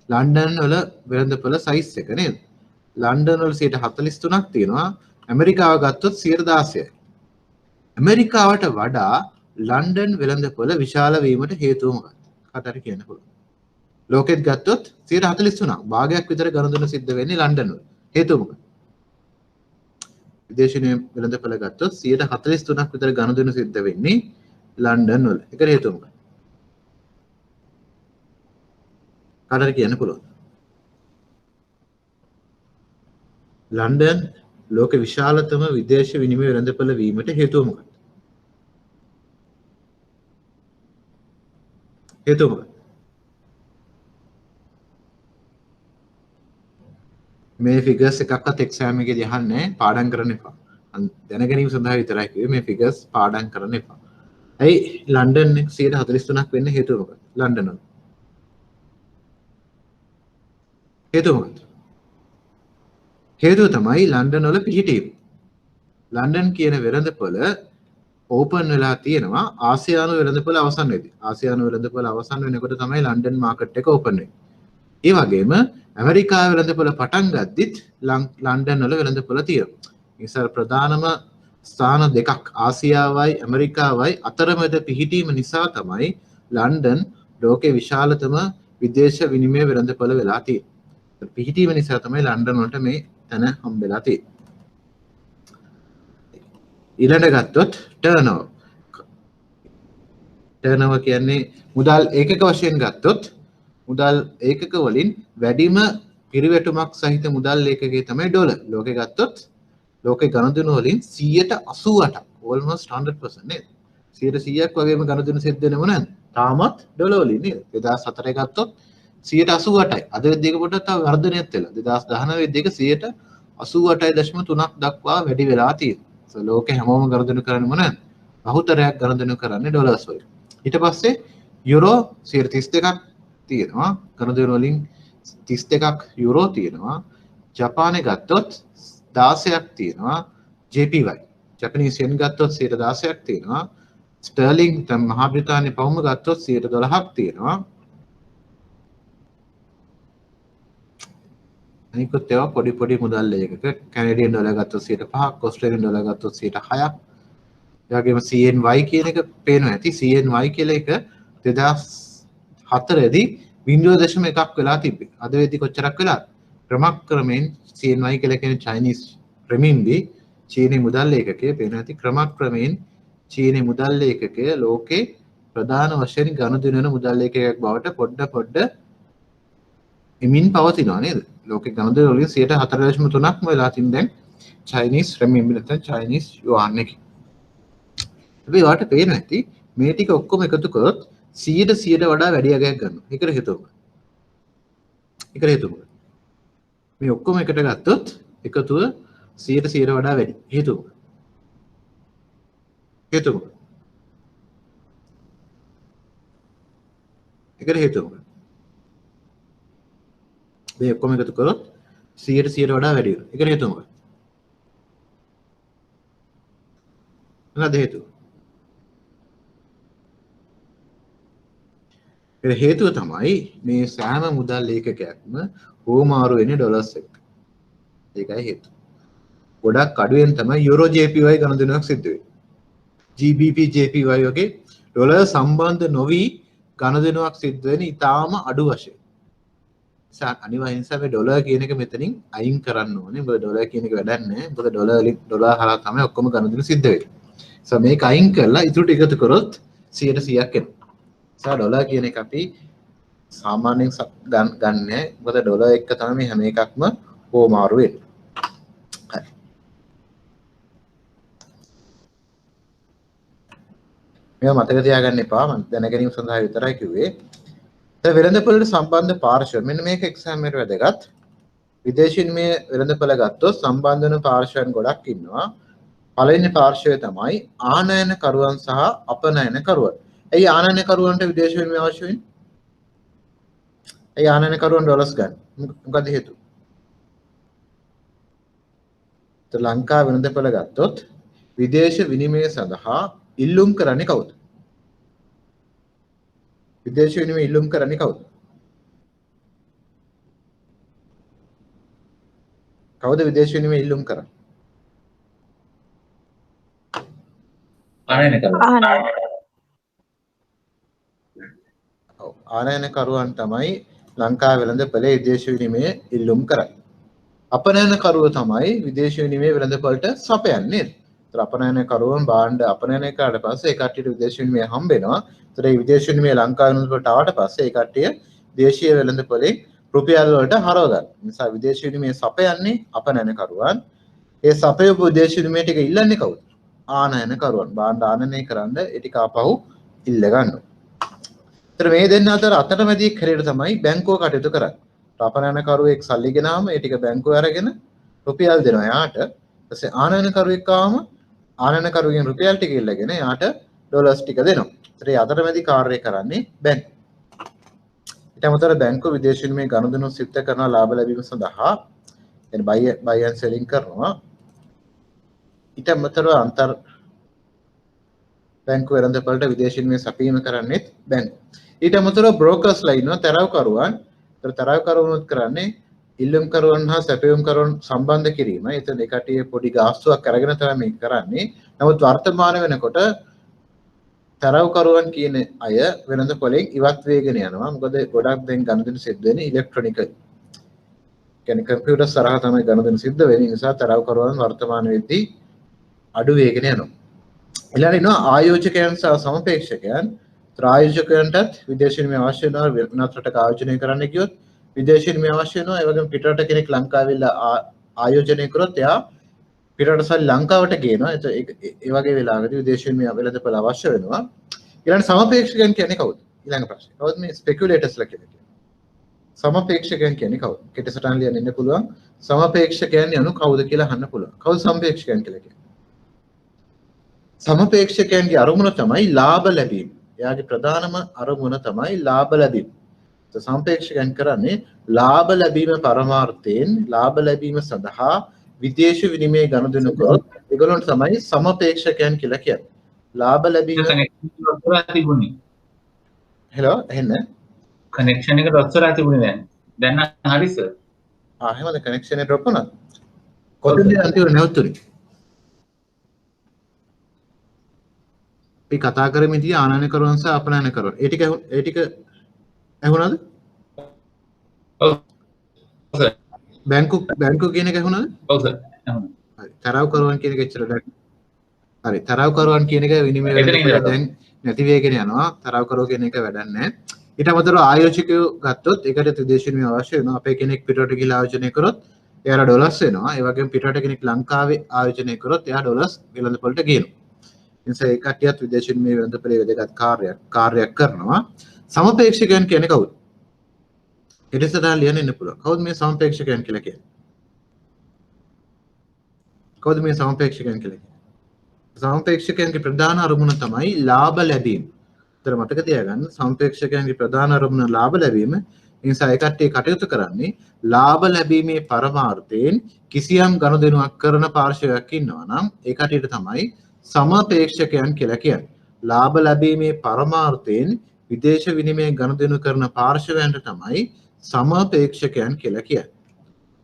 ලන්ඩන් වල වෙළඳපොළ සයිස් එක නේද? ලන්ඩන් වල 143ක් තියෙනවා. ඇමරිකාව ගත්තොත් 116යි. ඇමරිකාවට වඩා ලන්ඩන් වෙළඳපොළ විශාල වීමට හේතුව මොකක්ද? කතර කියන්න පුළුවන්. ලෝකෙත් ගත්තොත් 143ක් භාගයක් විතර ගනුදෙනු සිද්ධ වෙන්නේ ලන්ඩන් වල. හේතුව මොකක්ද? විදේශ වෙළඳපොළ ගත්තොත් 43% විතර ගනුදෙනු සිද්ධ වෙන්නේ ලන්ඩන් වල. ඒකට හේතුව මොකක්ද? කාටද කියන්න පුළුවන්? ලන්ඩන් ලෝක විශාලතම විදේශ විනිමය වෙළඳපොළ වීමට හේතුව මොකක්ද? හේතුව මොකක්ද? මේ ෆිගර්ස් එකක්වත් එක්සෑම් එකේදී අහන්නේ පාඩම් කරන්න එපා. දැන ගැනීම සඳහා විතරයි කිව්වේ මේ ෆිගර්ස් පාඩම් කරන්න එපා. ඇයි ලන්ඩන් 143ක් වෙන්න හේතුව මොකක්ද? ලන්ඩන් වල. හේතුව මොකක්ද? හේතුව තමයි ලන්ඩන් වල පිහිටීම. ලන්ඩන් කියන වෙළඳපොළ ඕපන් වෙලා තියෙනවා ආසියානු වෙළඳපොළ අවසන් වෙද්දී. ආසියානු වෙළඳපොළ අවසන් වෙනකොට තමයි ලන්ඩන් මාකට් එක ඕපන් වෙන්නේ. ඒ වගේම ඇමරිකාවේ වෙළඳපොළ පටන් ගද්දිත් ලන්ඩන් වල වෙළඳපොළ තියෙනවා. ඉතින් ප්‍රධානම ස්ථාන දෙකක් ආසියාවයි ඇමරිකාවයි අතරමැද පිහිටීම නිසා තමයි ලන්ඩන් ලෝකේ විශාලතම විදේශ විනිමය වෙළඳපොළ වෙලා තියෙන්නේ. පිහිටීම නිසා තමයි ලන්ඩන් වලට මේ තැන හම්බෙලා තියෙන්නේ. ඊළඟ ගත්තොත් ටර්නෝවර්. ටර්නෝවර් කියන්නේ මුදල් ඒකක වශයෙන් ගත්තොත් මුදල් ඒකක වලින් වැඩිම පිරිවැටුමක් සහිත මුදල් ඒකකයේ තමයි ඩොලර්. ලෝකේ ගත්තොත් ලෝකේ ගනුදෙනු වලින් 188ක් almost 100% නේද? 100ක් වගේම ගනුදෙනු සිද්ධ වෙනව නේද? තාමත් ඩොලර් වලින් නේද? 2004 ගත්තොත් 188යි. අද වෙද්දී එක පොඩ්ඩක් තව වර්ධනයක් වෙලා. 2019 වෙද්දී එක 188.3ක් දක්වා වැඩි වෙලා තියෙනවා. ලෝකේ හැමෝම ගනුදෙනු කරන්නේ මොනවද? බහුතරයක් ගනුදෙනු කරන්නේ ඩොලර්ස් වලින්. ඊට පස්සේ යුරෝ 132ක් තියෙනවා. ගනුදෙනු වලින් 32ක් යුරෝ තියෙනවා. ජපානයේ ගත්තොත් 16ක් තියෙනවා. JPY. ජපනීස් යෙන් ගත්තොත් 16ක් තියෙනවා. ස්ටර්ලිං තම මහා බ්‍රිතාන්‍ය පවුම ගත්තොත් 12ක් තියෙනවා. අනිකුත් ඒවා පොඩි පොඩි මුදල් ඒකක කැනඩියන් ඩොලර් ගත්තොත් 5ක් ඔස්ට්‍රේලියන් ඩොලර් ගත්තොත් 6ක් ඒ වගේම CNY කියන එක පේනවා ඇති CNY කියලා එක 2004 දී 0.1ක් වෙලා තිබ්බේ අද වෙද්දි කොච්චරක් වෙලාද ක්‍රමක්‍රමයෙන් CNY කියලා කියන්නේ චයිනීස් රෙමින්බි චීනී මුදල් ඒකකයේ පේනවා ඇති ක්‍රමක්‍රමයෙන් චීනී මුදල් ඒකකය ලෝකේ ප්‍රධාන වශයෙන් ගනුදෙනු වෙන මුදල් ඒකකයක් බවට පොඩ එමින් පවතිනවා නේද ලෝකේ ගනුදෙනු වලින් 4.3ක්ම වෙලා තින් දැන් චයිනීස් රෙමින්බි නැත්නම් චයිනීස් යුවාන් එක. අපි වාට පේනවා ඇති මේ ටික ඔක්කොම එකතු කරොත් 100ට වඩා වැඩි අගයක් ගන්නවා. ඒකට හේතුව මොකක්ද? ඒකට හේතුව මොකක්ද? මේ ඔක්කොම එකට ගත්තොත් එකතුව 100ට වඩා වැඩි. හේතුව මොකක්ද? හේතුව මොකක්ද? ඒකට හේතුව මොකක්ද? මේ ඔක්කොම එකතු කරොත් 100ට වඩා වැඩි වෙනවා. ඒකට හේතුව මොකක්ද? මොකක්ද හේතුව? ඒ හේතුව තමයි මේ සෑම මුදල් ඒකකයක්ම හෝමාරු වෙන්නේ ඩොලර්ස් එක්ක. ඒකයි හේතුව. ගොඩක් අඩුවෙන් තමයි යුරෝ JPY ගනුදෙනුවක් සිද්ධ වෙන්නේ. GBP JPY වගේ ඩොලර් සම්බන්ධ නොවි ගනුදෙනුවක් සිද්ධ වෙන්නේ ඊටාම අඩු වශයෙන්. අනිවාර්යෙන් සමේ ඩොලර් කියන එක මෙතනින් අයින් කරන්න ඕනේ. මොකද ඩොලර් කියන එක වැඩක් නැහැ. මොකද ඩොලර් හරහා තමයි ඔක්කොම ගනුදෙනු සිද්ධ වෙන්නේ. මේක අයින් කරලා ඊටු ටික එකතු කරොත් 100ක් එනවා. ඩොලර් කියන එක අපි සාමාන්‍යයෙන් ගන්නෑ. මොකද ඩොලර් එක තමයි හැම එකක්ම හෝමාරු වෙන්නේ. හරි. මේවා මතක තියාගන්න එපා. මම දැන ගැනීම සඳහා විතරයි කිව්වේ. දැන් වෙළඳපොළට සම්බන්ධ පාර්ශ්ව මෙන්න මේක එක්සෑම් එකට වැදගත්. විදේශීය මේ වෙළඳපොළ ගත්තොත් සම්බන්ධ වෙන පාර්ශ්වයන් ගොඩක් ඉන්නවා. පළවෙනි පාර්ශ්වය තමයි ආනයන කරුවන් සහ අපනයන කරුවන්. ඇයි ආනයන කරුවන්ට විදේශ විනිමය අවශ්‍ය වෙන්නේ? ඇයි ආනයන කරුවන් ඩොලර්ස් ගන්න? මොකද හේතුව? ලංකා වෙළඳපොළ ගත්තොත් විදේශ විනිමය සඳහා ඉල්ලුම් කරන්නේ කවුද? විදේශ විනිමය ඉල්ලුම් කරන්නේ කවුද? කවුද විදේශ විනිමය ඉල්ලුම් කරන්නේ? ආනයන කරුවන්. ආනයන කරුවන් තමයි ලංකා වෙළඳපොළේ විදේශ විනිමය ඉල්ලුම් කරන්නේ. අපනයනකරුව තමයි විදේශ විනිමය වෙළඳපළට සපයන්නේ. ඒතර අපනයනකරුවන් භාණ්ඩ අපනයනය කරාට පස්සේ ඒ කට්ටියට විදේශ විනිමය හම්බ වෙනවා. ඒතර මේ විදේශ විනිමය ලංකාවේ වෙළඳපළට ආවට පස්සේ ඒ කට්ටිය දේශීය වෙළඳපොලේ රුපියල් වලට හරව ගන්න. නිසා විදේශ විනිමය සපයන්නේ අපනයනකරුවන්. ඒ සපයපු විදේශ විනිමය ටික ඉල්ලන්නේ කවුද? ආනයනකරුවන්. භාණ්ඩ ආනයනය කරන්න ඒ ටික ආපහු ඉල්ල ගන්නවා. ඒතර මේ දෙන්න අතර අතරමැදි හැටියට තමයි බැංකුව කටයුතු කරන්නේ. අපනයනකරුවෙක් සල්ලි ගෙනාම ඒ ටික බැංකුව අරගෙන රුපියල් දෙනවා යාට. ඊපස්සේ ආනයනකරුවෙක් ආවම ආනයනකරුවෙන් රුපියල් ටික ඉල්ලගෙන යාට ඩොලර්ස් ටික දෙනවා. ඒතර මේ අතරමැදි කාර්යය කරන්නේ බැංකුව. ඊට අමතරව බැංකුව විදේශ විනිමය ගනුදෙනු සිද්ධ කරන ලාභ ලැබීම සඳහා එන buy and selling කරනවා. ඊට අමතරව අන්තර් බැංකුව වෙළඳපළට විදේශ විනිමය සපයීම කරන්නේ බැංකුව. ඊට අමතරව බ්‍රෝකර්ස්ලා ඉන්නවා තරවකරුවන්. ඒතර තරවකරුවනුත් කරන්නේ ඉල්ලුම්කරුවන් හා සැපයුම්කරුවන් සම්බන්ධ කිරීමයි. එතන ඒ කටියේ පොඩි ගාස්තුවක් අරගෙන තමයි මේක කරන්නේ. නමුත් වර්තමාන වෙනකොට තරවකරුවන් කියන අය වෙළඳපොලෙන් ඉවත් වෙගෙන යනවා. මොකද ගොඩක් දැන් ගනුදෙනු සිද්ධ වෙන්නේ ඉලෙක්ට්‍රොනිකලි. කියන්නේ කම්පියුටර් සරහ තමයි ගනුදෙනු සිද්ධ වෙන්නේ. ඒ නිසා තරවකරුවන් වර්තමාන වෙද්දී අඩු වෙගෙන යනවා. ඊළඟට ඉන්නවා ආයෝජකයන් සහ සමපේක්ෂකයන්. ආයෝජකයන්ටත් විදේශ විනිමය අවශ්‍ය වෙනවා. වෙනත් රටක ආයෝජනය කරන්න ගියොත් විදේශ විනිමය අවශ්‍ය වෙනවා. ඒ වගේම පිටරට කෙනෙක් ලංකාවෙල ආයෝජනය කරොත් එයා පිටරට සල්ලි ලංකාවට ගේනවා. ඒ වගේ වෙලාවකදී විදේශ විනිමය වෙළඳපොළ අවශ්‍ය වෙනවා. ඊළඟ සමපේක්ෂකයන් කියන්නේ කවුද? ඊළඟ ප්‍රශ්නේ. කවුද මේ ස්පෙකියුලේටර්ස්ලා කියන්නේ? සමපේක්ෂකයන් කියන්නේ කවුද? කෙටසටහන් ලියන්න ඉන්න පුළුවන්. සමපේක්ෂකයන් යනු කවුද කියලා අහන්න පුළුවන්. කවුද සමපේක්ෂකයන් කියලා කියන්නේ? සමපේක්ෂකයන්ගේ අරමුණ තමයි ලාභ ලැබීම. එයාගේ ප්‍රධානම අරමුණ තමයි ලාභ ලැබීම. සම්පේක්ෂකයන් කරන්නේ ලාභ ලැබීම පරමාර්ථයෙන් ලාභ ලැබීම සඳහා විදේශ විනිමය ගනුදෙනු කරොත් ඒගොල්ලන්ට තමයි සමපේක්ෂකයන් කියලා කියන්නේ. ලාභ ලැබීම තිබුණේ. හෙලෝ එහෙන්න කනෙක්ෂන් එක ඔස්සරා තිබුණේ දැන්. දැන් නම් හරි සර්. එහෙමද කනෙක්ෂන් එක ඩ්‍රොප් වුණාද? කොතනද අන්තිමට නැවතුනේ? අපි කතා කරමින් ඉතින් ආනයනකරුවන් සහ අපනයනකරුවන්. ඒ ටික ඇහුණාද? ඔව් සර්. බැංකු කියන එක ඇහුණාද? ඔව් සර්. ඇහුණා. හරි. තරවකරුවන් කියන එක එච්චර හරි. තරවකරුවන් කියන එක විනිමය දැන් නැති වෙගෙන යනවා. තරවකරුවෝ කියන එක වැඩක් නැහැ. ඊට අමතරව ආයෝජකයෝ ගත්තොත් ඒකට විදේශ විනිමය අවශ්‍ය වෙනවා. අපේ කෙනෙක් පිටරට ගිහලා ආයෝජනය කරොත් එයාට ඩොලර්ස් වෙනවා. ඒ වගේම පිටරට කෙනෙක් ලංකාවේ ආයෝජනය කරොත් එයා ඩොලර්ස් වෙළඳපොළට ගේනවා. නිසා ඒ කට්ටියත් විදේශ විනිමය වෙළඳපොලේ වැදගත් කාර්යයක් කරනවා. සමපේක්ෂකයන් කියන්නේ කවුද? එදෙසට ලියන්න ඉන්න පුළුවන්. කවුද මේ සමපේක්ෂකයන් කියලා කියන්නේ? කවුද මේ සමපේක්ෂකයන් කියලා කියන්නේ? සමපේක්ෂකයන්ගේ ප්‍රධාන අරමුණ තමයි ලාභ ලැබීම. ඒතර මතක තියාගන්න සමපේක්ෂකයන්ගේ ප්‍රධාන අරමුණ ලාභ ලැබීම. ඒ නිසා ඒ කට්ටිය කටයුතු කරන්නේ ලාභ ලැබීමේ පරමාර්ථයෙන් කිසියම් ගනුදෙනුවක් කරන පාර්ශවයක් ඉන්නවා නම් ඒ කට්ටියට තමයි සමපේක්ෂකයන් කියලා කියන්නේ. ලාභ ලැබීමේ පරමාර්ථයෙන් විදේශ විනිමය ගනුදෙනු කරන පාර්ශවයන්ට තමයි සමපේක්ෂකයන් කියලා කියන්නේ.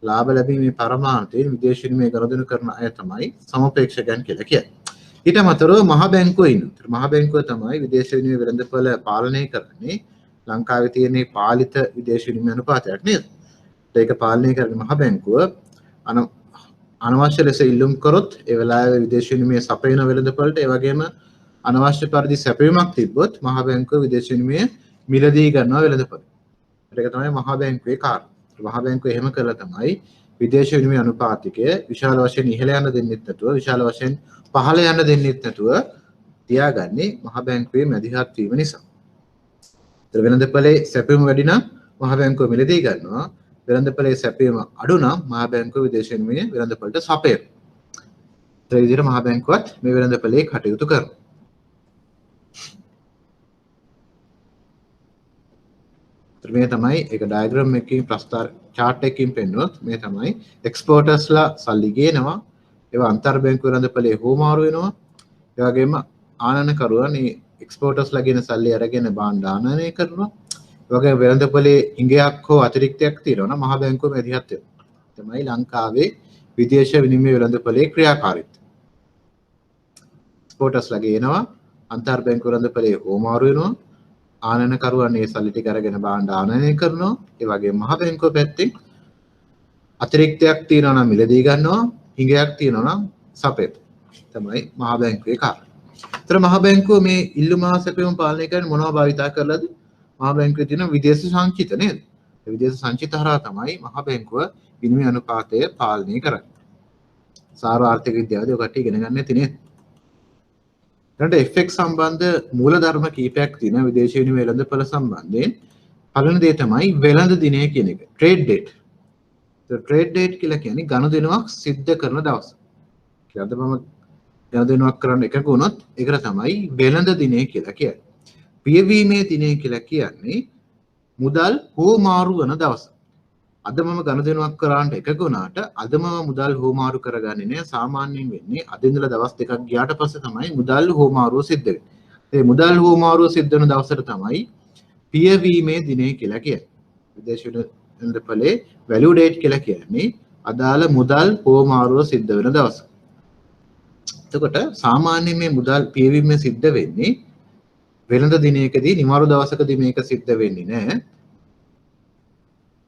ලාභ ලැබීමේ පරමාර්ථයෙන් විදේශ විනිමය ගනුදෙනු කරන අය තමයි සමපේක්ෂකයන් කියලා කියන්නේ. ඊට අමතරව මහ බැංකුව ඉන්නවා. මහ බැංකුව තමයි විදේශ විනිමය වෙළඳපොළ පාලනය කරන්නේ. ලංකාවේ තියෙන පාලිත විදේශ විනිමය අනුපාතයක් නේද? ඒක පාලනය කරන මහ බැංකුව අනවශ්‍ය ලෙස ඉල්ලුම් කරොත් ඒ වෙලාවේ විදේශ විනිමය සපයන වෙළඳපොළට ඒ වගේම අනවශ්‍ය පරිදි සැපයීමක් තිබ්බොත් මහ බැංකුව විදේශ විනිමය මිලදී ගන්නවා වෙළඳපොළ. ඒක තමයි මහ බැංකුවේ කාර්යය. මහ බැංකුව එහෙම කළා තමයි විදේශ විනිමය අනුපාතිකය විශාල වශයෙන් ඉහළ යන්න දෙන්නෙත් නැතුව විශාල වශයෙන් පහළ යන්න දෙන්නෙත් නැතුව තියාගන්නේ මහ බැංකුවේ මැදිහත් වීම නිසා. ඒතර වෙළඳපොලේ සැපයීම වැඩි නම් මහ බැංකුව මිලදී ගන්නවා. වෙළඳපොලේ සැපයීම අඩු නම් මහ බැංකුව විදේශ විනිමය වෙළඳපොළට සපයනවා. ඒ විදිහට මහ බැංකුවත් මේ වෙළඳපොලේ කටයුතු කරනවා. මේ තමයි ඒක ඩයග්‍රෑම් එකකින් ප්‍රස්තාර chart එකකින් පෙන්වුවොත් මේ තමයි එක්ස්පෝර්ටර්ස්ලා සල්ලි ගේනවා ඒවා අන්තර් බැංකු වෙළඳපොලේ හෝමාරු වෙනවා ඒ වගේම ආනයනකරුවන් මේ එක්ස්පෝර්ටර්ස්ලා ගෙන සල්ලි අරගෙන භාණ්ඩ ආනයනය කරනවා ඒ වගේම වෙළඳපොලේ හිඟයක් හෝ අතිරික්තයක් තියෙනවා නම් මහ බැංකුව මැදිහත් වෙනවා තමයි ලංකාවේ විදේශ විනිමය වෙළඳපොලේ ක්‍රියාකාරීත්වය එක්ස්පෝර්ටර්ස්ලා ගේනවා අන්තර් බැංකු වෙළඳපොලේ හෝමාරු වෙනවා ආනයනකරුවන් මේ සල්ලි ටික අරගෙන භාණ්ඩ ආනයනය කරනවා ඒ වගේම මහ බැංකුව පැත්තෙන් අතිරික්තයක් තියෙනවා නම් මිලදී ගන්නවා, හිඟයක් තියෙනවා නම් සපයත. තමයි මහා බැංකුවේ කාර්යය. ඒතර මහා බැංකුව මේ ඉල්ලුම හා සැපයුම පාලනය කරන්නේ මොනවා භාවිතා කරලාද? මහා බැංකුවේ තියෙන විදේශ සංචිත නේද? ඒ විදේශ සංචිත හරහා තමයි මහා බැංකුව විනිමය අනුපාතය පාලනය කරන්නේ. සාර ආර්ථික විද්‍යාවදී ඔය කට්ටිය ඉගෙන ගන්න නැති නේද? ඊට FX සම්බන්ධ මූලධර්ම කීපයක් තියෙනවා විදේශ විනිමය වෙළඳපොළ සම්බන්ධයෙන්. පළවෙනි දේ තමයි වෙළඳ දිනය කියන එක. Trade date. ට්‍රේඩ් ඩේට් කියලා කියන්නේ ගනුදෙනුවක් සිද්ධ කරන දවස. කියලාද මම ගනුදෙනුවක් කරන්න එකක වුණොත් ඒකට තමයි වෙළඳ දිනය කියලා කියන්නේ. පියවීමේ දිනය කියලා කියන්නේ මුදල් හෝමාරු වන දවස. අද මම ගනුදෙනුවක් කරාට එකක වුණාට අද මම මුදල් හෝමාරු කරගන්නේ නෑ. සාමාන්‍යයෙන් වෙන්නේ අද ඉඳලා දවස් දෙකක් ගියාට පස්සේ තමයි මුදල් හෝමාරුව සිද්ධ වෙන්නේ. ඒ මුදල් හෝමාරුව සිද්ධ වෙන දවසට තමයි පියවීමේ දිනය කියලා කියන්නේ. විදේශ වෙළඳපොලේ වැලියු ඩේට් කියලා කියන්නේ අදාළ මුදල් හෝමාරුව සිද්ධ වෙන දවස. එතකොට සාමාන්‍යයෙන් මේ මුදල් පියවීම සිද්ධ වෙන්නේ වෙළඳ දිනයකදී නිමාරු දවසකදී මේක සිද්ධ වෙන්නේ නැහැ.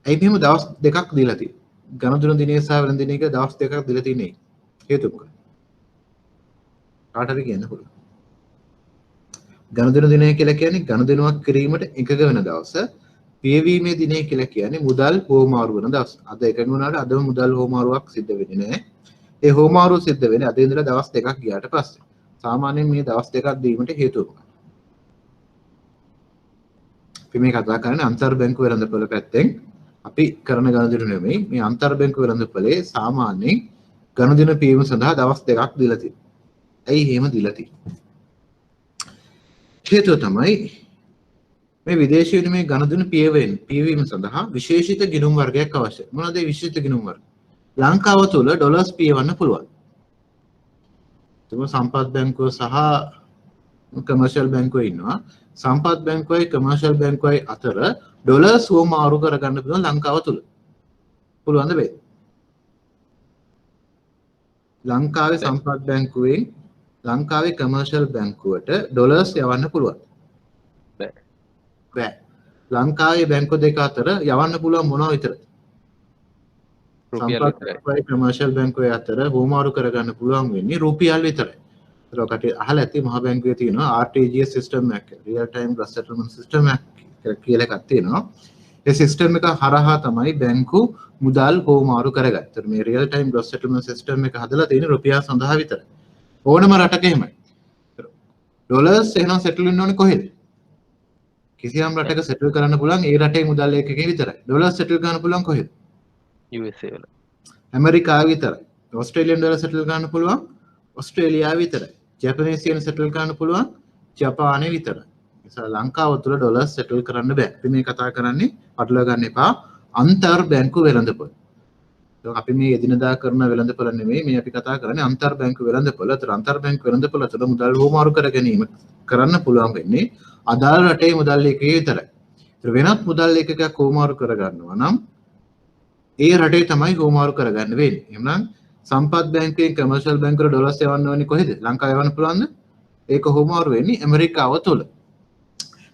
ඇයි මෙහෙම දවස් දෙකක් දීලා තියෙන්නේ? ගණදෙනු දිනේ සහ වෙළඳ දිනයක දවස් දෙකක් දීලා තියෙන්නේ. හේතුව මොකක්ද? කාටද කියන්න පුළුවන්? ගණදෙනු දිනය කියලා කියන්නේ ගණදෙනුවක් කිරීමට එකග වෙන දවස. පියවීමේ දිනය කියලා කියන්නේ මුදල් හෝමාරු වෙන දවස. අද එකග වුණාට අදම මුදල් හෝමාරුවක් සිද්ධ වෙන්නේ නැහැ. ඒ හෝමාරුව සිද්ධ වෙන්නේ අද ඉඳලා දවස් දෙකක් ගියාට පස්සේ. සාමාන්‍යයෙන් මේ දවස් දෙකක් දීමට හේතුව මොකක්ද? අපි මේ කතා කරන්නේ අන්තර් බැංකු වෙළඳපොළ පැත්තෙන් අපි කරන ගනුදෙනු නෙමෙයි. මේ අන්තර් බැංකු වෙළඳපොලේ සාමාන්‍යයෙන් ගනුදෙනු පියවීම සඳහා දවස් දෙකක් දීලා තියෙනවා. ඇයි එහෙම දීලා තියෙන්නේ? හේතුව තමයි මේ විදේශ විනිමය ගනුදෙනු පියවීම සඳහා විශේෂිත ගිණුම් වර්ගයක් අවශ්‍යයි. මොනවද මේ විශේෂිත ගිණුම් වර්ග? ලංකාව තුළ ඩොලර්ස් පියවන්න පුළුවන්. සම්පත් බැංකුව සහ කමර්ෂල් බැංකුව ඉන්නවා. සම්පත් බැංකුවයි කමර්ෂල් බැංකුවයි අතර ඩොලර්ස් හෝමාරු කරගන්න පුළුවන් ලංකාව තුළ. පුළුවන්ද බැයි? ලංකාවේ සම්පත් බැංකුවෙන් ලංකාවේ කමර්ෂල් බැංකුවට ඩොලර්ස් යවන්න පුළුවන්. බෑ. ලංකාවේ බැංකු දෙක අතර යවන්න පුළුවන් මොනවා විතරද? සම්පත් බැංකුවයි කමර්ෂල් බැංකුවේ අතර හෝමාරු කරගන්න පුළුවන් වෙන්නේ රුපියල් විතරයි. ඒකට අහලා ඇති මහ බැංකුවේ තියෙනවා RTGS සිස්ටම් එකක්. Real time gross settlement system එකක් කියලා එකක් තියෙනවා. ඒ සිස්ටම් එක හරහා තමයි බැංකු මුදල් හෝමාරු කරගන්නේ. ඒතර මේ real time gross settlement system එක හදලා තියෙන්නේ රුපියල් සඳහා විතරයි. ඕනම රටක එහෙමයි. ඩොලර්ස් එහෙනම් සෙටල් වෙන්න ඕනේ කොහෙද? කිසියම් රටක සෙටල් කරන්න පුළුවන් ඒ රටේ මුදල් ඒකකේ විතරයි. ඩොලර්ස් සෙටල් කරන්න පුළුවන් කොහෙද? USA වල. ඇමරිකාව විතරයි. ඕස්ට්‍රේලියන් ඩොලර් සෙටල් කරන්න පුළුවන් ඕස්ට්‍රේලියාව විතරයි. ජපනීස් යෙන් සෙටල් කරන්න පුළුවන් ජපානයේ විතරයි. නිසා ලංකාව තුළ ඩොලර්ස් සෙටල් කරන්න බෑ. අපි මේ කතා කරන්නේ පටලවා ගන්න එපා අන්තර් බැංකු වෙළඳපොළ. අපි මේ එදිනදා කරන වෙළඳපොළ නෙමෙයි මේ අපි කතා කරන්නේ අන්තර් බැංකු වෙළඳපොළ. අතර අන්තර් බැංකු වෙළඳපොළ තුළ මුදල් හෝමාරු කර ගැනීම කරන්න පුළුවන් වෙන්නේ අදාළ රටේ මුදල් ඒකකයේ විතරයි. ඒතර වෙනත් මුදල් ඒකකයක් හෝමාරු කර ගන්නවා නම් ඒ රටේ තමයි හෝමාරු කරගන්න වෙන්නේ. එහෙනම් සම්පත් බැංකුවෙන් කමර්ෂල් බැංකුවකට ඩොලර්ස් යවන්න ඕනේ කොහෙද? ලංකාව යවන්න පුළුවන්ද? ඒක හෝමාරු වෙන්නේ ඇමරිකාව තුළ.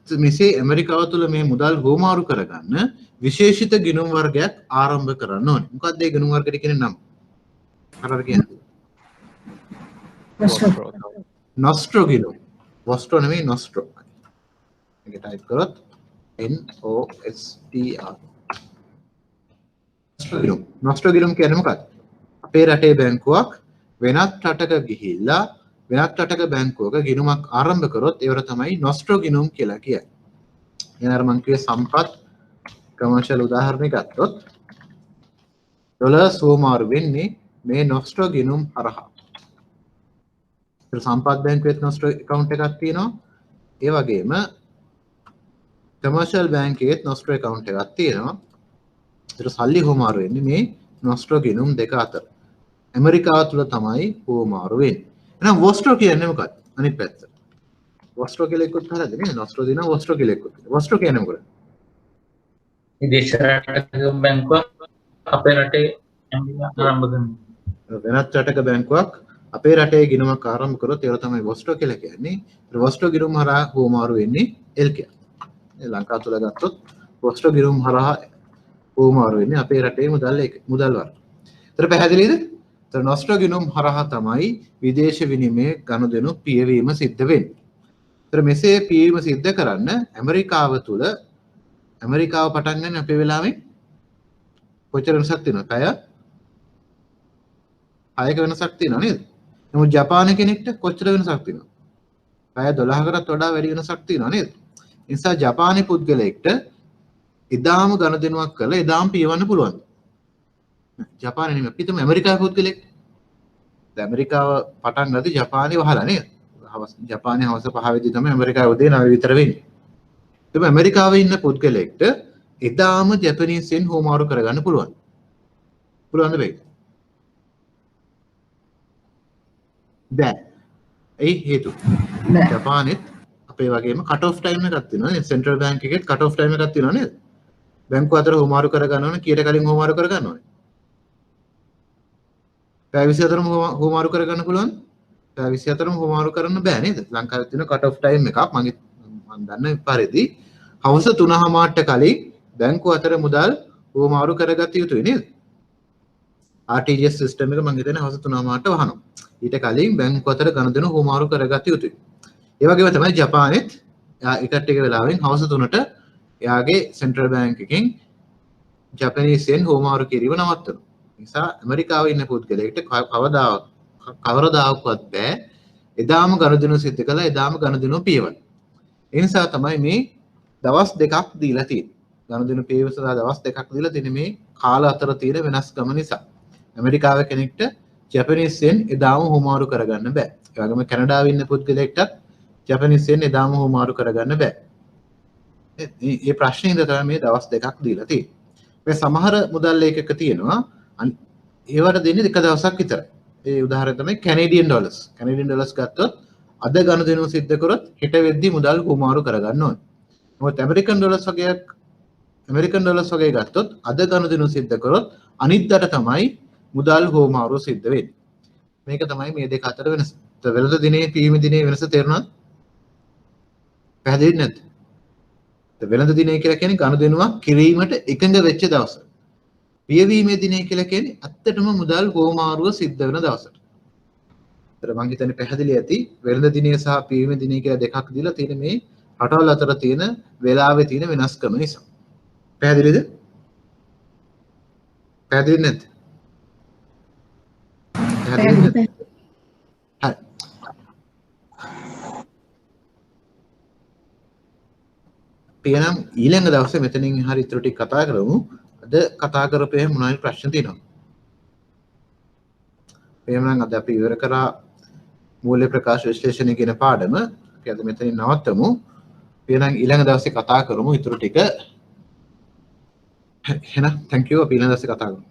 මෙසේ ඇමරිකාව තුළ මේ මුදල් හෝමාරු කරගන්න විශේෂිත ගිණුම් වර්ගයක් ආරම්භ කරන්න ඕනේ. මොකක්ද ඒ ගිණුම් වර්ගයට කියන නම? හරියට කියන්නේ. නොස්ට්‍රෝ ගිණුම්. වොස්ට්‍රෝ නෙමෙයි නොස්ට්‍රෝ. මේක ටයිප් කරොත් NOSTR. නොස්ට්‍රෝ ගිණුම් කියන්නේ මොකක්ද? අපේ රටේ බැංකුවක් වෙනත් රටක ගිහිල්ලා වෙනත් රටක බැංකුවක ගිණුමක් ආරම්භ කරොත් ඒවට තමයි නොස්ට්‍රෝ ගිණුම් කියලා කියන්නේ. එනර මං කිව්වේ සම්පත් කමර්ෂල් උදාහරණයක් ගත්තොත් ඩොලර්ස් හෝමාරු වෙන්නේ මේ නොස්ට්‍රෝ ගිණුම් හරහා. ඒ සම්පත් බැංකුවේ නොස්ට්‍රෝ account එකක් තියෙනවා. ඒ වගේම කමර්ෂල් බැංකුවේ නොස්ට්‍රෝ account එකක් තියෙනවා. ඒතර සල්ලි හෝමාරු වෙන්නේ මේ නොස්ට්‍රෝ ගිණුම් දෙක අතර. ඇමරිකාව තුළ තමයි හෝමාරු වෙන්නේ. එහෙනම් වොස්ට්‍රෝ කියන්නේ මොකක්ද? අනිත් පැත්ත. වොස්ට්‍රෝ කියලා එක්කත් හරියද නේ? නොස්ට්‍රෝ දිනවා වොස්ට්‍රෝ කියලා එක්කත්. වොස්ට්‍රෝ කියන්නේ මොකද? විදේශ රටක බැංකුවක් අපේ රටේ ආරම්භ කරනවා. වෙනත් රටක බැංකුවක් අපේ රටේ ගිණුමක් ආරම්භ කරොත් ඒක තමයි වොස්ට්‍රෝ කියලා කියන්නේ. ඒ වොස්ට්‍රෝ ගිණුම හරහා හෝමාරු වෙන්නේ LK. ලංකාව තුළ ගත්තොත් වොස්ට්‍රෝ ගිණුම හරහා හුවමාරු වෙන්නේ අපේ රටේ මුදල් වර්ග. ඒතර පැහැදිලිද? ඒතර නොස්ට්‍රෝ ගිණුම් හරහා තමයි විදේශ විනිමය ගනුදෙනු පියවීම සිද්ධ වෙන්නේ. ඒතර මෙසේ පියවීම සිද්ධ කරන්න ඇමරිකාව තුල ඇමරිකාව පටන් ගන්න අපේ වෙලාවෙන් කොච්චර වෙනසක් තියෙනවද? පැය 6ක වෙනසක් තියෙනව නේද? නමුත් ජපාන කෙනෙක්ට කොච්චර වෙනසක් තියෙනවද? පැය 12කටත් වඩා වැඩි වෙනසක් තියෙනව නේද? ඒ නිසා ජපානයේ පුද්ගලයෙක්ට එදාම ගනුදෙනුවක් කළා එදාම පියවන්න පුළුවන්. ජපානයේ නෙමෙයි අපි හිතමු ඇමරිකාවේ පුද්ගලයෙක්. දැන් ඇමරිකාව පටන් ගත්තේ ජපානයේ වහලා නේද? ජපානයේ හවස 5 වෙදි තමයි ඇමරිකාවේ උදේ 9 විතර වෙන්නේ. එතකොට ඇමරිකාවේ ඉන්න පුද්ගලයෙක්ට එදාම ජපනීස්ෙන් හුවමාරු කරගන්න පුළුවන්. පුළුවන්ද බැයිද? බෑ. ඒ හේතුව. ජපානෙත් අපේ වගේම කට් ඔෆ් ටයිම් එකක් තියෙනවා නේද? සෙන්ට්‍රල් බැංක් එකෙත් කට් ඔෆ් ටයිම් එකක් තියෙනවා නේද? බැංකුව අතර හුවමාරු කරගන්න ඕනේ කීයට කලින් හුවමාරු කරගන්න ඕනේ? පැය 24ම හුවමාරු කරගන්න පුළුවන්? පැය 24ම හුවමාරු කරන්න බෑ නේද? ලංකාවේ තියෙන කට් ඔෆ් ටයිම් එකක් මම දන්න පරිදි හවස 3:00ට කලින් බැංකුව අතර මුදල් හුවමාරු කරගත යුතුයි නේද? RTGS සිස්ටම් එක මම හිතන්නේ හවස 3:00ට වහනවා. ඊට කලින් බැංකුව අතර ගනුදෙනු හුවමාරු කරගත යුතුයි. ඒ වගේම තමයි ජපානෙත් එකට එක වෙලාවෙන් හවස 3ට එයාගේ සෙන්ට්‍රල් බැංක් එකෙන් ජපනීස්ෙන් හුවමාරු කිරීම නවත්තනවා. නිසා ඇමරිකාවේ ඉන්න පුද්ගලයෙක්ට කවරදාකවත් බෑ එදාම ගනුදෙනු සිද්ධ කළා එදාම ගනුදෙනු පියවන්න. ඒ නිසා තමයි මේ දවස් දෙකක් දීලා තියෙන්නේ. ගනුදෙනු පියවීම සඳහා දවස් දෙකක් දීලා තියෙන මේ කාල අතර තියෙන වෙනස්කම නිසා. ඇමරිකාවේ කෙනෙක්ට ජපනීස්ෙන් එදාම හුවමාරු කරගන්න බෑ. ඒ වගේම කැනඩාවේ ඉන්න පුද්ගලයෙක්ටත් ජපනීස්ෙන් එදාම හුවමාරු කරගන්න බෑ. මේ ප්‍රශ්නේ ඉඳලා තමයි මේ දවස් දෙකක් දීලා තියෙන්නේ. මේ සමහර මුදල් ලේඛක තියෙනවා ඒවට දෙන්නේ එක දවසක් විතරයි. ඒ උදාහරණ තමයි කැනේඩියන් ඩොලර්ස්. කැනේඩියන් ඩොලර්ස් ගත්තොත් අද ගනුදෙනු සිද්ධ කරොත් හෙට වෙද්දි මුදල් හුවමාරු කරගන්න ඕනේ. මොකද ඇමරිකන් ඩොලර්ස් වගේ ගත්තොත් අද ගනුදෙනු සිද්ධ කරොත් අනිද්දාට තමයි මුදල් හුවමාරු සිද්ධ වෙන්නේ. මේක තමයි මේ දෙක අතර වෙනස. වෙළඳ දිනේ පියවීම දිනේ වෙනස තේරුණාද? පැහැදිලි නැද්ද? වෙළඳ දිනේ කියලා කියන්නේ ගනුදෙනුවක් කිරීමට එකඟ වෙච්ච දවස. පියවීමේ දිනේ කියලා කියන්නේ ඇත්තටම මුදල් හුවමාරුව සිද්ධ වෙන දවසට. ඒතර මම හිතන්නේ පැහැදිලි ඇති වෙළඳ දිනේ සහ පියවීමේ දිනේ කියලා දෙකක් දීලා තියෙන මේ රටවල් අතර තියෙන වෙලාවේ තියෙන වෙනස්කම නිසා. පැහැදිලිද? පැහැදිලි නැද්ද? පැහැදිලි නැද්ද? හරි. පියනම් ඊළඟ දවසේ මෙතනින් හරි ඉතුරු ටික කතා කරමු. අද කතා කරපේ මොනවයි ප්‍රශ්න තියෙනවා? එහෙනම් අද අපි ඉවර කරා මූල්‍ය ප්‍රකාශ විශ්ලේෂණය කියන පාඩම. අපි අද මෙතනින් නවත්තමු. එහෙනම් ඊළඟ දවසේ කතා කරමු ඉතුරු ටික. එහෙනම් thank you අපි ඊළඟ දවසේ කතා කරමු.